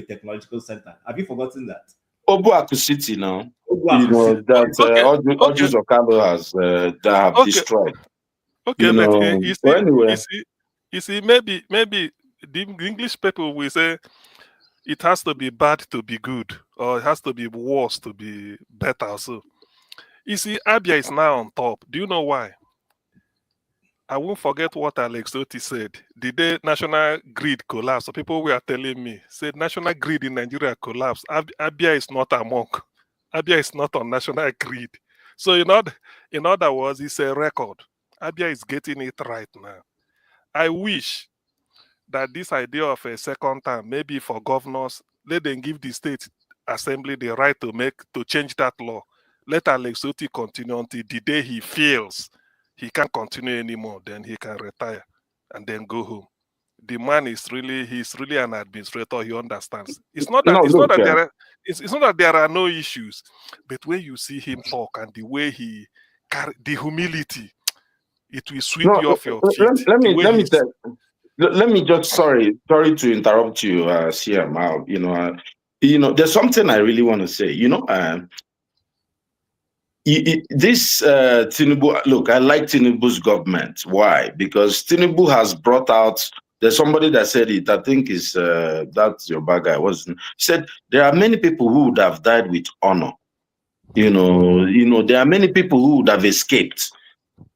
technological center. Have you forgotten that? Obuaku City now. You know, that Ojus Okado has that have destroyed. Okay, you know, but anyway. you see, maybe the English people will say it has to be bad to be good, or it has to be worse to be better. So, you see, Abia is now on top. Do you know why? I won't forget what Alex Oti said. The day national grid collapsed, so people were telling me, said national grid in Nigeria collapsed. Abia is not among. Abia is not on national grid. So, in other words, it's a record. Abia is getting it right now. I wish that this idea of a second term, maybe for governors, let them give the state assembly the right to change that law. Let Alex Oti continue until the day he feels he can't continue anymore, then he can retire and then go home. The man he's really an administrator. He understands. It's not that there are no issues, but when you see him talk and the way he carry the humility, it will sweep you off your feet. Let me just sorry to interrupt you, CM. There's something I really want to say. This Tinubu, look, I like Tinubu's government. Why? Because Tinubu has brought out. There's somebody that said it. I think is that's your bad guy. Said there are many people who would have died with honor. There are many people who would have escaped.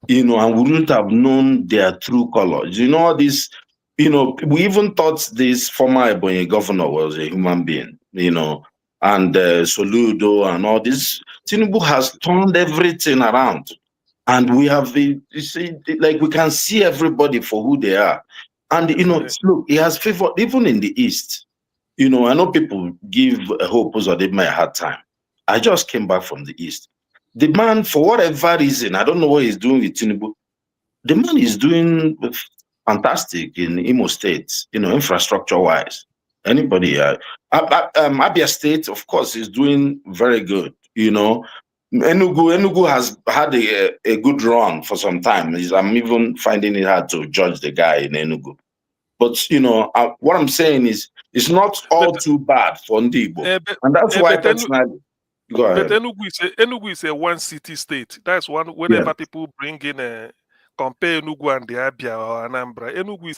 And wouldn't have known their true colors. This. We even thought this former Ebonyi governor was a human being. And Soludo and all this. Tinubu has turned everything around. And we have, we can see everybody for who they are. And, look, he has favored, even in the East. I know people give hope or they may have hard time. I just came back from the East. The man, for whatever reason, I don't know what he's doing with Tinubu. The man is doing fantastic in Imo State, infrastructure-wise. Anybody, Abia State, of course, is doing very good. Enugu has had a good run for some time. I'm even finding it hard to judge the guy in Enugu. But what I'm saying is, it's not all too bad for Ndibo, and that's why personally. Go ahead. But Enugu is a one city state. That's one. Whenever people bring in compare Enugu and the Abia or Anambra,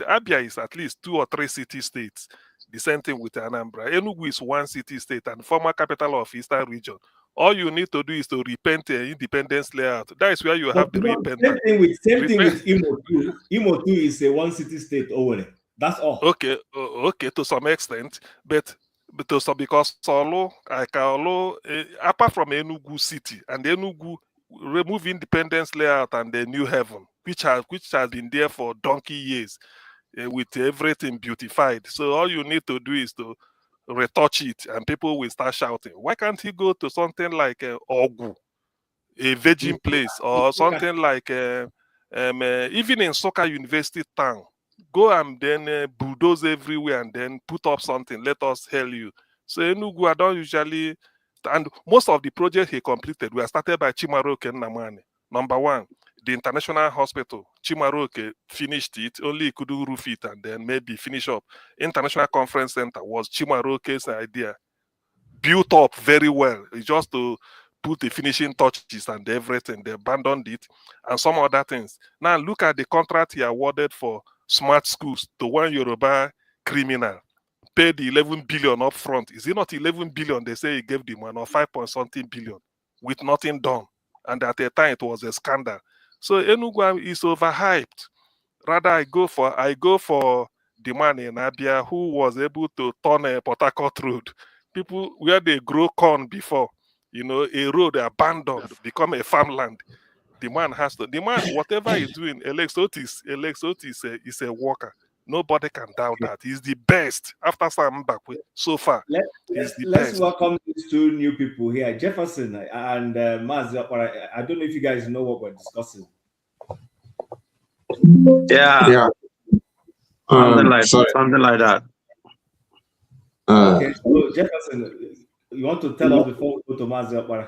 Abia is at least 2 or 3 city states. The same thing with Anambra. Enugu is one city state and former capital of Eastern region. All you need to do is to repent independence layout. That is where you have the repentance. Same thing with Imo too. Imo too is a one city state over. That's all. Okay, to some extent, but because Solo, apart from Enugu city and Enugu remove independence layout and the New Heaven, which has been there for donkey years, with everything beautified. So all you need to do is to retouch it, and people will start shouting. Why can't he go to something like Ogu, a virgin place, or something like even in Soka University town? Go and then bulldoze everywhere and then put up something. Let us hail you. So Enugu, I don't usually, and most of the projects he completed were started by Chimaroke Nnamani. Number one, the International Hospital. Chimaroke finished it, only he couldn't roof it and then maybe finish up. International Conference Center was Chimaroke's idea. Built up very well. It's just to put the finishing touches and everything. They abandoned it and some other things. Now look at the contract he awarded for smart schools to one Yoruba criminal. Paid 11 billion up front. Is it not 11 billion they say he gave the man, or 5-something billion with nothing done? And at the time it was a scandal. So Enugu is overhyped. Rather, I go for the man in Abia who was able to turn a Port Harcourt road. People where they grow corn before, a road abandoned, become a farmland. The man whatever he's doing, Alex Otis is a worker. Nobody can doubt that. He's the best after Sam Mbakwe so far. Let's welcome these 2 new people here, Jefferson and Mazio. I don't know if you guys know what we're discussing. Yeah. Something like that. Okay, so Jefferson, you want to tell us before we go to Mazio?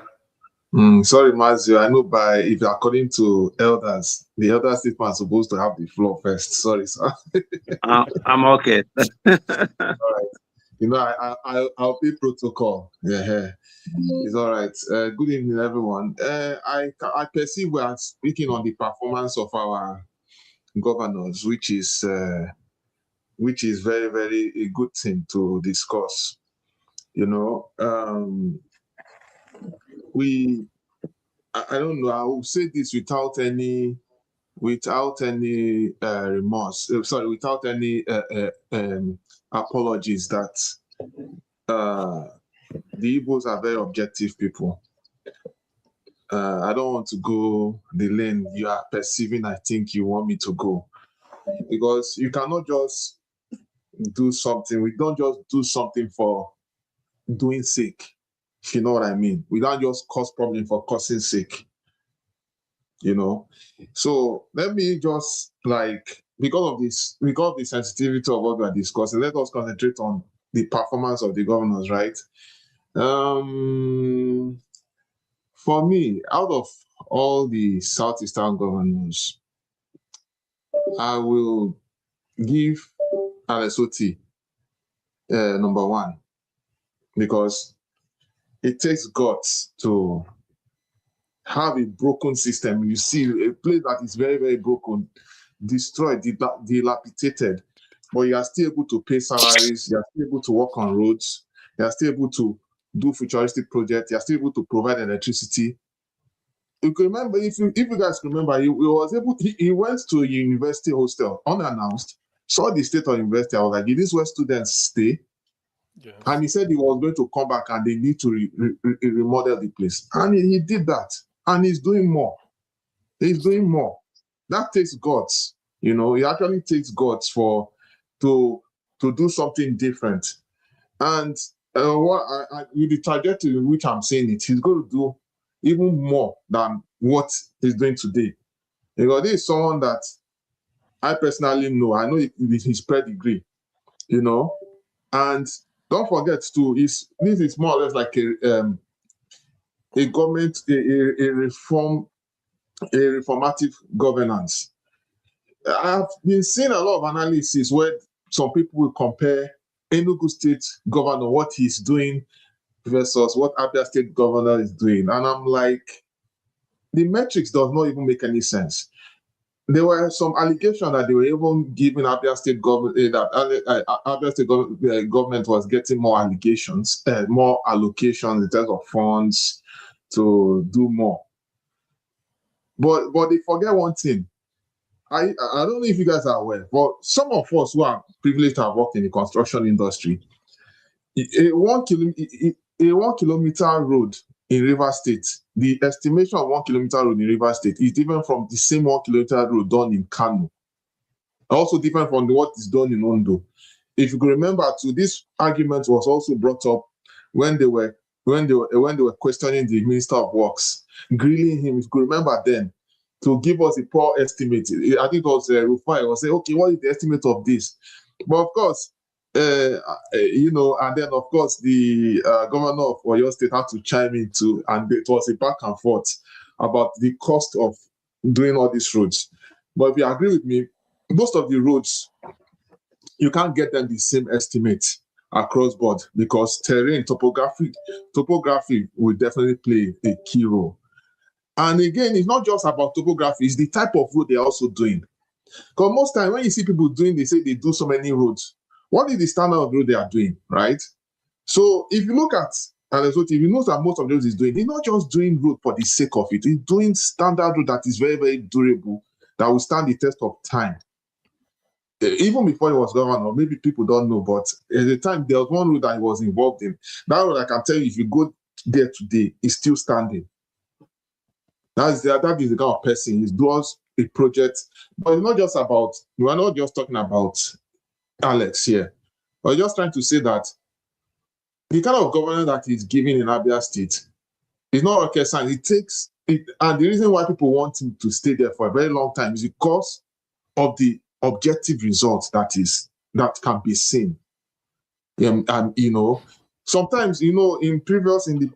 Sorry, Mazio. I know if according to elders, the elder statesman is supposed to have the floor first. Sorry, sir. I'm okay. All right. I'll pay protocol. Yeah, it's all right. Good evening, everyone. I perceive we are speaking on the performance of our governors, which is very, very a good thing to discuss. I don't know. I will say this without any remorse. Sorry, without any apologies. That the Igbos are very objective people. I don't want to go the lane you are perceiving. I think you want me to go, because you cannot just do something. We don't just do something for doing sake. If you know what I mean. We don't just cause problem for causing sake. So let me just because of the sensitivity of what we are discussing, let us concentrate on the performance of the governors, right? For me, out of all the Southeastern governors, I will give Alesoti number 1, because it takes guts to have a broken system. You see a place that is very, very broken, destroyed, dilapidated, but you are still able to pay salaries, you are still able to work on roads, you are still able to do futuristic projects, you are still able to provide electricity. You can remember, if you guys remember, he went to a university hostel unannounced, saw the state of university. I was like, did these where students stay? Yes. And he said he was going to come back and they need to remodel the place. And he did that. And he's doing more. He's doing more. That takes guts. It actually takes guts to do something different. And with the trajectory in which I'm saying it, he's going to do even more than what he's doing today. Because this is someone that I personally know. I know with his pedigree, you know. And don't forget too, this is more or less like a government, a reformative governance. I've been seeing a lot of analysis where some people will compare Enugu State governor, what he's doing versus what Abia State governor is doing. And I'm like, the metrics does not even make any sense. There were some allegations that they were even giving Abia State government, that Abia State government was getting more allegations, more allocations in terms of funds to do more. But they forget one thing. I don't know if you guys are aware, but some of us who are privileged to have worked in the construction industry, a 1 kilometer road in River State, the estimation of 1 kilometer road in River State is different from the same 1 kilometer road done in Kano. Also different from what is done in Ondo. If you can remember too, this argument was also brought up when they were questioning the Minister of Works, grilling him. If you can remember then, to give us a poor estimate. I think it was Rufai was saying, okay, what is the estimate of this? But of course, you know, and then of course the governor of Oyo State had to chime in too, and it was a back and forth about the cost of doing all these roads. But if you agree with me, most of the roads, you can't get them the same estimate across board because terrain, topography will definitely play a key role. And again, it's not just about topography, it's the type of road they're also doing. Because most times when you see people doing, they say they do so many roads. What is the standard of road they are doing, right? So if you look at, and if you notice that most of those is doing, he's not just doing road for the sake of it, he's doing standard road that is very, very durable, that will stand the test of time. Even before he was governor, maybe people don't know, but at the time, there was one road that he was involved in. That road, I can tell you, if you go there today, it's still standing. That is the kind of person. He does a project, but it's not just about, we're not just talking about Alex here. We're just trying to say that the kind of governance that he's giving in Abia State is not rocket science. It takes it, and the reason why people want him to stay there for a very long time is because of the objective results that can be seen. And you know, sometimes, you know, in the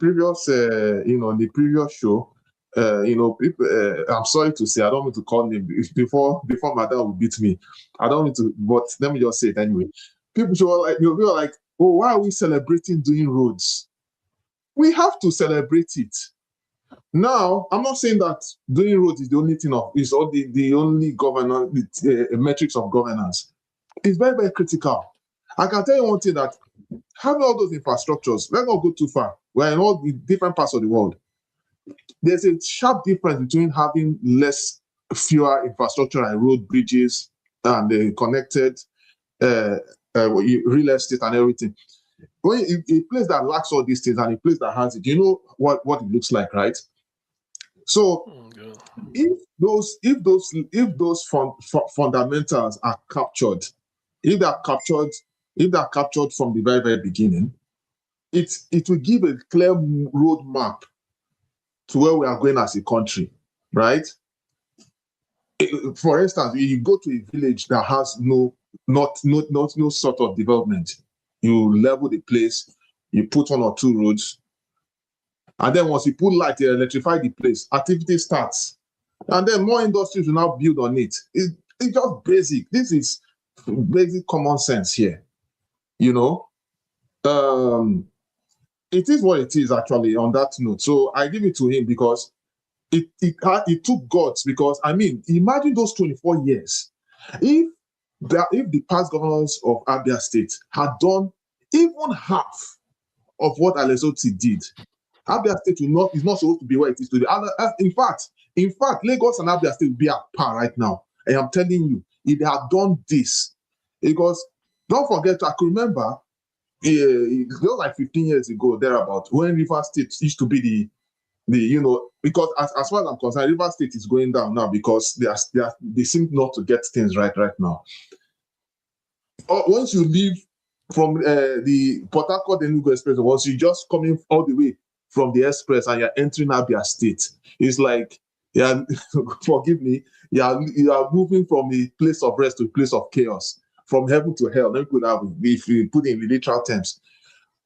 previous show, you know, people, I'm sorry to say, I don't want to call him before Madam will beat me. I don't need to, but let me just say it anyway. People will be like, oh, why are we celebrating doing roads? We have to celebrate it. Now, I'm not saying that doing roads is the only thing is all the only governance metrics of governance. It's very, very critical. I can tell you one thing, that having all those infrastructures, let's not go too far. We're in all the different parts of the world. There's a sharp difference between having fewer infrastructure and road, bridges, and the connected real estate and everything. When a place that lacks all these things and a place that has it, you know what it looks like, right? So if those fundamentals are captured, if they're captured from the very, very beginning, it will give a clear roadmap to where we are going as a country, right? For instance, you go to a village that has no sort of development, you level the place, you put 1 or 2 roads, and then once you put light, you electrify the place, activity starts, and then more industries will now build on it. It's just basic. This is basic common sense here, you know. It is what it is, actually, on that note. So I give it to him because it took guts. Because, I mean, imagine those 24 years. If the past governors of Abia State had done even half of what Alex Otti did, Abia State is not supposed to be where it is today. In fact, Lagos and Abia State will be at par right now. And I'm telling you, if they had done this, because don't forget, I can remember, it was like 15 years ago, thereabout, when River State used to be the you know, because as far as I'm concerned, River State is going down now because they seem not to get things right now. Once you leave the Port Harcourt Enugu Express, once you just coming all the way from the express and you're entering Abia State, it's like, yeah, forgive me, you are moving from a place of rest to a place of chaos, from heaven to hell. Then could have, if you put it in literal terms,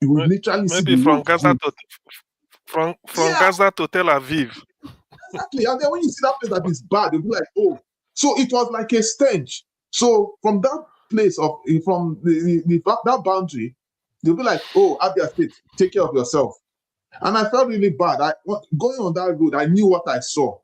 you will literally see Maybe the from road Gaza go. to Gaza to Tel Aviv. Exactly. And then when you see that place that is bad, you'll be like, oh. So it was like a stench. So from that place of from that boundary, they'll be like, oh, Abia State, take care of yourself. And I felt really bad. Going on that road, I knew what I saw.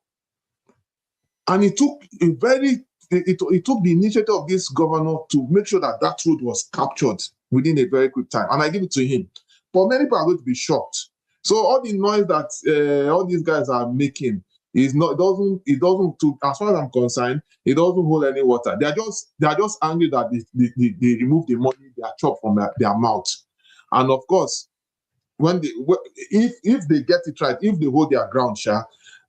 And it took it took the initiative of this governor to make sure that that road was captured within a very quick time. And I give it to him. But many people are going to be shocked. So all the noise that all these guys are making is not, it doesn't, as far as I'm concerned, it doesn't hold any water. They are just angry that they remove the money they are chopped from their mouth. And of course, if they get it right, if they hold their ground,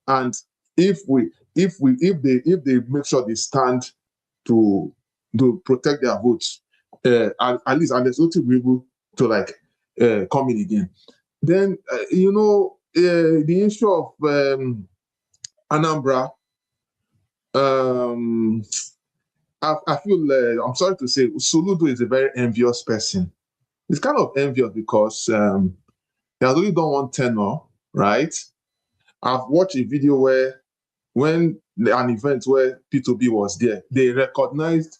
and if they make sure they stand to protect their votes, at least, and there's no to be able to come in again. Then the issue of Anambra, I feel I'm sorry to say, Soludo is a very envious person. It's kind of envious because he has only done one tenure, right? I've watched a video where an event where P2B was there, they recognized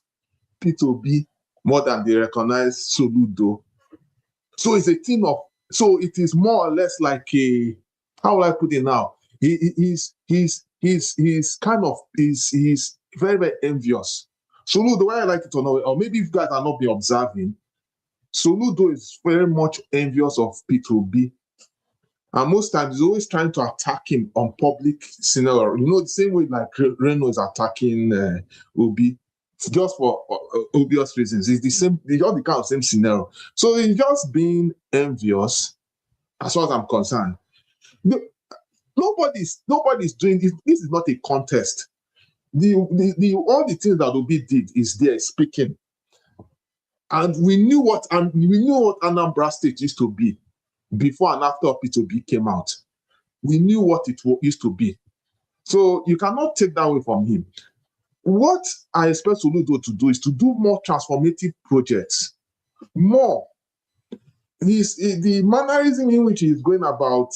P2B more than they recognized Soludo. So it's a team of, so it is more or less like a, how will I put it now? He's very, very envious. Soludo, the way I like it or not, or maybe if you guys are not be observing, Soludo is very much envious of P2B. And most times he's always trying to attack him on public scenario. The same way like Reno is attacking Obi, just for obvious reasons. It's the same, it's all the kind of same scenario. So he's just being envious, as far as I'm concerned. Nobody's doing this. This is not a contest. All the things that Obi did is there speaking. And we knew what Anambra State used to be before and after P2B came out. We knew what it used to be. So you cannot take that away from him. What I expect Soludo to do is to do more transformative projects. More. The mannerism in which he's going about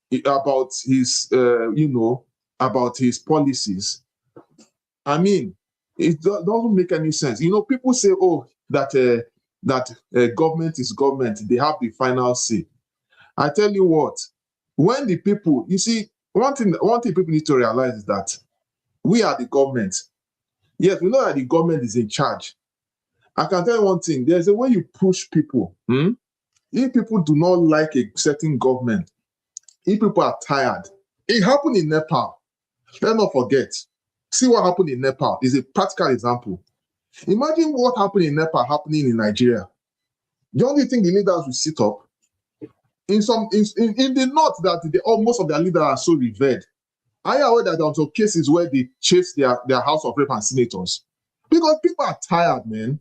his about his policies. I mean, it doesn't make any sense. People say, oh, that government is government. They have the final say. I tell you what, when the people, you see, one thing people need to realize is that we are the government. Yes, we know that the government is in charge. I can tell you one thing, there's a way you push people. If people do not like a certain government, if people are tired, it happened in Nepal. Let's not forget. See what happened in Nepal is a practical example. Imagine what happened in Nepal happening in Nigeria. Don't you think the leaders will sit up? In the north, that most of their leaders are so revered. I am aware that there are some cases where they chase their House of Rep and senators because people are tired, man.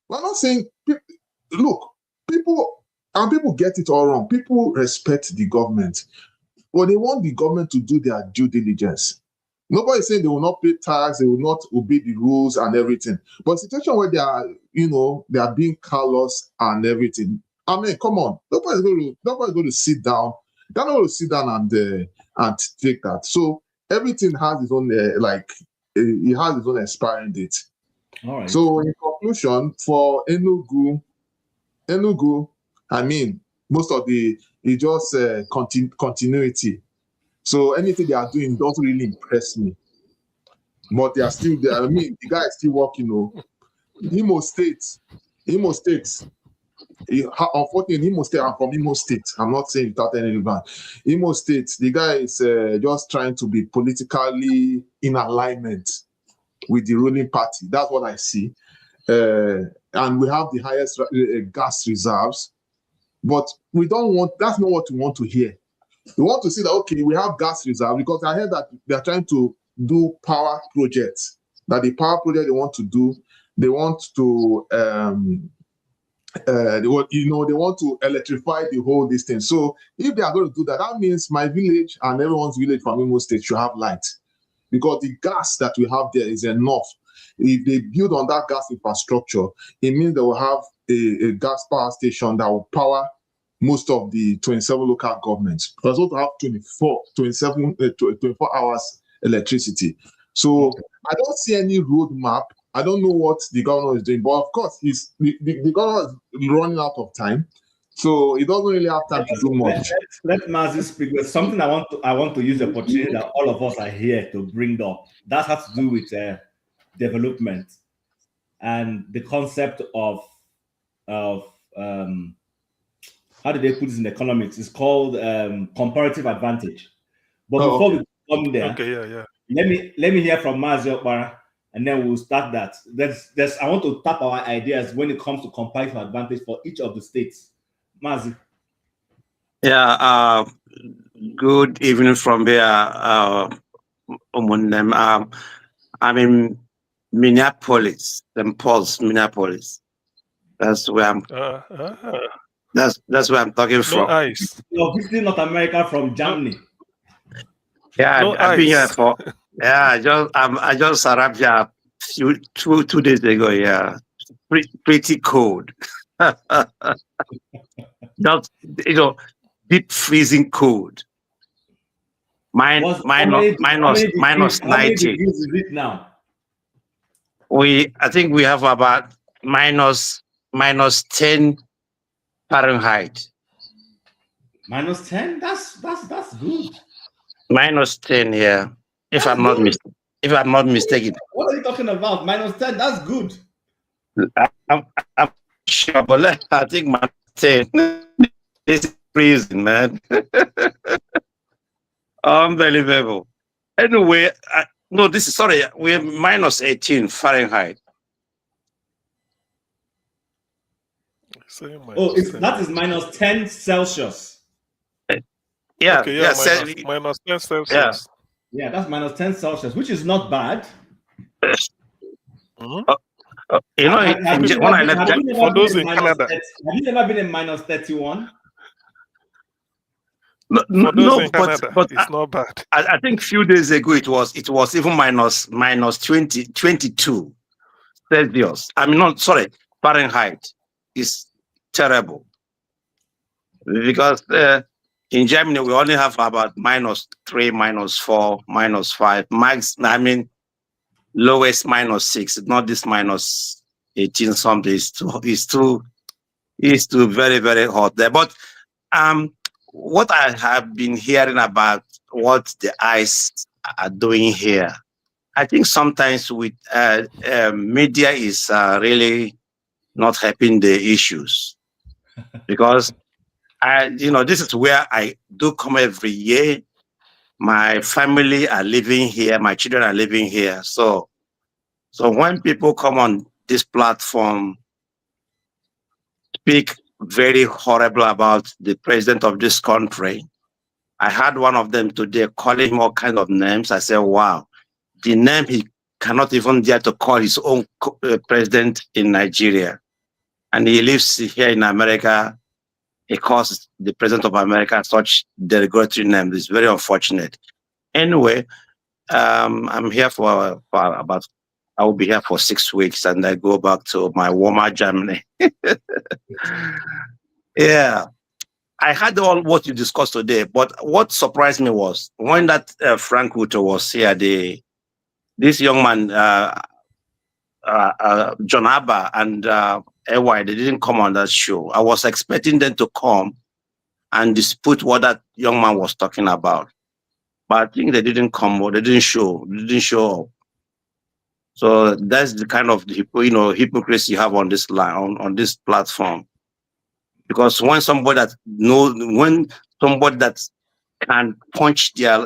We're not saying, look, people get it all wrong. People respect the government, but they want the government to do their due diligence. Nobody's saying they will not pay tax, they will not obey the rules and everything. But situation where they are being callous and everything. I mean, come on, nobody's going to sit down. They're not going to sit down and take that. So everything has its own it has its own expiring date. All right. So in conclusion, for Enugu, I mean, most of it's just continuity. So anything they are doing doesn't really impress me. But they are still there. I mean, the guy is still working. Imo State. Unfortunately, Imo State, I'm from Imo State. I'm not saying without any relevance. Imo State, the guy is just trying to be politically in alignment with the ruling party. That's what I see. And we have the highest gas reserves. But that's not what we want to hear. We want to see that, okay, we have gas reserve, because I heard that they're trying to do power projects, that the power project they want to do, they want to they want, they want to electrify the whole distance. So if they are going to do that, that means my village and everyone's village from Imo State should have light, because the gas that we have there is enough. If they build on that gas infrastructure, it means they will have a gas power station that will power most of the 27 local governments. Because we have 24 hours electricity. So I don't see any roadmap. I don't know what the governor is doing, but of course, the governor is running out of time, so he doesn't really have time to do much. Let Mazi speak. There's something I want to use the opportunity that all of us are here to bring up. That has to do with development and the concept of how do they put this in economics? It's called comparative advantage. But before we come there, let me hear from Mazi Okpara, and then we'll start that. I want to tap our ideas when it comes to comparative advantage for each of the states. Mazi. Yeah, good evening from here. I'm in Minneapolis, St. Paul's, Minneapolis. That's where I'm. That's where I'm talking from. Ice. You're visiting North America from Germany. Yeah, I've been here for. Yeah, I just arrived here two days ago. Yeah, pretty cold. Just deep freezing cold. Minus 90. How many degrees is it now? I think we have about minus 10 Fahrenheit. Minus 10? That's good. Minus 10, yeah. If I'm not mistaken. What are you talking about? Minus 10, that's good. I'm sure, but I think minus 10 is freezing, man. Unbelievable. Anyway, we're minus 18 Fahrenheit. That is minus 10 Celsius. Yeah, minus 10 Celsius. Yeah, that's minus 10 Celsius, which is not bad. When I left, for those in Canada, have you never been in minus 31? No, Canada, but it's not bad. I think a few days ago it was even minus 22 Celsius. Fahrenheit. It's terrible, because in Germany we only have about minus 3, minus 4, minus 5, max. Lowest minus 6. Not this minus 18 something. It's too very, very hot there. But what I have been hearing about what the ice are doing here, I think sometimes with media is really not helping the issues, because this is where I do come every year. My family are living here. My children are living here. So when people come on this platform, speak very horrible about the president of this country. I had one of them today calling him all kinds of names. I said, wow, the name he cannot even dare to call his own president in Nigeria. And he lives here in America. He calls the president of America such derogatory name. It's very unfortunate. Anyway, I'm here for about, I will be here for 6 weeks, and I go back to my warmer Germany. Yeah, I heard all what you discussed today, but what surprised me was when that Frank Ruto was here, this young man, John Abba and AY, they didn't come on that show. I was expecting them to come and dispute what that young man was talking about, but I think they didn't come, or they didn't show up. So that's the kind of hypocrisy you have on this line, on this platform. Because when somebody that can punch their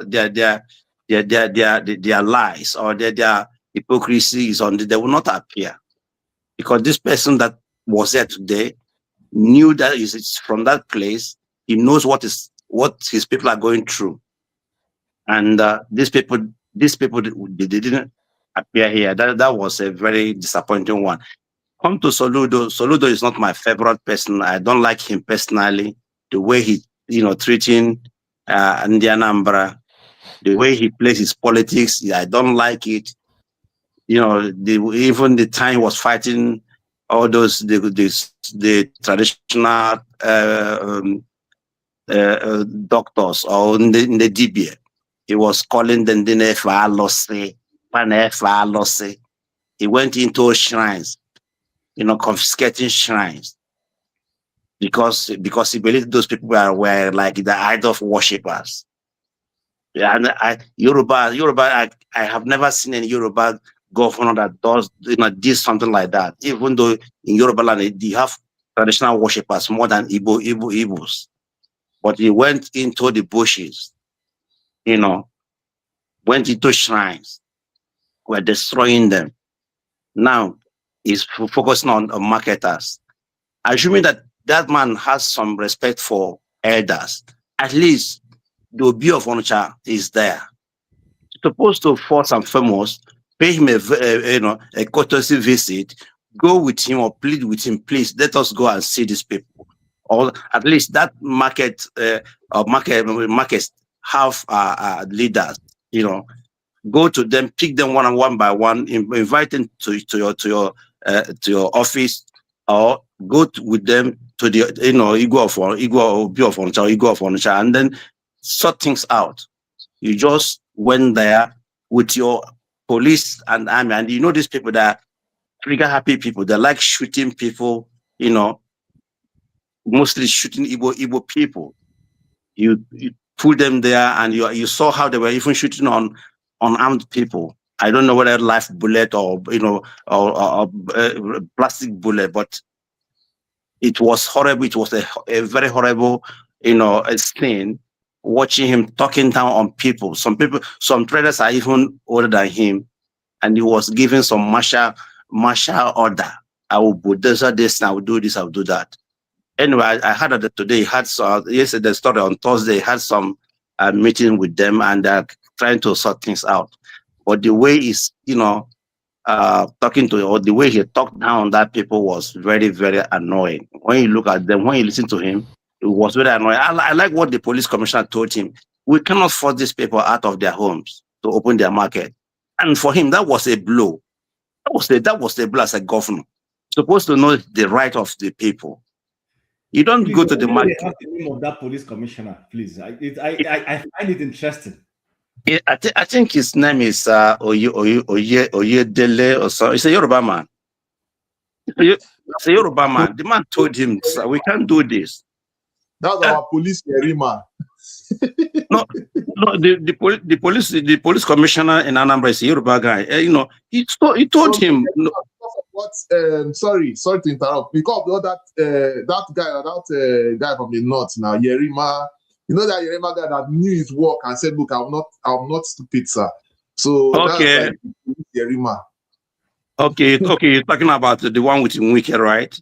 lies or their hypocrisy is on, they will not appear. Because this person that was there today knew that it's from that place. He knows what his people are going through, and these people they didn't appear here. That was a very disappointing one. come to Soludo. Soludo is not my favorite person. I don't like him personally. The way he, treating Anambra, the way he plays his politics, I don't like it. Even the time he was fighting all those the traditional doctors or in the DBA, he was calling them the Nefa. He went into shrines, confiscating shrines because he believed those people were like the idol worshippers. Yeah, and Yoruba, I have never seen any Yoruba governor that does this something like that. Even though in Yoruba land they have traditional worshippers more than Igbos, but he went into the bushes, went into shrines, were destroying them. Now he's focusing on marketers. Assuming that man has some respect for elders, at least the Obi of Onitsha is there. Supposed to first and foremost pay him a courtesy visit, go with him or plead with him, please let us go and see these people. Or at least that markets have leaders, go to them, pick them one by one, invite them to your office, or go with them to the Igwe of Onitsha, and then sort things out. You just went there with your police and army, and these people that are trigger happy people. They like shooting people, mostly shooting Igbo people. You put them there, and you saw how they were even shooting on unarmed people. I don't know whether live bullet or plastic bullet, but it was horrible. It was a very horrible, scene. Watching him talking down on people. Some traders are even older than him, and he was giving some martial order. I will bulldozer this, I will do this, I will do that. Anyway, I heard that today he had yesterday story on Thursday, he had some meeting with them, and they're trying to sort things out. But the way he's, talking to, or the way he talked down that people was very, very annoying. When you look at them, when you listen to him, it was very annoying. I like what the police commissioner told him. We cannot force these people out of their homes to open their market. And for him, that was a blow. That was a blow as a governor. Supposed to know the right of the people. You don't go to the market. Have the name of that police commissioner, please. I find it interesting. I think his name is Oyedele or so. He's a Yoruba man. It's a Yoruba man. The man told him, we can't do this. That's our police Yerima. No, the police commissioner in Anambra is a Yoruba guy. He told him. Sorry to interrupt. Because that guy from the north now, Yerima. That Yerima guy that knew his work and said, "Look, I'm not stupid, sir." So okay, that's like Yerima. Okay, you're talking about the one with Wiki, right?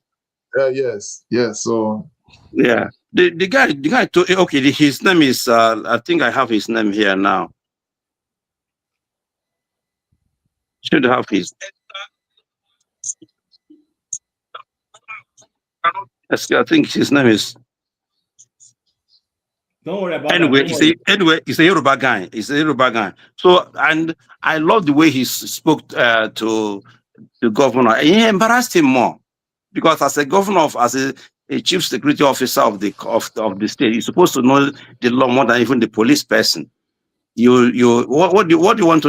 Yes. So yeah. The guy told, okay, his name is I think I have his name here now. Should have his. I think his name is. Don't worry about that. He's a Yoruba guy. He's a Yoruba guy. So, and I love the way he spoke to the governor. He embarrassed him more, because as a governor, as a chief security officer of the state, you're supposed to know the law more than even the police person. What do you want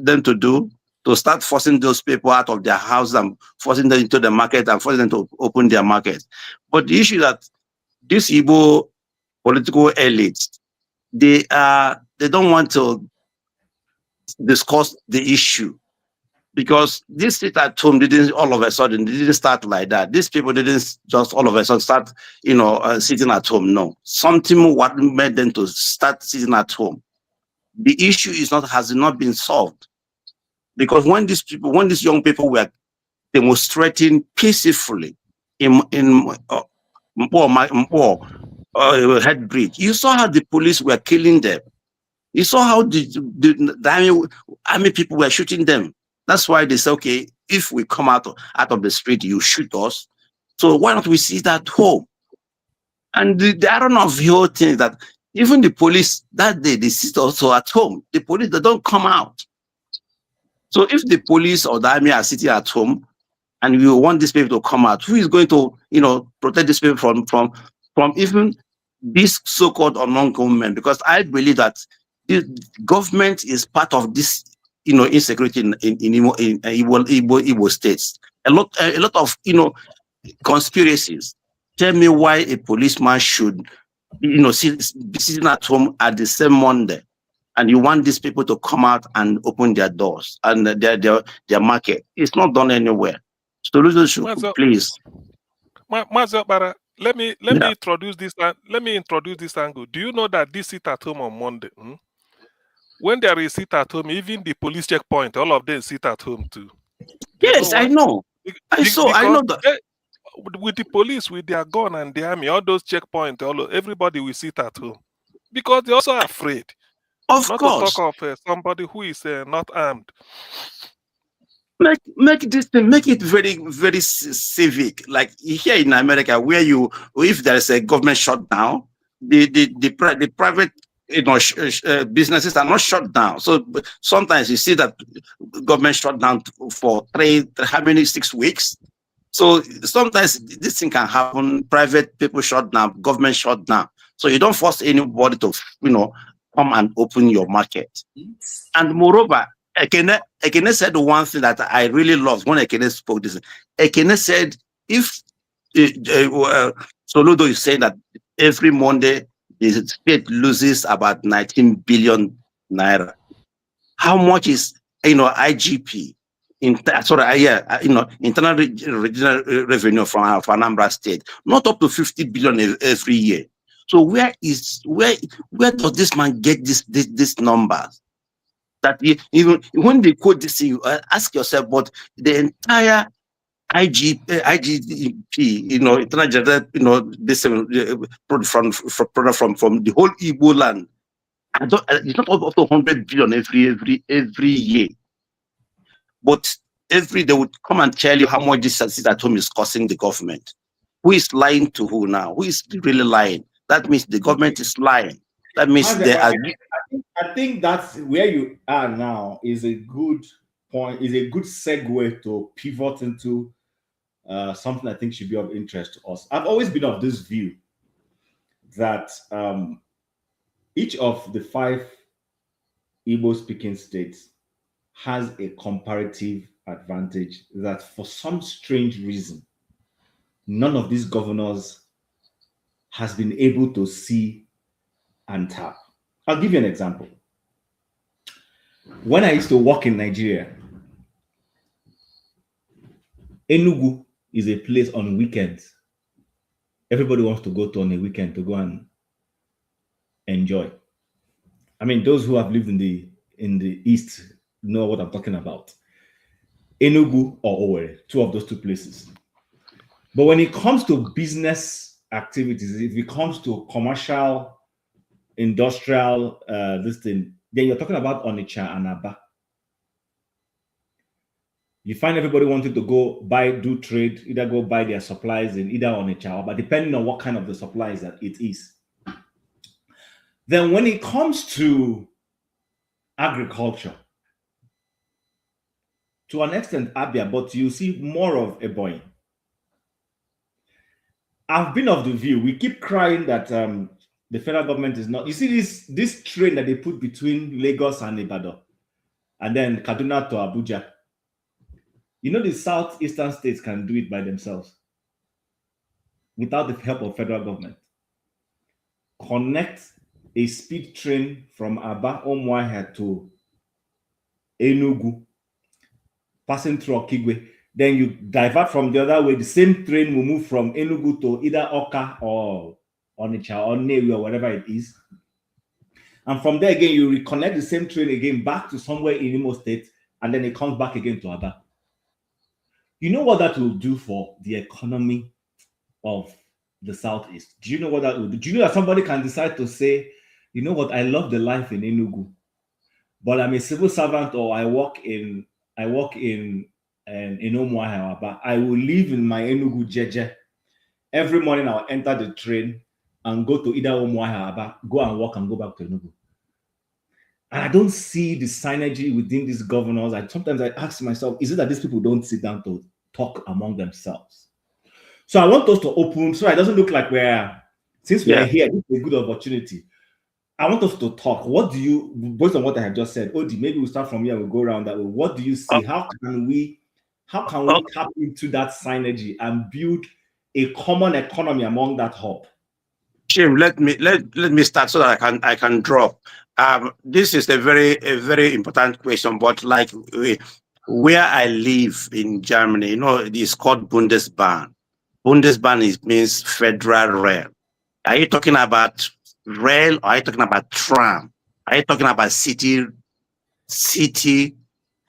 them to do? To start forcing those people out of their house and forcing them into the market and forcing them to open their market. But the issue that these Igbo political elites, they don't want to discuss the issue, because this sit at home didn't all of a sudden, they didn't start like that. These people didn't just all of a sudden start, sitting at home. No, something what made them to start sitting at home. The issue has not been solved, because when these young people were demonstrating peacefully in Head Bridge, you saw how the police were killing them. You saw how the army people were shooting them. That's why they say, okay, if we come out of the street, you shoot us. So why not we sit at home? And the irony of the whole thing is that even the police that day, they sit also at home. The police, they don't come out. So if the police or the army are sitting at home and we want these people to come out, who is going to, protect these people from even this so-called unknown government? Because I believe that the government is part of this, insecurity in Igbo states. A lot of, conspiracies. Tell me why a policeman should, be sitting at home at the same Monday, and you want these people to come out and open their doors and their market. It's not done anywhere. Soludo Shuts, please. Mazabara, let me introduce this. Let me introduce this angle. Do you know that this sit at home on Monday? When there is sit at home, even the police checkpoint, all of them sit at home too. Yes, I know. I know that. With the police, with their gun and the army, all those checkpoints, everybody will sit at home because they also are afraid. Of not course. to talk of somebody who is not armed. Make this thing, make it very, very civic. Like here in America, where if there is a government shutdown, the private businesses are not shut down. So sometimes you see that government shut down for 6 weeks. So sometimes this thing can happen. Private people shut down, government shut down. So you don't force anybody to, come and open your market. And moreover, Ekene said one thing that I really loved when Ekene spoke this. Ekene said, if Soludo is saying that every Monday the state loses about 19 billion naira. How much is IGP? Internal regional revenue from Anambra State, not up to 50 billion every year. So where does this man get this numbers? That even when they quote this, you ask yourself, but the entire IGP, internal general, this product from the whole Igbo land, it's not up to 100 billion every year. But every day would come and tell you how much this sit at home is costing the government. Who is lying to who now? Who is really lying? That means the government is lying. That means they are. I think that's where you are now is a good point, is a good segue to pivot into something I think should be of interest to us. I've always been of this view that each of the 5 Igbo-speaking states has a comparative advantage that for some strange reason, none of these governors has been able to see and tap. I'll give you an example. When I used to work in Nigeria, Enugu is a place on weekends. Everybody wants to go to on a weekend to go and enjoy. I mean, those who have lived in the East know what I'm talking about. Enugu or Owerri, 2 of those 2 places. But when it comes to business activities, if it comes to commercial, industrial, this thing, then you're talking about Onitsha and Aba. You find everybody wanting to go do trade, either go buy their supplies in either Onitsha or Aba, depending on what kind of the supplies that it is. Then when it comes to agriculture, to an extent Abia, but you see more of Ebonyi. I've been of the view, we keep crying that the federal government is not, you see this train that they put between Lagos and Ibadan, and then Kaduna to Abuja. You know the southeastern states can do it by themselves without the help of federal government. Connect a speed train from Aba Omuahia to Enugu, passing through Okigwe. Then you divert from the other way. The same train will move from Enugu to either Oka or Onitsha or Newi or whatever it is. And from there again, you reconnect the same train again back to somewhere in Imo State, and then it comes back again to Aba. You know what that will do for the economy of the Southeast? Do you know what that will do? Do you know that somebody can decide to say, you know what, I love the life in Enugu, but I'm a civil servant, or I work in and in Umuahia, but I will live in my Enugu Jeje. Every morning I'll enter the train and go to either Umuahia, go and walk and go back to Enugu. And I don't see the synergy within these governors. Sometimes I ask myself, is it that these people don't sit down to talk among themselves? So I want us to open, so it doesn't look like since we are here, this is a good opportunity. I want us to talk. What do you, based on what I have just said, Odi, maybe we'll start from here, we'll go around that way. What do you see? How can we tap into that synergy and build a common economy among that hub? Jim, let me start so that I can drop. This is a very important question, but like where I live in Germany, it's called Bundesbahn. Bundesbahn means federal rail. Are you talking about rail or are you talking about tram? Are you talking about city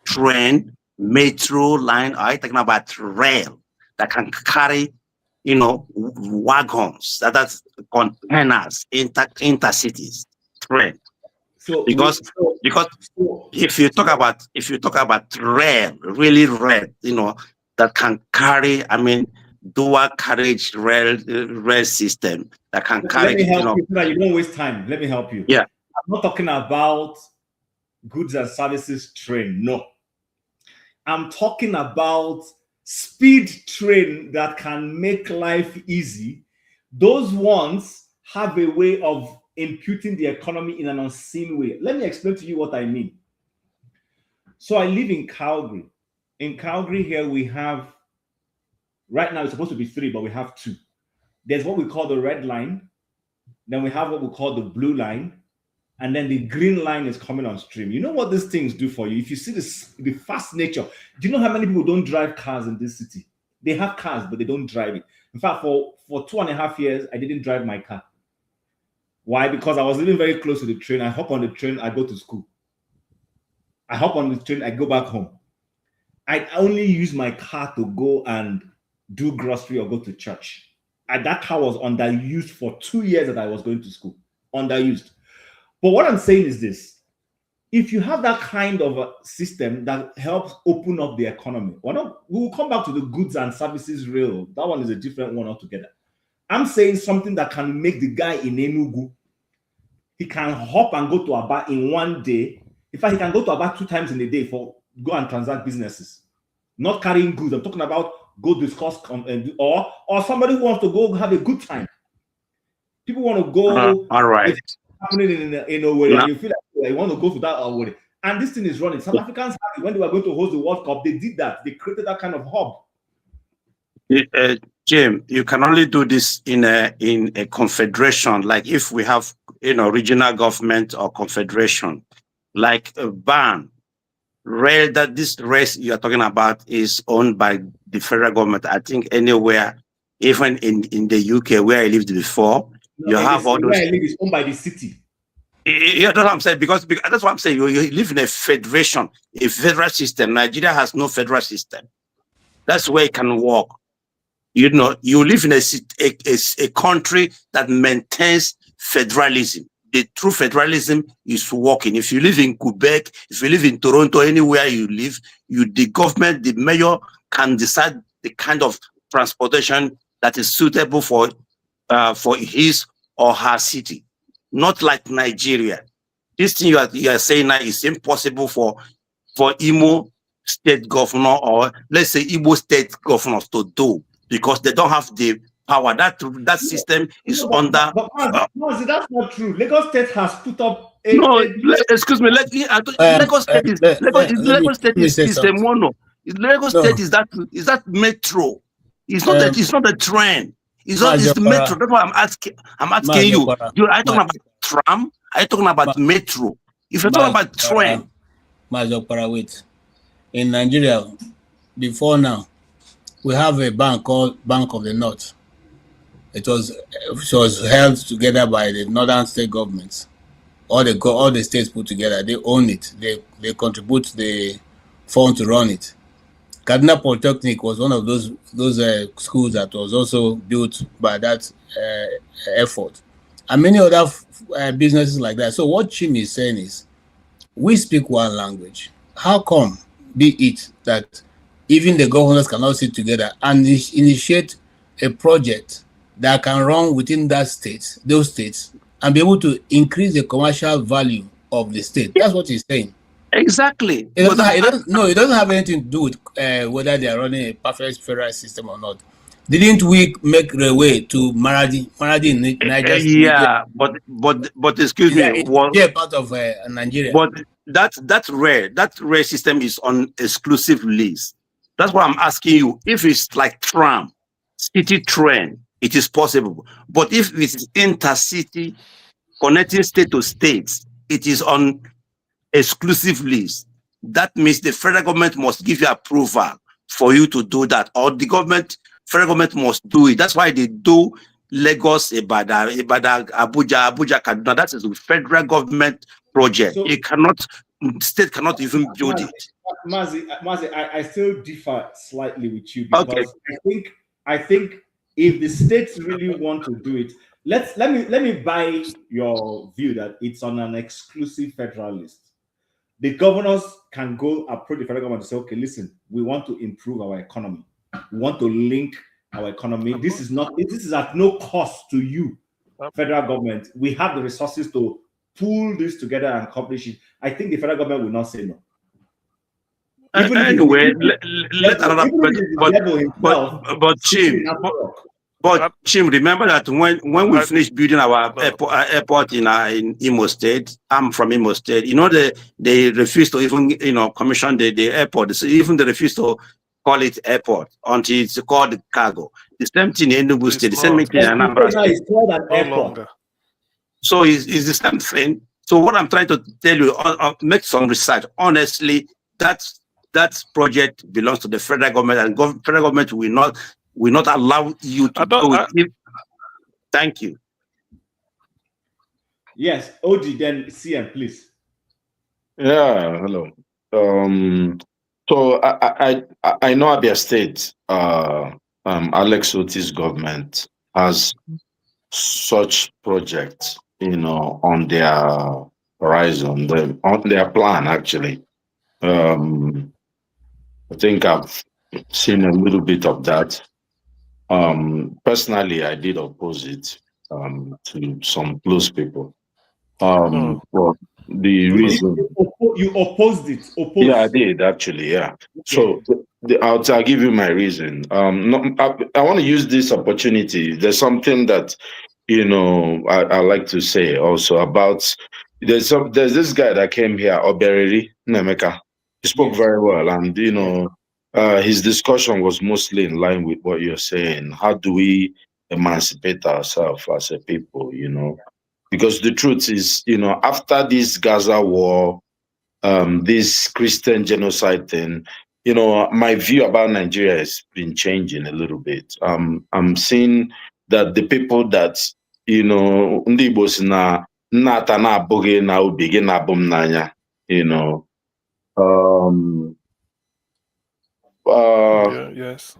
train, metro line? Or are you talking about rail that can carry wagons, that's containers, intercities, train? So because if you talk about rail, really rail, that can carry, dual carriage rail system that can carry. Let me help you so that you don't waste time. Let me help you. Yeah, I'm not talking about goods and services train. No, I'm talking about speed train that can make life easy. Those ones have a way of imputing the economy in an unseen way. Let me explain to you what I mean. So I live in Calgary. In Calgary here we have, right now it's supposed to be 3, but we have 2. There's what we call the red line. Then we have what we call the blue line. And then the green line is coming on stream. You know what these things do for you? If you see the fast nature, do you know how many people don't drive cars in this city? They have cars, but they don't drive it. In fact, for 2.5 years, I didn't drive my car. Why? Because I was living very close to the train. I hop on the train, I go to school. I hop on the train, I go back home. I only use my car to go and do grocery or go to church. And that car was underused for 2 years that I was going to school. Underused. But what I'm saying is this. If you have that kind of a system that helps open up the economy, we will come back to the goods and services rail. That one is a different one altogether. I'm saying something that can make the guy in Enugu, he can hop and go to Aba in one day. In fact, he can go to Aba 2 times in a day for go and transact businesses. Not carrying goods. I'm talking about go discuss or somebody who wants to go have a good time. People want to go. All right. It's happening in a way. You feel like you want to go to that already. And this thing is running. South Africans, when they were going to host the World Cup, they did that. They created that kind of hub. Jim, you can only do this in a confederation. Like if we have regional government or confederation, like a ban. Rail, that this race you are talking about is owned by the federal government. I think anywhere, even in the UK where I lived before, you have all those. Where I live is owned by the city. Yeah, that's what I'm saying. Because that's what I'm saying. You live in a federation, a federal system. Nigeria has no federal system. That's where it can work. You live in a country that maintains federalism. The true federalism is working. If you live in Quebec, if you live in Toronto, anywhere you live, the government, the mayor can decide the kind of transportation that is suitable for his or her city. Not like Nigeria. This thing you are saying now is impossible for Imo state governor or let's say Igbo state governors to do because they don't have the power. That system is under. No, that's not true. Lagos State has put up. Excuse me. Lagos State is a mono. Lagos State is that metro. It's not that. It's not a train. It's metro. That's why I'm asking you. Are you talking about tram? Are you talking about metro? If you're talking about train, wait. In Nigeria, before now, we have a bank called Bank of the North. It was held together by the northern state governments. All the states put together, they own it. They contribute the fund to run it. Kaduna Polytechnic was one of those schools that was also built by that effort, and many other businesses like that. So what Chim is saying is, we speak one language. How come, be it that even the governors cannot sit together and initiate a project that can run within those states, and be able to increase the commercial value of the state. That's what he's saying. Exactly. It doesn't have anything to do with whether they are running a perfect federal system or not. Didn't we make the way to Maradi in Niger? Yeah, but excuse me, it's a part of Nigeria. But that rare system is on exclusive list. That's why I'm asking you. If it's like tram, city train, it is possible. But if it's intercity, connecting state to states, it is on exclusive list. That means the federal government must give you approval for you to do that, or the federal government must do it. That's why they do Lagos, Ibadan, Abuja, Kaduna. That is a federal government project. So, state cannot even build it. Mazi, I still differ slightly with you because I think if the states really want to do it, let me buy your view that it's on an exclusive federal list. The governors can go approach the federal government and say, okay, listen, we want to improve our economy. We want to link our economy. This is at no cost to you, federal government. We have the resources to pull this together and accomplish it. I think the federal government will not say no. Anyway, but Chim, remember that when we finished building our airport in Imo State, I'm from Imo State. They refused to even commission the airport. So even they refused to call it airport until it's called cargo. The same thing in Tinubu State. The same thing in Anambra State. It's called an airport. So it's the same thing. So what I'm trying to tell you, make some research. Honestly, that project belongs to the federal government, and federal government will not allow you to do it. Thank you. Yes, OG, then CM, please. Yeah, hello. So I know Abia State, Alex Otis government has such projects, on their horizon, on their plan actually. I think I've seen a little bit of that. Personally, I did oppose it to some close people. For the reason you opposed it. Yeah, I did actually. Yeah. Okay. So I'll give you my reason. I want to use this opportunity. There's something that I like to say also about. There's this guy that came here, Obereri Nemeka. He spoke very well, and his discussion was mostly in line with what you're saying. How do we emancipate ourselves as a people? Because the truth is, after this Gaza war, this Christian genocide thing, my view about Nigeria has been changing a little bit. I'm seeing that the people that, ndị Igbo si na nnata na abụghị na obi gị na abụm n'anya, yes,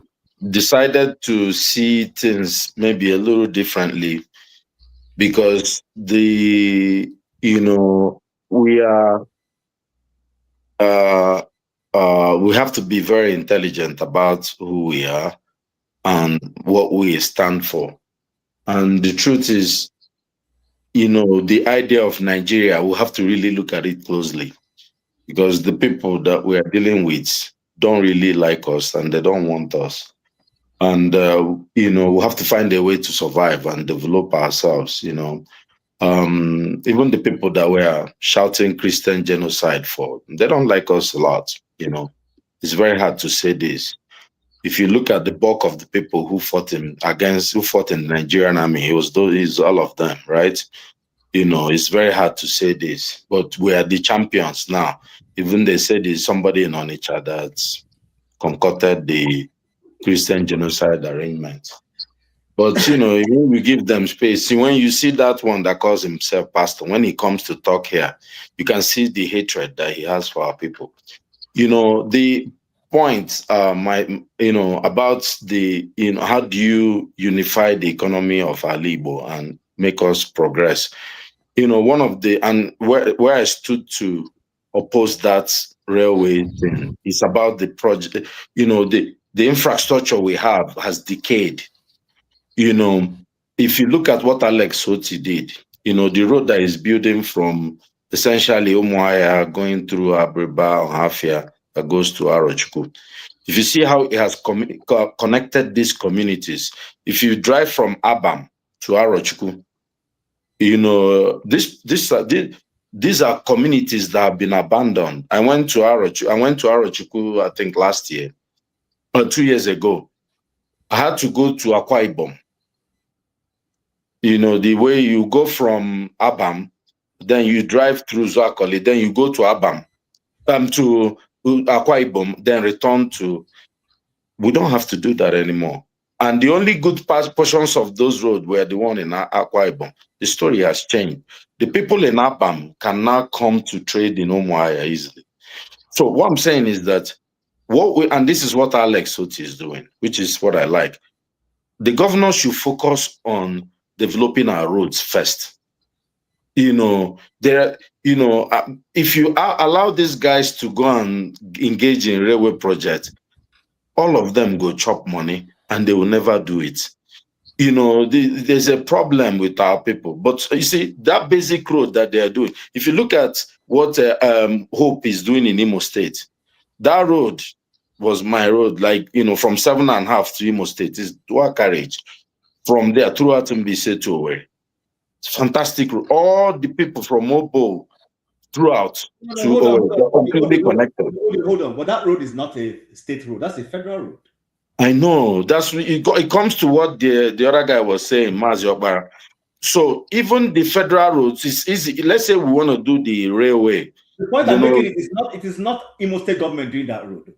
decided to see things maybe a little differently, because we have to be very intelligent about who we are and what we stand for. And the truth is, the idea of Nigeria, we have to really look at it closely, because the people that we are dealing with don't really like us and they don't want us. And, we have to find a way to survive and develop ourselves, Even the people that we are shouting Christian genocide for, they don't like us a lot, It's very hard to say this. If you look at the bulk of the people who fought in the Nigerian army, he's all of them, right? It's very hard to say this, but we are the champions now. Even they said there's somebody in Onitsha that's concocted the Christian genocide arrangement. But, we give them space. See, when you see that one that calls himself pastor, when he comes to talk here, you can see the hatred that he has for our people. The point, about the, how do you unify the economy of Alibo and make us progress? One of the, and where I stood to oppose that railway thing. It's about the project. You know, the infrastructure we have has decayed. You know, if you look at what Alex Soti did, you know, the road that is building from essentially Umuahia going through Abriba or Hafia that goes to Arochukwu. If you see how it has connected these communities, if you drive from Abam to Arochukwu, you know, these are communities that have been abandoned. I went to Arochukwu, I think last year or 2 years ago. I had to go to Akwa Ibom. You know, the way you go from Abam, then you drive through Zwakoli, then you go to Abam, to Akwa Ibom, then return to. We don't have to do that anymore. And the only good portions of those roads were the one in Akwa Ibom. The story has changed. The people in Abam can now come to trade in Umuahia easily. So what I'm saying is that and this is what Alex Soti is doing, which is what I like. The governor should focus on developing our roads first. You know, if you allow these guys to go and engage in railway projects, all of them go chop money and they will never do it. You know, there's a problem with our people. But you see, that basic road that they are doing, if you look at what Hope is doing in Imo State, that road was my road, like, you know, from 7.5 to Imo State is dual carriage. From there throughout Mbise to Owerri. It's fantastic road. All the people from Mobo throughout to Owerri, they're completely connected. Hold on, but that road is not a state road. That's a federal road. I know. It comes to what the other guy was saying, Mazi Okbara. So even the federal roads is easy. Let's say we want to do the railway. The point I'm making it is not Imo State government doing that road.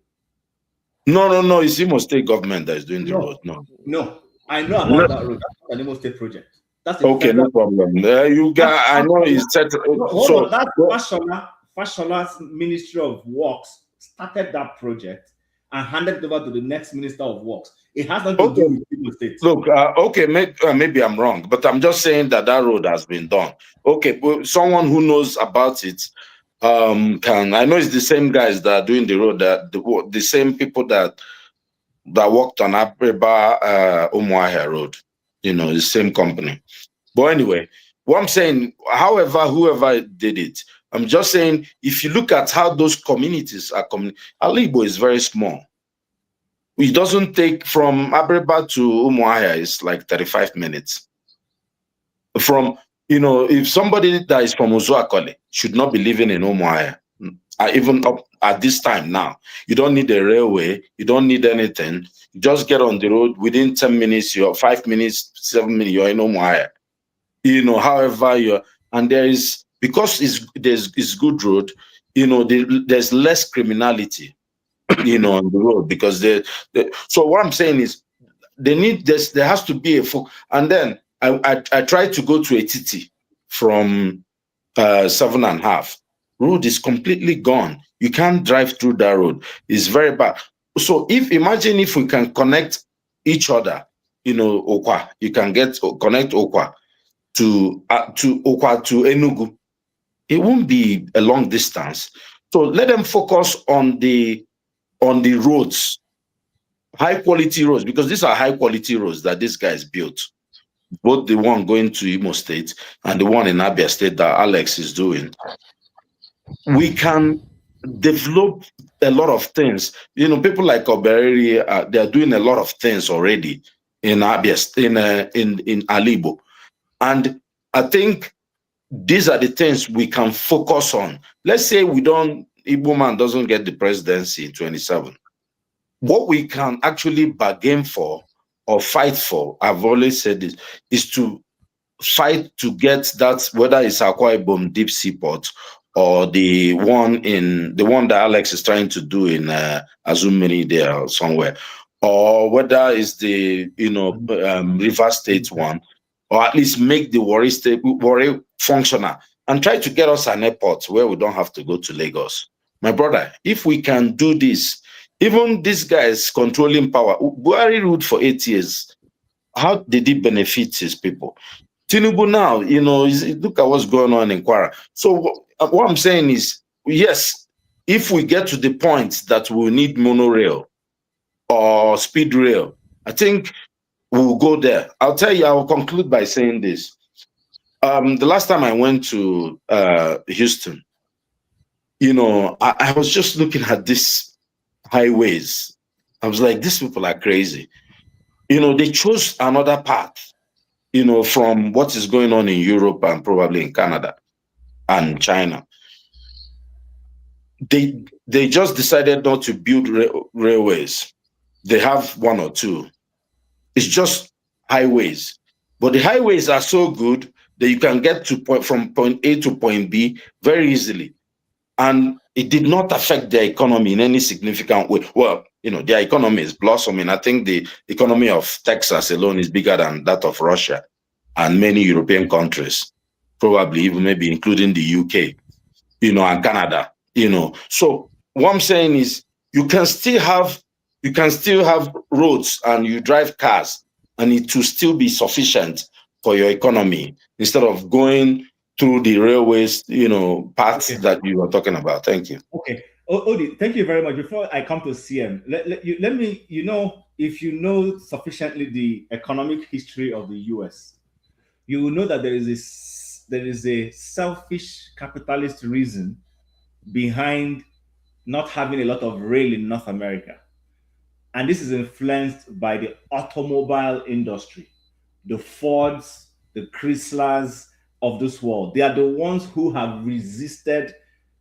No. It's Imo State government that is doing the road. No. I know about that road. That's not an Imo State project. That's okay, no problem. You got. I know it's set. Hold on. That Fashola's Ministry of Works started that project and handed it over to the next Minister of Works. It has nothing to do with Imo State. Look, okay, maybe I'm wrong, but I'm just saying that road has been done. Okay, but someone who knows about it can. I know it's the same guys that are doing the road. The same people that worked on Abriba Umuahia Road. You know, the same company. But anyway, what I'm saying, whoever did it, I'm just saying, if you look at how those communities are coming, Alibo is very small. It doesn't take from Abriba to Umuahia, it's like 35 minutes. From, you know, if somebody that is from Uzuakole should not be living in Umuahia, even up at this time now, you don't need a railway, you don't need anything. You just get on the road within 10 minutes, you're 5 minutes, 7 minutes, you're in Umuahia. You know, however and because it's good road, you know, there's less criminality, you know, on the road because so what I'm saying is there has to be and then I tried to go to Etiti from 7.5. Road is completely gone. You can't drive through that road. It's very bad. So imagine if we can connect each other, you know, Okwa, you can connect Okwa to Okwa to Enugu. It won't be a long distance. So let them focus on the roads, high quality roads, because these are high quality roads that this guys built. Both the one going to Imo State and the one in Abia State that Alex is doing. We can develop a lot of things. You know, people like Obereri, they are doing a lot of things already in Abia, in Alibo. And I think these are the things we can focus on. Let's say Igbo man doesn't get the presidency in 27. What we can actually bargain for or fight for, I've always said this, is to fight to get that, whether it's Akwa Ibom deep seaport or the one that Alex is trying to do in Azumiri there or somewhere, or whether it's the River State one, or at least make the Warri functional and try to get us an airport where we don't have to go to Lagos. My brother, if we can do this, even these guys controlling power, Buhari ruled for 8 years. How did he benefit his people? Tinubu now, you know, look at what's going on in Kwara. So what I'm saying is, yes, if we get to the point that we need monorail or speed rail, I think we'll go there. I'll tell you, I will conclude by saying this. The last time I went to Houston, I was just looking at these highways. I was like, these people are crazy. They chose another path, from what is going on in Europe and probably in Canada and China. They just decided not to build railways. They have one or two. It's just highways. But the highways are so good that you can get from point A to point B very easily. And it did not affect their economy in any significant way. Well, their economy is blossoming. I think the economy of Texas alone is bigger than that of Russia and many European countries, probably even maybe including the UK, and Canada, So what I'm saying is you can still have roads and you drive cars and it will still be sufficient for your economy instead of going through the railways, paths that you were talking about. Thank you. Okay. Odi, thank you very much. Before I come to CM, let me, if you know sufficiently the economic history of the US, you will know that there is a selfish capitalist reason behind not having a lot of rail in North America. And this is influenced by the automobile industry, the Fords, the Chryslers of this world. They are the ones who have resisted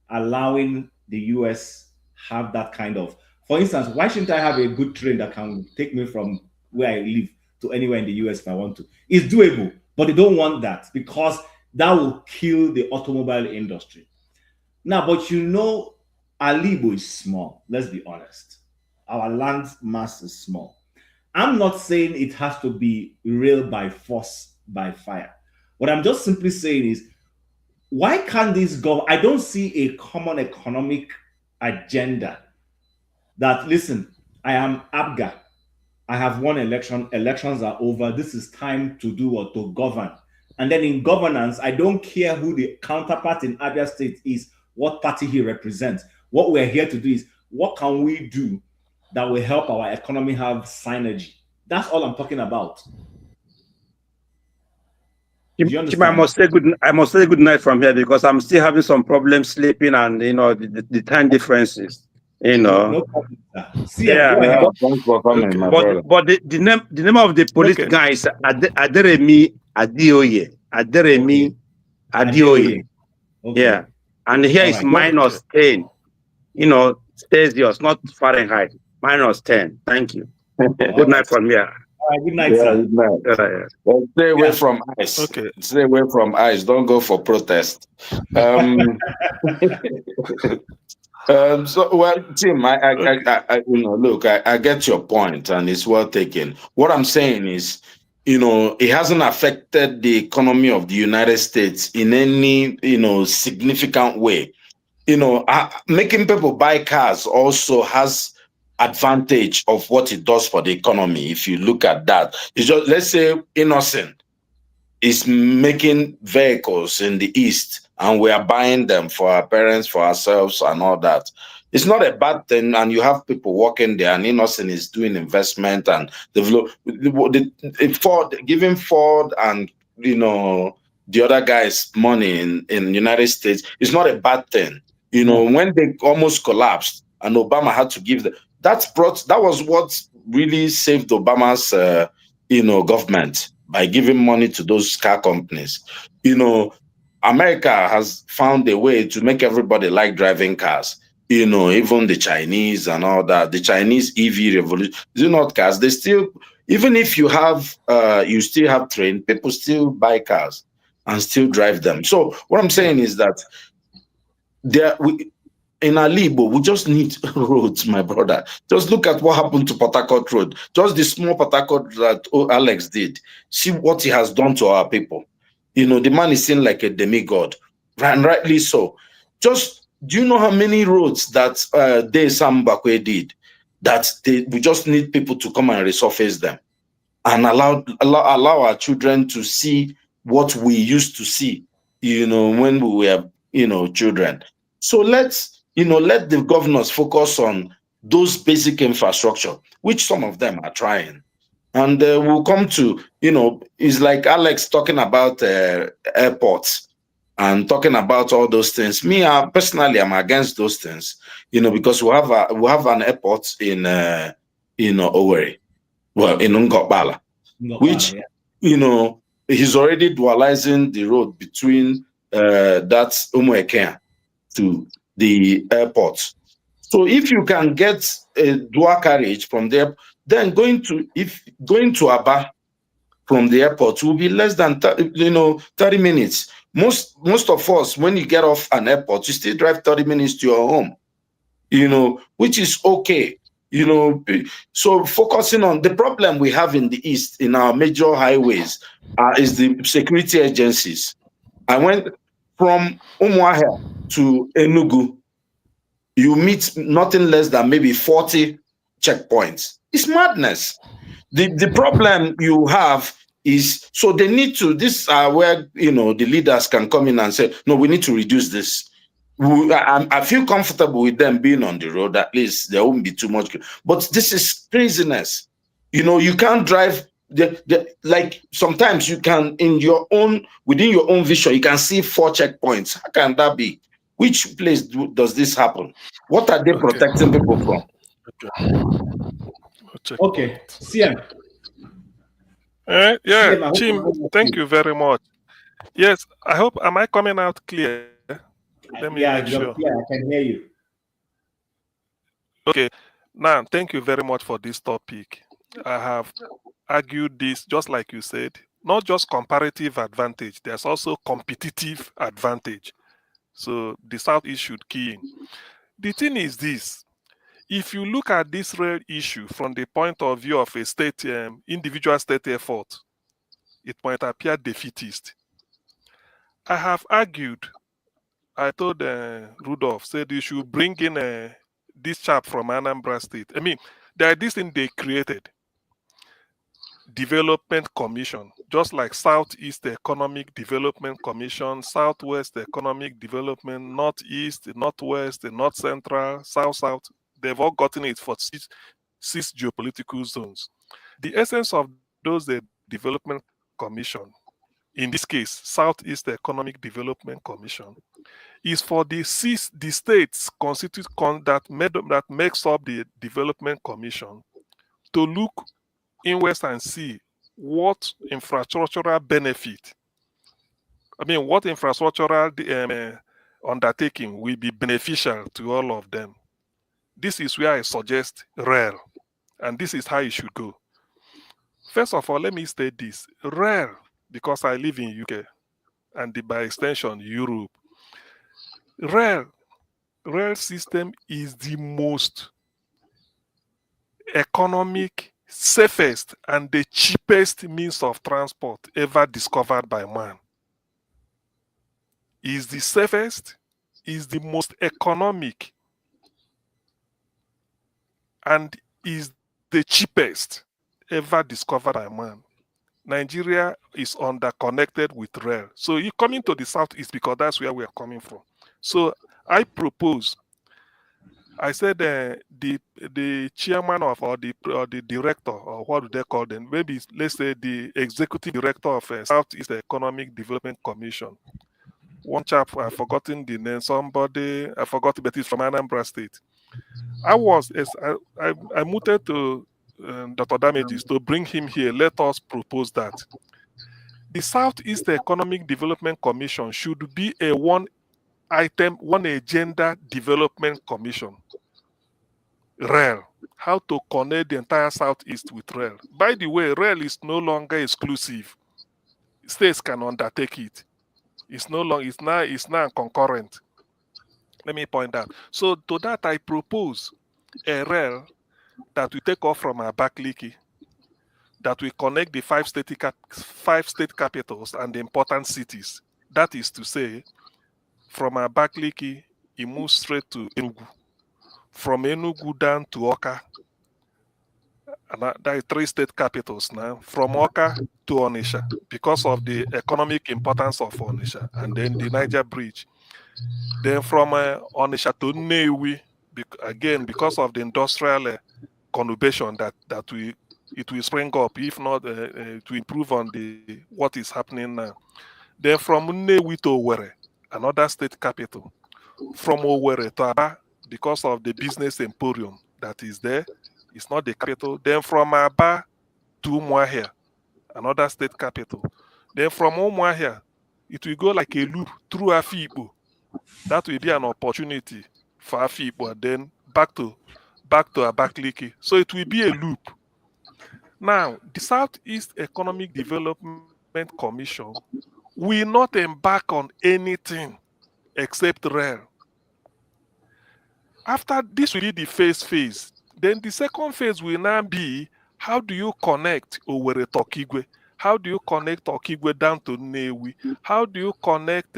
allowing the US have that kind of. For instance, why shouldn't I have a good train that can take me from where I live to anywhere in the US if I want to? It's doable, but they don't want that because that will kill the automobile industry. Now, but Alibo is small. Let's be honest. Our land mass is small. I'm not saying it has to be rail by force, by fire. What I'm just simply saying is, why can't this go? I don't see a common economic agenda that, listen, I am ABGA. I have won election. Elections are over. This is time to do or to govern. And then in governance, I don't care who the counterpart in Abia State is, what party he represents. What we're here to do is, what can we do that will help our economy have synergy? That's all I'm talking about. I must say good night from here because I'm still having some problems sleeping and the time differences. No problem, sir. Yeah. Thanks for coming, my brother. But the name of the police guy is Aderemi Adioye. Aderemi Adioye. Okay. Yeah. And here is minus 10. Celsius, not Fahrenheit. Minus 10. Thank you. Good night from here. Good night, sir. Good night. Well, stay away from ice. Okay. Stay away from ice. Don't go for protest. So, well, Tim, look, I get your point, and it's well taken. What I'm saying is, it hasn't affected the economy of the United States in any, significant way. Making people buy cars also has advantage of what it does for the economy. If you look at that, it's just, let's say Innocent is making vehicles in the East and we are buying them for our parents, for ourselves and all that. It's not a bad thing, and you have people working there, and Innocent is doing investment and develop, giving Ford and the other guys money in the United States. It's not a bad thing. When they almost collapsed and Obama had to give them, that was what really saved Obama's government, by giving money to those car companies. America has found a way to make everybody like driving cars. Even the Chinese and all that. The Chinese EV revolution, not cars. They still, even if you still have train, people still buy cars and still drive them. So what I'm saying is that in Alibo, we just need roads, my brother. Just look at what happened to Port Harcourt Road. Just the small Port Harcourt that Alex did. See what he has done to our people. The man is seen like a demigod, and rightly so. Just, do you know how many roads that Sam Bakwe did? We just need people to come and resurface them and allow our children to see what we used to see, when we were, children. So let's let the governors focus on those basic infrastructure, which some of them are trying. And we'll come to, it's like Alex talking about airports and talking about all those things. Me, personally, I'm against those things, because we have an airport in Owerri, well, in Ngokbala, which, he's already dualizing the road between that Umuekea to the airport. So if you can get a dual carriage from there, then going to Aba from the airport will be less than 30 minutes. Most of us, when you get off an airport, you still drive 30 minutes to your home, which is okay. So focusing on the problem we have in the East, in our major highways, is the security agencies. I went from Umuahia to Enugu. You meet nothing less than maybe 40 checkpoints. It's madness. The problem you have is, so they need to, this are where, the leaders can come in and say, no, we need to reduce this. I feel comfortable with them being on the road. At least there won't be too much. But this is craziness. You can't drive, like sometimes you can, within your own vision, you can see 4 checkpoints. How can that be? Which place does this happen? What are they protecting people from? Okay, CM. Yeah, Jim, thank you very much. Yes, I hope, am I coming out clear? Let me make sure. Yeah, I can hear you. Okay, now, thank you very much for this topic. I have argued this, just like you said, not just comparative advantage, there's also competitive advantage. So the Southeast should key in. The thing is this, if you look at this rail issue from the point of view of a state, individual state effort, it might appear defeatist. I have argued, I told Rudolph, said you should bring in this chap from Anambra State. I mean, there is this thing they created, Development Commission, just like Southeast Economic Development Commission, Southwest Economic Development, Northeast, Northwest, North Central, South. They've all gotten it for six geopolitical zones. The essence of those development commission, in this case, Southeast Economic Development Commission, is for the states that makes up the development commission to look inwards and see what infrastructural benefit, what infrastructural undertaking will be beneficial to all of them. This is where I suggest rail, and this is how it should go. First of all, let me state this. Rail, because I live in UK, and by extension, Europe, rail system is the most economic, safest, and the cheapest means of transport ever discovered by man. Is the safest, is the most economic, and is the cheapest ever discovered by man. Nigeria is underconnected with rail. So you coming to the Southeast because that's where we are coming from. So I propose, I said the chairman of, or the director, or what do they call them? Maybe let's say the executive director of Southeast Economic Development Commission. One chap, I've forgotten the name, somebody, I forgot, but it's from Anambra State. I mooted to Dr. Damages to bring him here. Let us propose that. The Southeast Economic Development Commission should be a one agenda development commission. Rail. How to connect the entire Southeast with rail. By the way, rail is no longer exclusive. States can undertake it. It's now concurrent. Let me point out. So to that, I propose a rail that we take off from Abakaliki, that we connect the five state capitals and the important cities. That is to say, from Abakaliki, it moves straight to Enugu. From Enugu down to Oka, and that is 3 state capitals now. From Oka to Onitsha, because of the economic importance of Onitsha, and then the Niger Bridge. Then from Onitsha to Nnewi, again, because of the industrial conurbation that it will spring up, if not to improve on what is happening now. Then from Nnewi to Owerri, another state capital. From Owerri to Aba, because of the business emporium that is there, it's not the capital. Then from Aba to Umuahia, another state capital. Then from Umuahia, it will go like a loop through Afikpo. That will be an opportunity for Afikpo, and then back to Abakaliki. So it will be a loop. Now, the Southeast Economic Development Commission will not embark on anything except rail. After this will be the first phase. Then the second phase will now be, how do you connect Owerri to Okigwe? How do you connect Okigwe down to Nnewi? How do you connect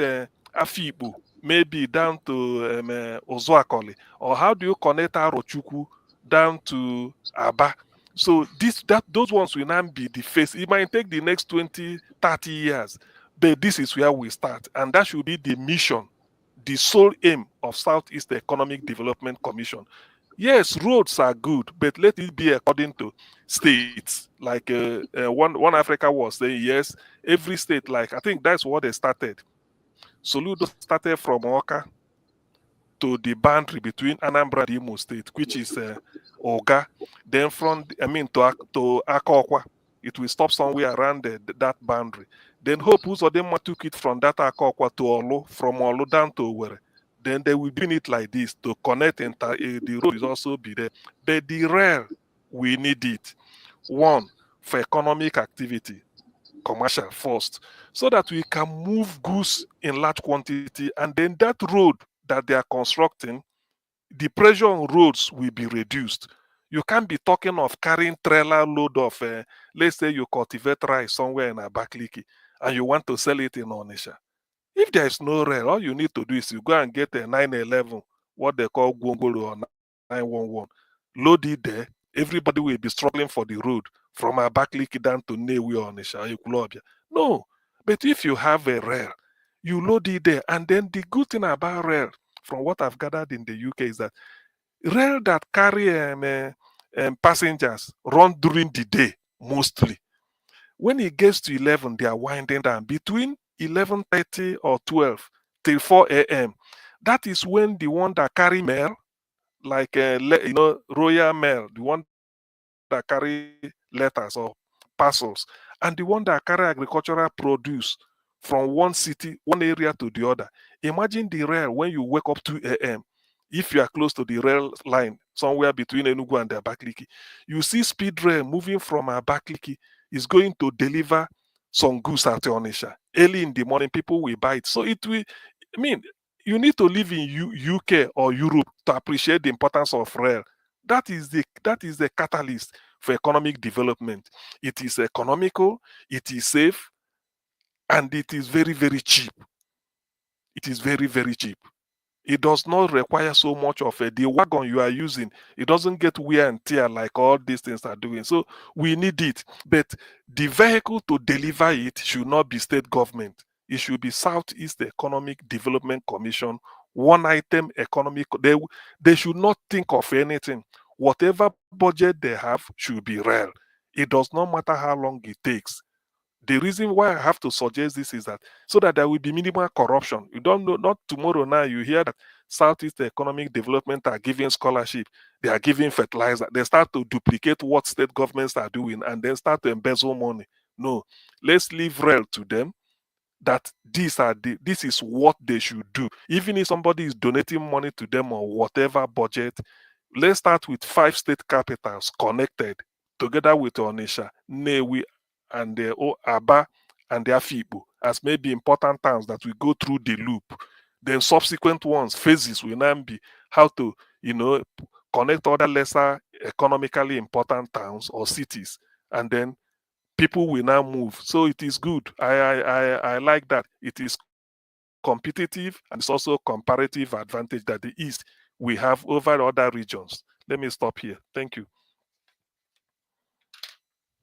Afikpo maybe down to Ozuakoli? Or how do you connect Arochukwu down to Aba? So those ones will now be the phase. It might take the next 20, 30 years, but this is where we start. And that should be the mission, the sole aim of Southeast Economic Development Commission. Yes, roads are good, but let it be according to states. Like one Africa was saying, yes, every state, like I think that's what they started. Soludo started from Oka to the boundary between Anambra and Imo State, which is Oga. Then to Akokwa, it will stop somewhere around that boundary. Then Hope Uzodinma took it from that Akokwa to Olu, from Olu down to Owerri. Then they will do it like this to connect, and the road will also be there. But the rail, we need it. One, for economic activity, commercial first, so that we can move goods in large quantity, and then that road that they are constructing, the pressure on roads will be reduced. You can't be talking of carrying trailer load of, let's say you cultivate rice somewhere in Abakaliki and you want to sell it in Onitsha. If there is no rail, all you need to do is you go and get a 911, what they call Gwongolo or 911, load it there. Everybody will be struggling for the road from Abakaliki down to Nnewi or Onitsha, Ekulobia. No, but if you have a rail, you load it there. And then the good thing about rail, from what I've gathered in the UK, is that rail that carry passengers run during the day mostly. When it gets to 11, they are winding down. Between 11:30 or 12 till 4 a.m. That is when the one that carry mail, like Royal Mail, the one that carry letters or parcels, and the one that carry agricultural produce from one city, one area to the other. Imagine the rail when you wake up 2 a.m. If you are close to the rail line, somewhere between Enugu and Abakaliki, you see speed rail moving from Abakaliki is going to deliver some goods at Onitsha. Early in the morning, people will buy it. So it will, I mean, you need to live in UK or Europe to appreciate the importance of rail. That is the catalyst for economic development. It is economical, it is safe, and it is very, very cheap. It is very, very cheap. It does not require so much of the wagon you are using. It doesn't get wear and tear like all these things are doing. So we need it. But the vehicle to deliver it should not be state government. It should be Southeast Economic Development Commission, one item economic. They should not think of anything. Whatever budget they have should be real. It does not matter how long it takes. The reason why I have to suggest this is that so that there will be minimal corruption. You don't know, not tomorrow now you hear that Southeast Economic Development are giving scholarship, they are giving fertilizer, they start to duplicate what state governments are doing and then start to embezzle money. No, let's leave real to them that this is what they should do. Even if somebody is donating money to them or whatever budget, let's start with 5 state capitals connected together with Onitsha, Nnewi, and the Aba and the Afikpo as maybe important towns that we go through the loop. Then subsequent ones, phases will now be how to, connect other lesser economically important towns or cities, and then people will now move. So it is good. I like that. It is competitive and it's also comparative advantage that the East we have over other regions. Let me stop here. Thank you.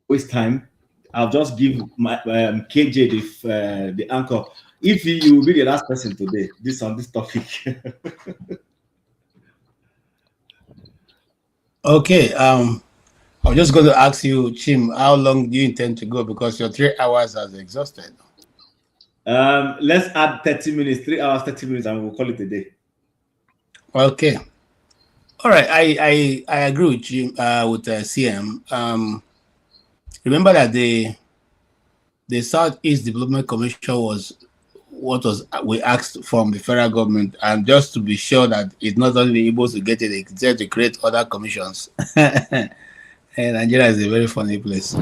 Waste time. I'll just give my KJ the anchor. if you will be the last person today, on this topic. Okay. I was just going to ask you, Chim, how long do you intend to go? Because your 3 hours has exhausted. Let's add 30 minutes, 3 hours, 30 minutes, and we'll call it a day. Okay. All right. I agree with you with CM. Remember that the Southeast Development Commission was what was we asked from the federal government, and just to be sure that it's not only able to get it, it's to create other commissions. And Nigeria is a very funny place.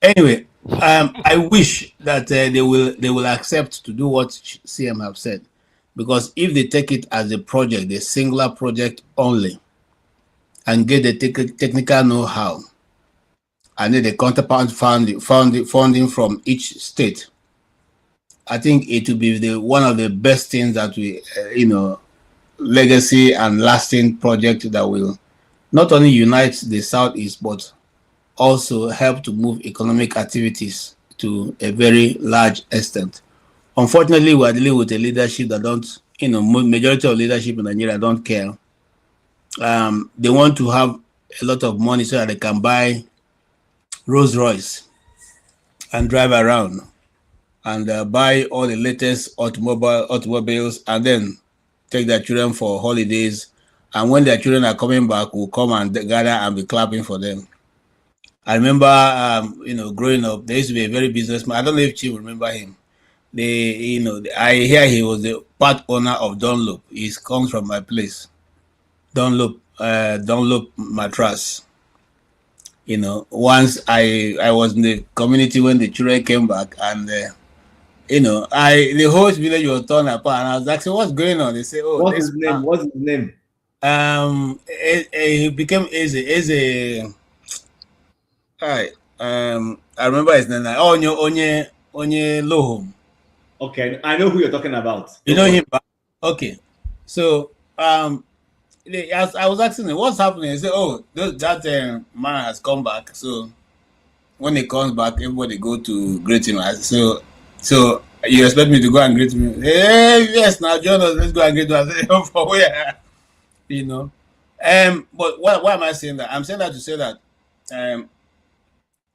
Anyway, I wish that they will accept to do what CM have said, because if they take it as a project, the singular project only, and get the technical know-how, and then the counterpart funding from each state, I think it will be one of the best things that we, legacy and lasting project that will not only unite the Southeast, but also help to move economic activities to a very large extent. Unfortunately, we are dealing with a leadership that don't, majority of leadership in Nigeria don't care. They want to have a lot of money so that they can buy Rolls Royce and drive around and buy all the latest automobiles, and then take their children for holidays. And when their children are coming back, we'll come and gather and be clapping for them. I remember, growing up, there used to be a very businessman. I don't know if Chief remember him. I hear he was the part owner of Dunlop. He comes from my place, Dunlop mattress. Once I was in the community when the children came back, and the whole village was torn apart, and I was asking, what's going on? They say, oh, what's his name? What's his name? He became Eze. Hi. I remember his name. Onye Lohom. Okay, I know who you're talking about. You know him? Okay. So I was asking him, what's happening? He said, oh, that man has come back. So when he comes back, everybody go to greet him. So you expect me to go and greet him? Hey, yes, now join us. Let's go and greet him. I said, oh, for where? But why am I saying that? I'm saying that to say that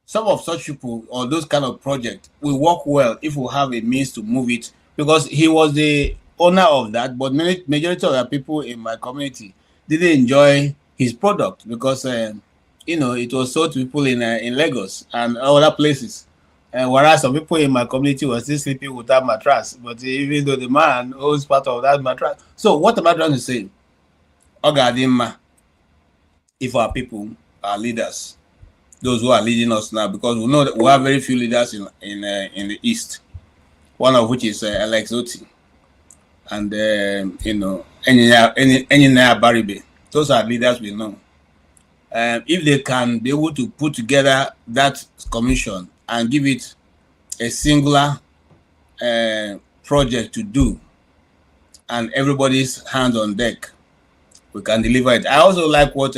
some of such people or those kind of projects will work well if we have a means to move it, because he was the owner of that, but majority of the people in my community didn't enjoy his product because it was sold to people in Lagos and other places, whereas some people in my community were still sleeping without mattress, but even though the man owns part of that mattress. So what am I trying to say? Ogadimma, if our people, our leaders, those who are leading us now, because we know that we have very few leaders in the East, one of which is Alex Oti, and Enyinnaya Baribe. Those are leaders we know. If they can be able to put together that commission and give it a singular project to do, and everybody's hands on deck, we can deliver it. I also like what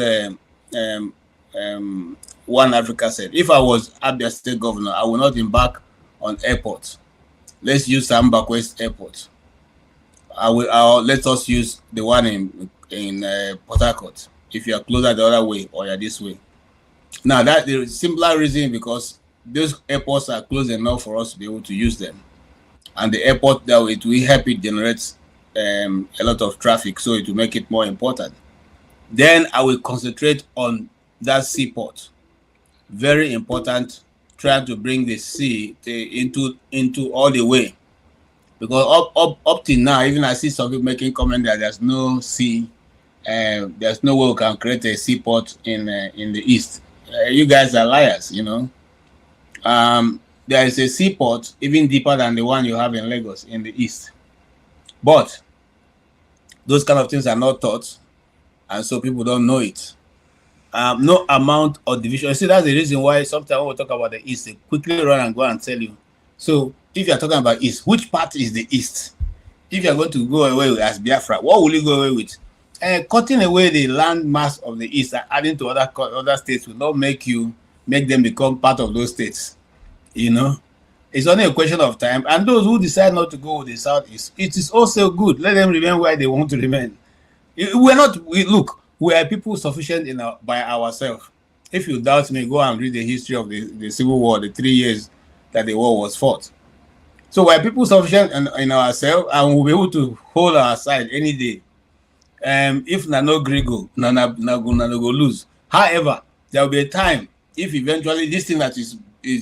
One Africa said. If I was Abia State Governor, I will not embark on airport. Let's use Samba West Airport. Let us use the one in Port Harcourt. If you are closer the other way or you're this way. Now that the simpler reason, because those airports are close enough for us to be able to use them, and the airport that it will help it generate a lot of traffic, so it will make it more important. Then I will concentrate on that seaport. Very important, trying to bring the sea into all the way, because up till now, even I see some people making comment that there's no sea, there's no way we can create a seaport in the East. You guys are liars, There is a seaport even deeper than the one you have in Lagos in the East, but those kind of things are not taught, and so people don't know it. No amount of division. See, that's the reason why sometimes when we talk about the East, they quickly run and go and tell you. So if you're talking about East, which part is the East? If you're going to go away with as Biafra, what will you go away with? Cutting away the land mass of the East and adding to other states will not make them become part of those states. It's only a question of time. And those who decide not to go with the Southeast, it is also good. Let them remain where they want to remain. We're not, look, we are people sufficient by ourselves. If you doubt me, go and read the history of the Civil War, the 3 years that the war was fought. So we're people sufficient in ourselves, and we'll be able to hold our side any day. If no grigo, go lose. However, there will be a time if eventually this thing that is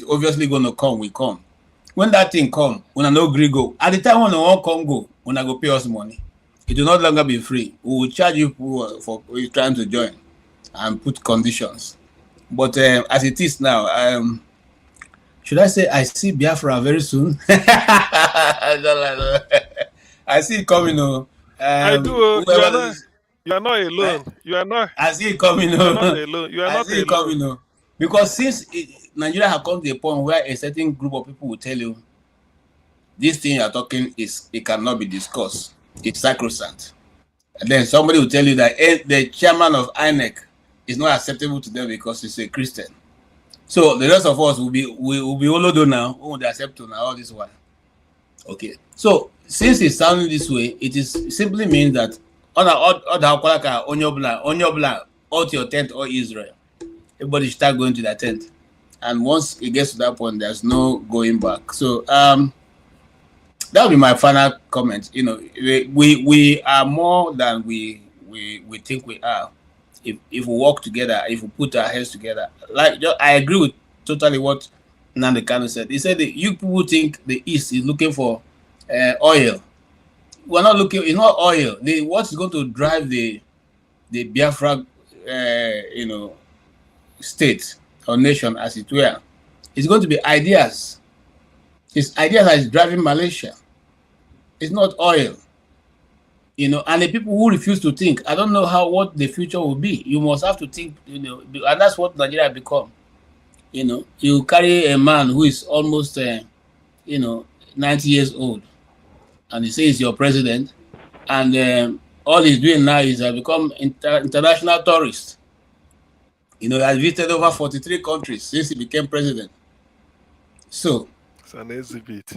obviously going to come will come. When that thing come, when no grigo, at the time when no one come go, when I go pay us money, it will not longer be free. We will charge you for trying to join and put conditions. But as it is now, should I say I see Biafra very soon? I see it coming. I do. You are not alone. You are not. I see it coming. You are not alone. You are not alone. Coming. Because since Nigeria has come to a point where a certain group of people will tell you, this thing you are talking it cannot be discussed. It's sacrosanct. And then somebody will tell you that the chairman of INEC is not acceptable to them because he's a Christian. So the rest of us will be Olodo now, who will accept now all this while. Okay. So since it's sounding this way, it simply means that out your tent or Israel, everybody should start going to their tent. And once it gets to that point, there's no going back. So that will be my final comment. You know, we are more than we think we are. If we work together, if we put our heads together, I agree with totally what Nnamdi Kanu said. He said that you people think the East is looking for oil. We're not looking. It's not oil. What's going to drive the Biafra, state or nation, as it were, it's going to be ideas. It's ideas that is driving Malaysia. It's not oil. You know, and the people who refuse to think, I don't know what the future will be. You must have to think, and that's what Nigeria become. You know, you carry a man who is almost, 90 years old, and he says your president, and all he's doing now is become international tourist. You know, he has visited over 43 countries since he became president. So it's an exhibit.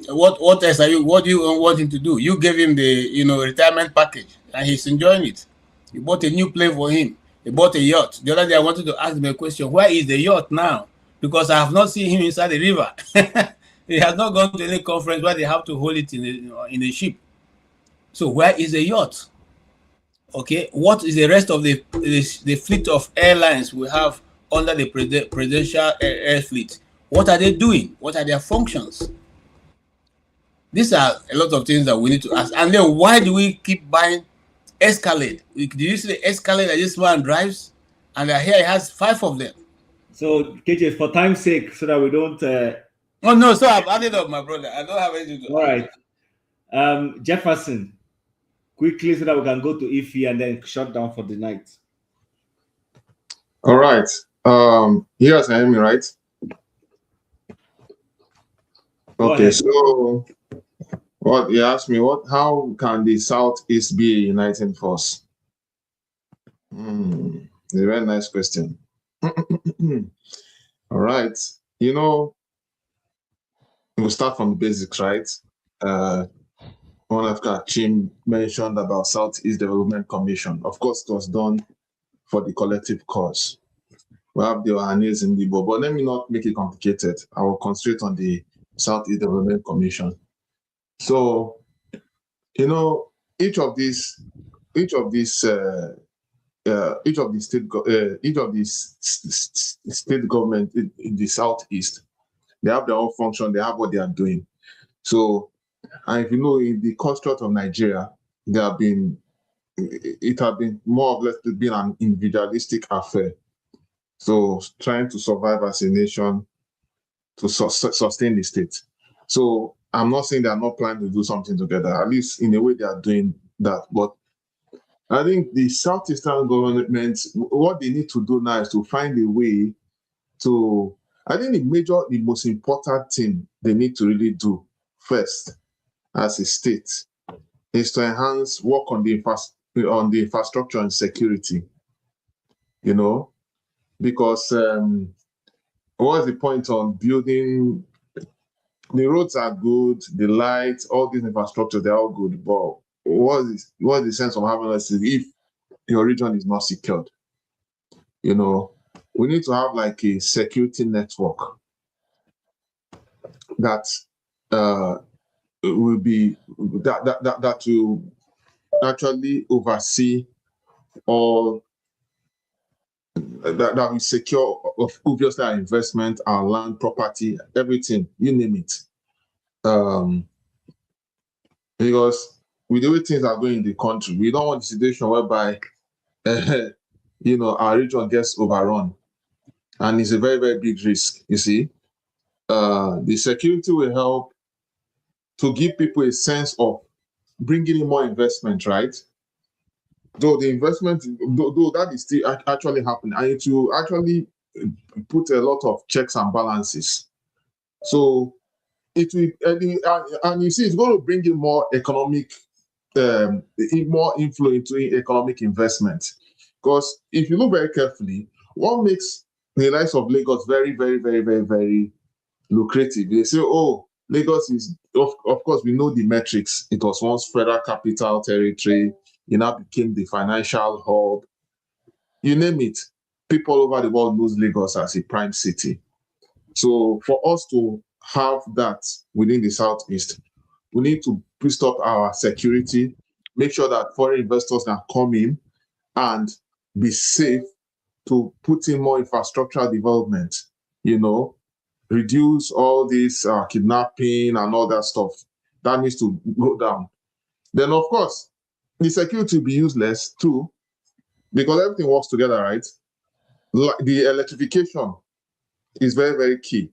What else what do you want him to do? You gave him the retirement package and he's enjoying it. You bought a new plane for him. He bought a yacht. The other day I wanted to ask him a question. Where is the yacht now? Because I have not seen him inside the river. He has not gone to any conference where they have to hold it in a ship. So where is the yacht? Okay, what is the rest of the fleet of airlines we have under the presidential air fleet? What are they doing? What are their functions? These are a lot of things that we need to ask. And then why do we keep buying Escalade? Do you see the Escalade that this man drives? And here he has 5 of them. So, KJ, for time's sake, so that we don't... Oh, no, so I've added up, my brother. I don't have anything to add. All right. Jefferson, quickly so that we can go to Ife and then shut down for the night. All right. You guys can hear me, right? Okay, so what you asked me, how can the Southeast be a uniting force? It's a very nice question. All right, we'll start from the basics, right? One of Chim mentioned about Southeast Development Commission. Of course, it was done for the collective cause. We have the Ohanes in the board, but let me not make it complicated. I will concentrate on the Southeast Development Commission. So, each of these state government in the Southeast, they have their own function. They have what they are doing. So, and if in the construct of Nigeria, it has been more or less been an individualistic affair. So, trying to survive as a nation, to sustain the state. So I'm not saying they are not planning to do something together. At least in a way they are doing that. But I think the Southeastern governments, what they need to do now is to find a way to, I think the most important thing they need to really do first as a state is to enhance work on the infrastructure and security, because what's the point on building the roads are good, the lights, all these infrastructure, they're all good. But what's the sense of having us if your region is not secured? You know, we need to have like a security network that will be that will actually oversee all that will secure obviously our investment, our land, property, everything, you name it. Because with the way things are going in the country, we don't want a situation whereby you know, our region gets overrun, and it's a very, very big risk. You see, the security will help to give people a sense of bringing in more investment, right? Though the investment, though that is still actually happening, and it will actually put a lot of checks and balances. So it will, and you see, it's going to bring in more economic, more inflow into economic investment. Because if you look very carefully, what makes the likes of Lagos very, very, very, very, very lucrative? They say, oh, Lagos is, of course, we know the metrics. It was once federal capital territory. It now became the financial hub. You name it. People over the world knows Lagos as a prime city. So for us to have that within the Southeast, we need to boost up our security, make sure that foreign investors can come in and be safe, to put in more infrastructural development, you know, reduce all this kidnapping and all that stuff. That needs to go down. Then, of course, the security will be useless too, because everything works together, right? The electrification is very, very key.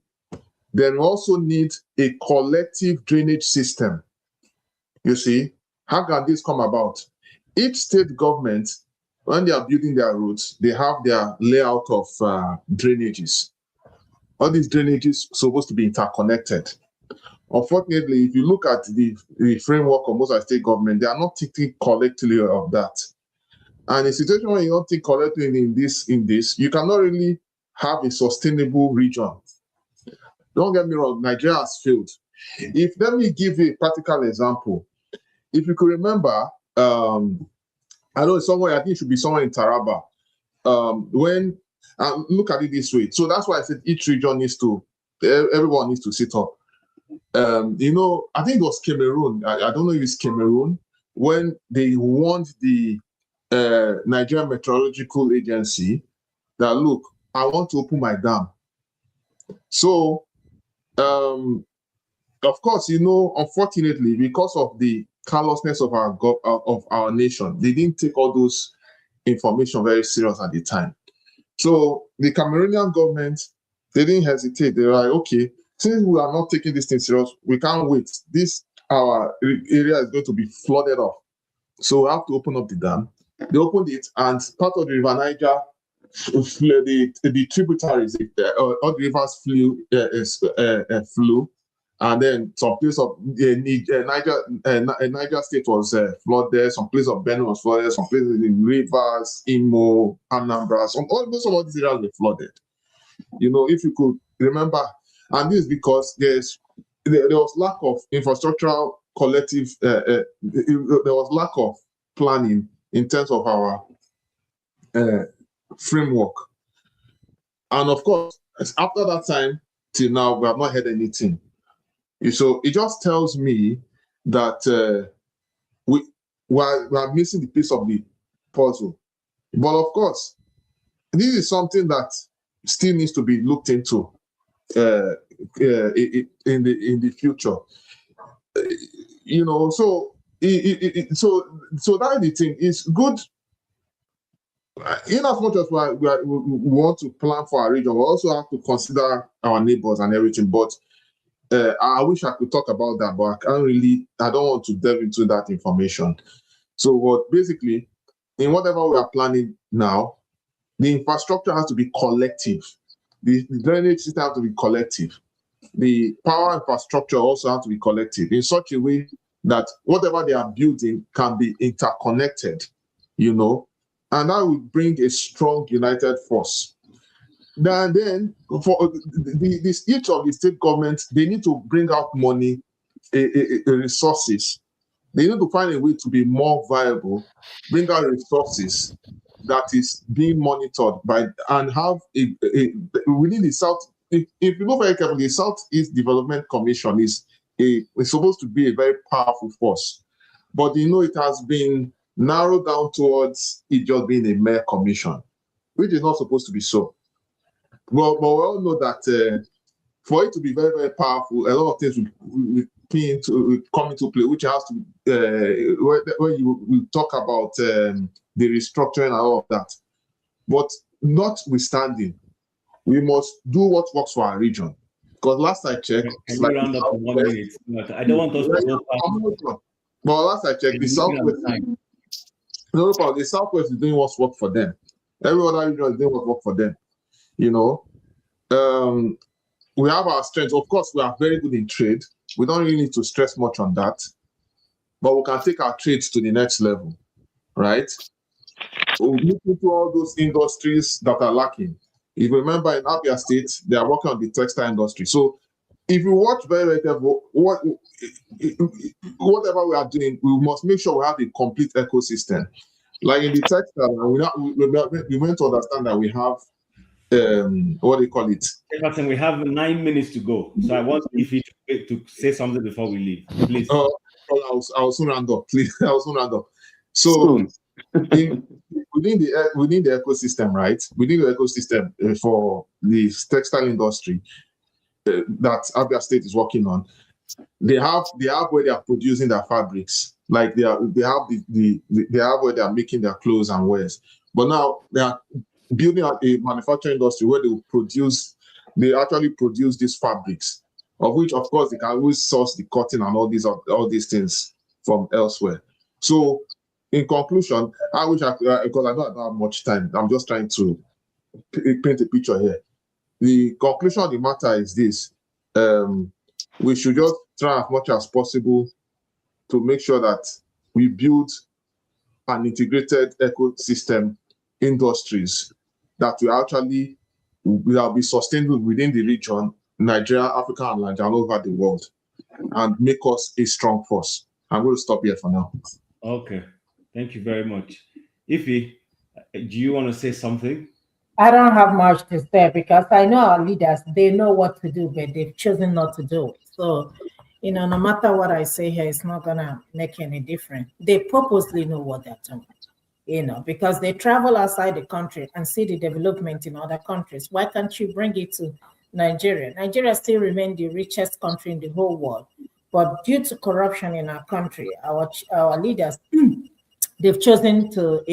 Then we also need a collective drainage system. You see, how can this come about? Each state government, when they are building their roads, they have their layout of drainages. All these drainages are supposed to be interconnected. Unfortunately, if you look at the framework of most of the state government, they are not thinking collectively of that. And in a situation where you don't think collectively in this, you cannot really have a sustainable region. Don't get me wrong, Nigeria has failed. Let me give you a practical example. If you could remember, I know somewhere, I think it should be somewhere in Taraba. When look at it this way. So that's why I said each region needs to, everyone needs to sit up. You know, I think it was Cameroon. I don't know if it's Cameroon, when they warned the Nigerian Meteorological Agency that, look, I want to open my dam. So, of course, you know, unfortunately, because of the carelessness of our nation, they didn't take all those information very serious at the time. So the Cameroonian government, they didn't hesitate. They were like, okay, since we are not taking this thing serious, we can't wait. Our area is going to be flooded off. So we have to open up the dam. They opened it, and part of the River Niger, the tributaries, all the rivers flew, and then some place of Niger State was flooded, some place of Benin was flooded, some places in Rivers, Imo, Anambra, some of these areas were flooded. You know, if you could remember, and this is because there was lack of infrastructural collective, there was lack of planning in terms of our framework. And of course, after that time till now, we have not heard anything. So it just tells me that we are missing the piece of the puzzle. But of course, this is something that still needs to be looked into in the future. You know, so that is the thing. It's good. In as much as we want to plan for our region, we also have to consider our neighbors and everything. But I wish I could talk about that, but I don't want to delve into that information. So what basically, in whatever we are planning now, the infrastructure has to be collective. The drainage system has to be collective. The power infrastructure also has to be collective in such a way that whatever they are building can be interconnected, you know, and that will bring a strong united force. then for this each of the state governments, they need to bring out money, resources. They need to find a way to be more viable, bring out resources that is being monitored by and have within the South. If you look very carefully, the Southeast Development Commission is supposed to be a very powerful force, but it has been narrowed down towards it just being a mere commission, which is not supposed to be so. Well, but we all know that for it to be very, very powerful, a lot of things will come into play, which has to when you talk about the restructuring and all of that. But notwithstanding, we must do what works for our region. Because last I checked, can you round up in 1 minute? I don't want us to go past. But last I checked, the Southwest is doing what's work for them. Every other region is doing what work for them. We have our strengths. Of course, we are very good in trade. We don't really need to stress much on that. But we can take our trades to the next level, right? We look into all those industries that are lacking. If you remember in Abia State, they are working on the textile industry. So if you watch very, very careful, whatever we are doing, we must make sure we have a complete ecosystem. Like in the textile, we meant to understand that we have what do you call it? Jefferson, we have 9 minutes to go. So I want Ify to say something before we leave. Please. I'll soon round up. Please, I'll soon round up. So within the ecosystem, right? Within the ecosystem for the textile industry that Abia State is working on, they have where they are producing their fabrics. Like they have where they are making their clothes and wares. But now they are building a manufacturing industry where they actually produce these fabrics, of which of course they can always source the cotton and all these things from elsewhere. So in conclusion, I wish because I don't have much time, I'm just trying to paint a picture here. The conclusion of the matter is this: we should just try as much as possible to make sure that we build an integrated ecosystem industries that will be sustainable within the region, Nigeria, Africa, and all over the world, and make us a strong force. I'm going to stop here for now. Okay. Thank you very much. Ify, do you want to say something? I don't have much to say because I know our leaders, they know what to do, but they've chosen not to do it. So, no matter what I say here, it's not going to make any difference. They purposely know what they're doing, because they travel outside the country and see the development in other countries. Why can't you bring it to Nigeria? Nigeria still remains the richest country in the whole world. But due to corruption in our country, our leaders, they've chosen to,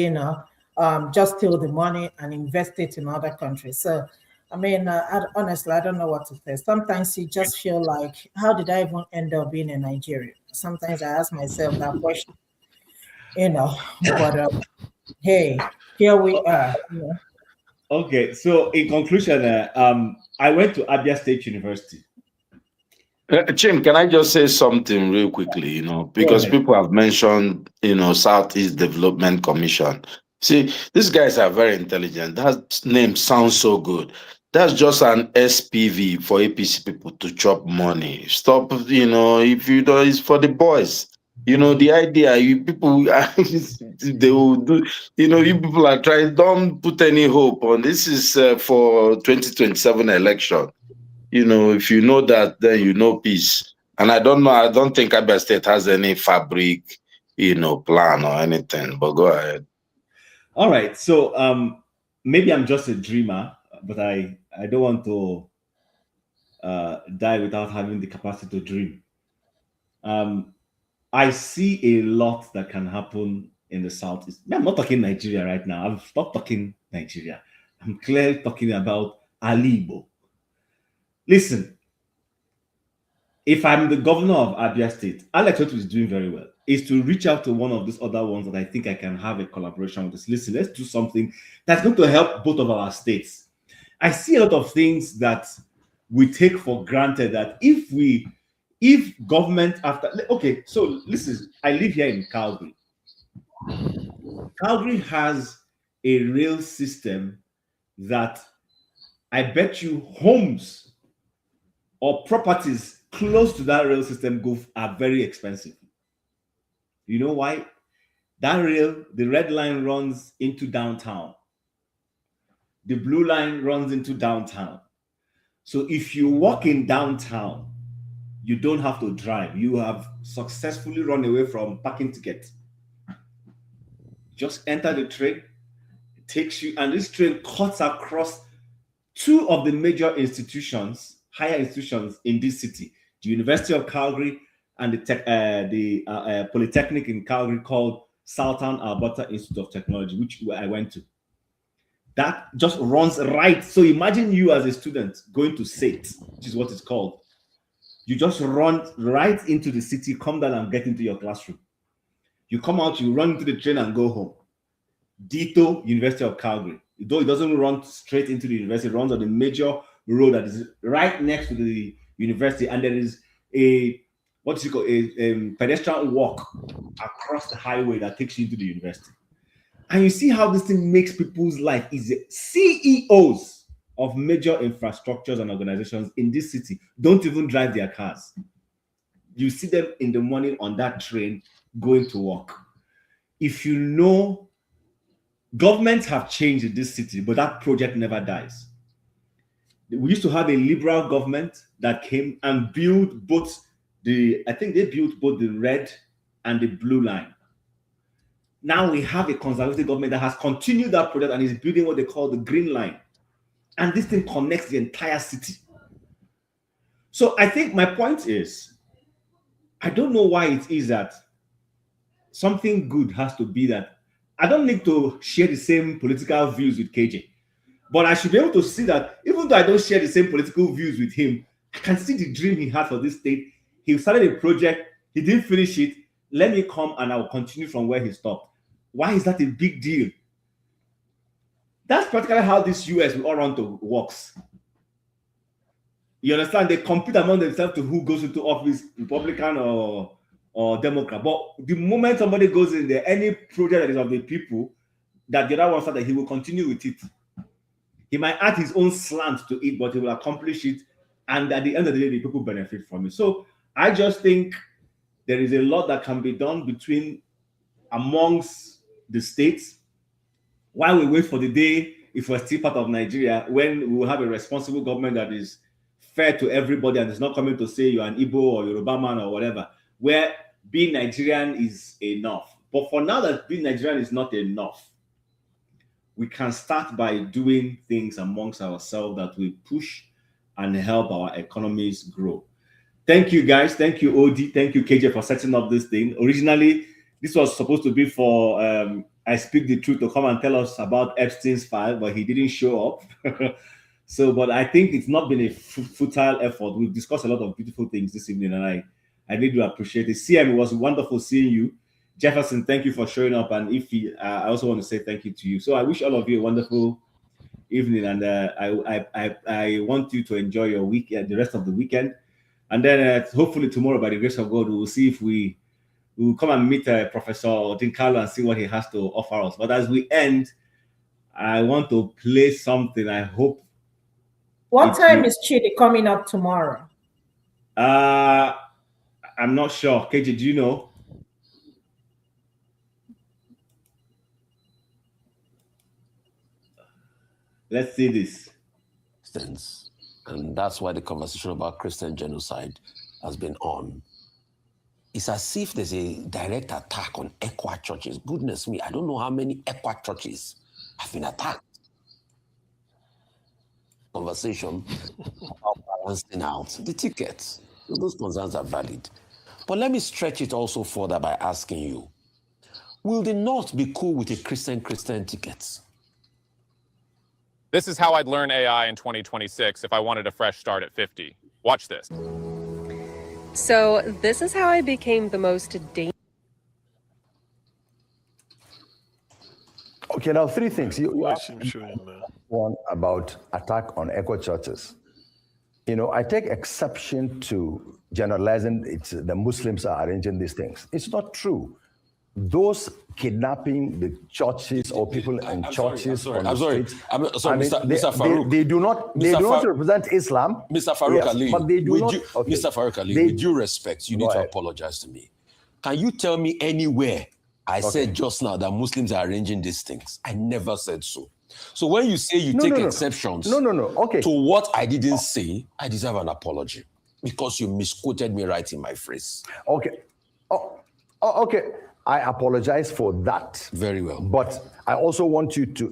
just steal the money and invest it in other countries. So, honestly, I don't know what to say. Sometimes you just feel like, how did I even end up being in Nigeria? Sometimes I ask myself that question, but hey, here we are. Okay, so in conclusion, I went to Abia State University. Chim, can I just say something real quickly, because people have mentioned, Southeast Development Commission. See, these guys are very intelligent. That name sounds so good. That's just an SPV for APC people to chop money. Stop, if you don't, it's for the boys. The idea, you people, they will do, you people are trying, don't put any hope on this is for 2027 election. If you know that, then you know peace. And I don't think Abia State has any fabric, plan or anything, but go ahead. All right. So maybe I'm just a dreamer, but I don't want to die without having the capacity to dream. I see a lot that can happen in the Southeast. I'm not talking Nigeria right now. I've stopped talking Nigeria. I'm clearly talking about Alibo. Listen, if I'm the governor of Abia State, Alex Otu is doing very well, is to reach out to one of these other ones that I think I can have a collaboration with this. Listen, let's do something that's going to help both of our states. I see a lot of things that we take for granted that if government okay, so listen, I live here in Calgary. Calgary has a rail system that I bet you homes or properties close to that rail system are very expensive. You know why? That rail, the red line runs into downtown. The blue line runs into downtown. So if you walk in downtown, you don't have to drive. You have successfully run away from parking tickets. Just enter the train, it takes you, and this train cuts across two of the major institutions, higher institutions in this city, the University of Calgary and the Polytechnic in Calgary called Southern Alberta Institute of Technology, which I went to. That just runs right. So imagine you as a student going to SAIT, which is what it's called. You just run right into the city, come down and get into your classroom. You come out, you run into the train and go home. Ditto, University of Calgary. Though it doesn't run straight into the university, it runs on the major road that is right next to the university, and there is a pedestrian walk across the highway that takes you into the university. And you see how this thing makes people's life easier. CEOs of major infrastructures and organizations in this city don't even drive their cars. You see them in the morning on that train going to work. If you know, governments have changed in this city, but that project never dies. We used to have a liberal government that came and built I think they built both the red and the blue line. Now we have a conservative government that has continued that project and is building what they call the green line. And this thing connects the entire city. So I think my point is, I don't know why it is that something good has to be that I don't need to share the same political views with KJ, but I should be able to see that even though I don't share the same political views with him, I can see the dream he had for this state. He started a project, he didn't finish it. Let me come and I will continue from where he stopped. Why is that a big deal? That's practically how this US will all run to works. You understand? They compete among themselves to who goes into office, Republican or Democrat. But the moment somebody goes in there, any project that is of the people that the other one started, he will continue with it. He might add his own slant to it, but he will accomplish it. And at the end of the day, the people benefit from it. So I just think there is a lot that can be done amongst the states while we wait for the day, if we're still part of Nigeria, when we will have a responsible government that is fair to everybody and is not coming to say you're an Igbo or Yoruba man or whatever, where being Nigerian is enough. But for now that being Nigerian is not enough, we can start by doing things amongst ourselves that will push and help our economies grow. Thank you, guys. Thank you, Odi. Thank you, KJ, for setting up this thing. Originally, this was supposed to be for I Speak the Truth to come and tell us about Epstein's file, but he didn't show up. But I think it's not been a futile effort. We've discussed a lot of beautiful things this evening, and I really do appreciate it. CM, it was wonderful seeing you. Jefferson, thank you for showing up. And Ify, I also want to say thank you to you. So I wish all of you a wonderful evening, and I want you to enjoy your weekend, the rest of the weekend. And then hopefully tomorrow, by the grace of God, we will see if we will come and meet Professor Dinkalo and see what he has to offer us. But as we end, I want to play something. I hope. What time is Chidi coming up tomorrow? I'm not sure. KJ, do you know? Let's see this. And that's why the conversation about Christian genocide has been on. It's as if there's a direct attack on ECWA churches. Goodness me, I don't know how many ECWA churches have been attacked. Conversation about balancing out the tickets. Those concerns are valid. But let me stretch it also further by asking you, will the North be cool with a Christian ticket? This is how I'd learn AI in 2026 if I wanted a fresh start at 50. Watch this. So this is how I became the most dangerous. Okay, now 3 things. You asked one about attack on echo churches. You know, I take exception to generalizing the Muslims are arranging these things. It's not true. those kidnapping the churches or people in churches on the streets, sorry, Mr. Farouk. They do not represent Islam. Mr. Farouk Ali, but they do not. Mr. Farouk Ali, with due respect, you need to apologize to me. Can you tell me anywhere I said just now that Muslims are arranging these things? I never said so. So when you say you take exceptions to what I didn't say, I deserve an apology because you misquoted me right in my phrase. Okay. Okay. I apologize for that. Very well. But I also want you to,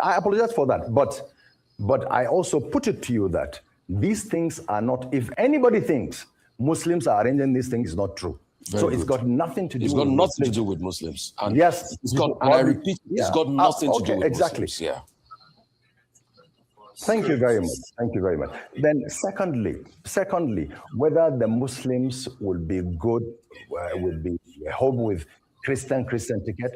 I apologize for that. But I also put it to you that these things are not, if anybody thinks Muslims are arranging these things, it's not true. It's got nothing to do with Muslims. It's got nothing to do with Muslims. And yes. And I repeat, it's got nothing to do with Muslims. Yeah. Thank you very much. Thank you very much. Then secondly, whether the Muslims will be good, will be home with Christian ticket,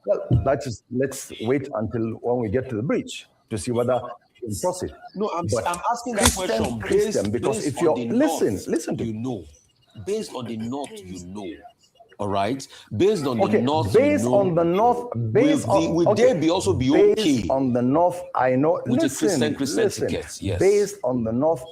well, let's wait until when we get to the bridge to see whether we can proceed. No, I'm asking that question Christian, because if you're listen to me. Based on the north, all right. Based on the north, based on the north, would they be also be okay? Based on the north, I know. With the Christian tickets, yes. Based on the north,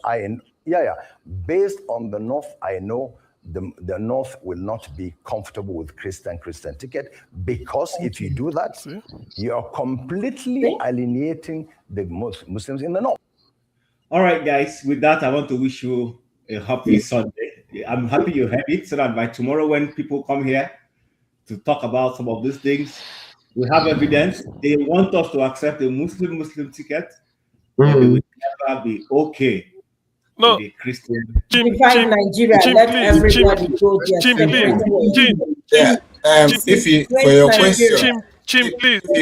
Based on the north, I know the north will not be comfortable with Christian ticket, because if you do that, you are completely alienating the Muslims in the north. All right, guys. With that, I want to wish you a happy Sunday. I'm happy you have it, so that by tomorrow when people come here to talk about some of these things, we have evidence. They want us to accept a Muslim ticket, but they will never be okay with the Christian. Divide Nigeria, let everybody go their separate way.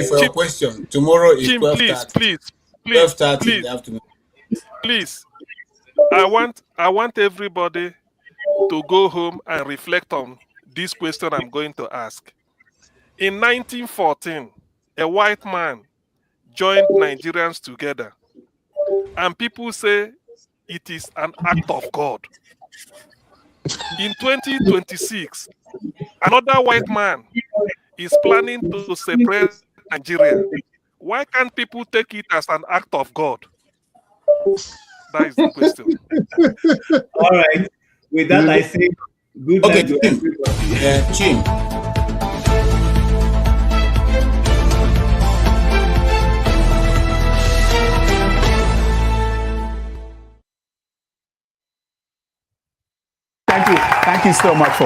For your question, tomorrow is 12:30. 12:30 in the afternoon. Please, I want everybody to go home and reflect on this question I'm going to ask. In 1914, a white man joined Nigerians together, and people say it is an act of God. In 2026, another white man is planning to separate Nigeria. Why can't people take it as an act of God? That is the question. All right. With that, I say good night to everybody. Chim. Thank you so much for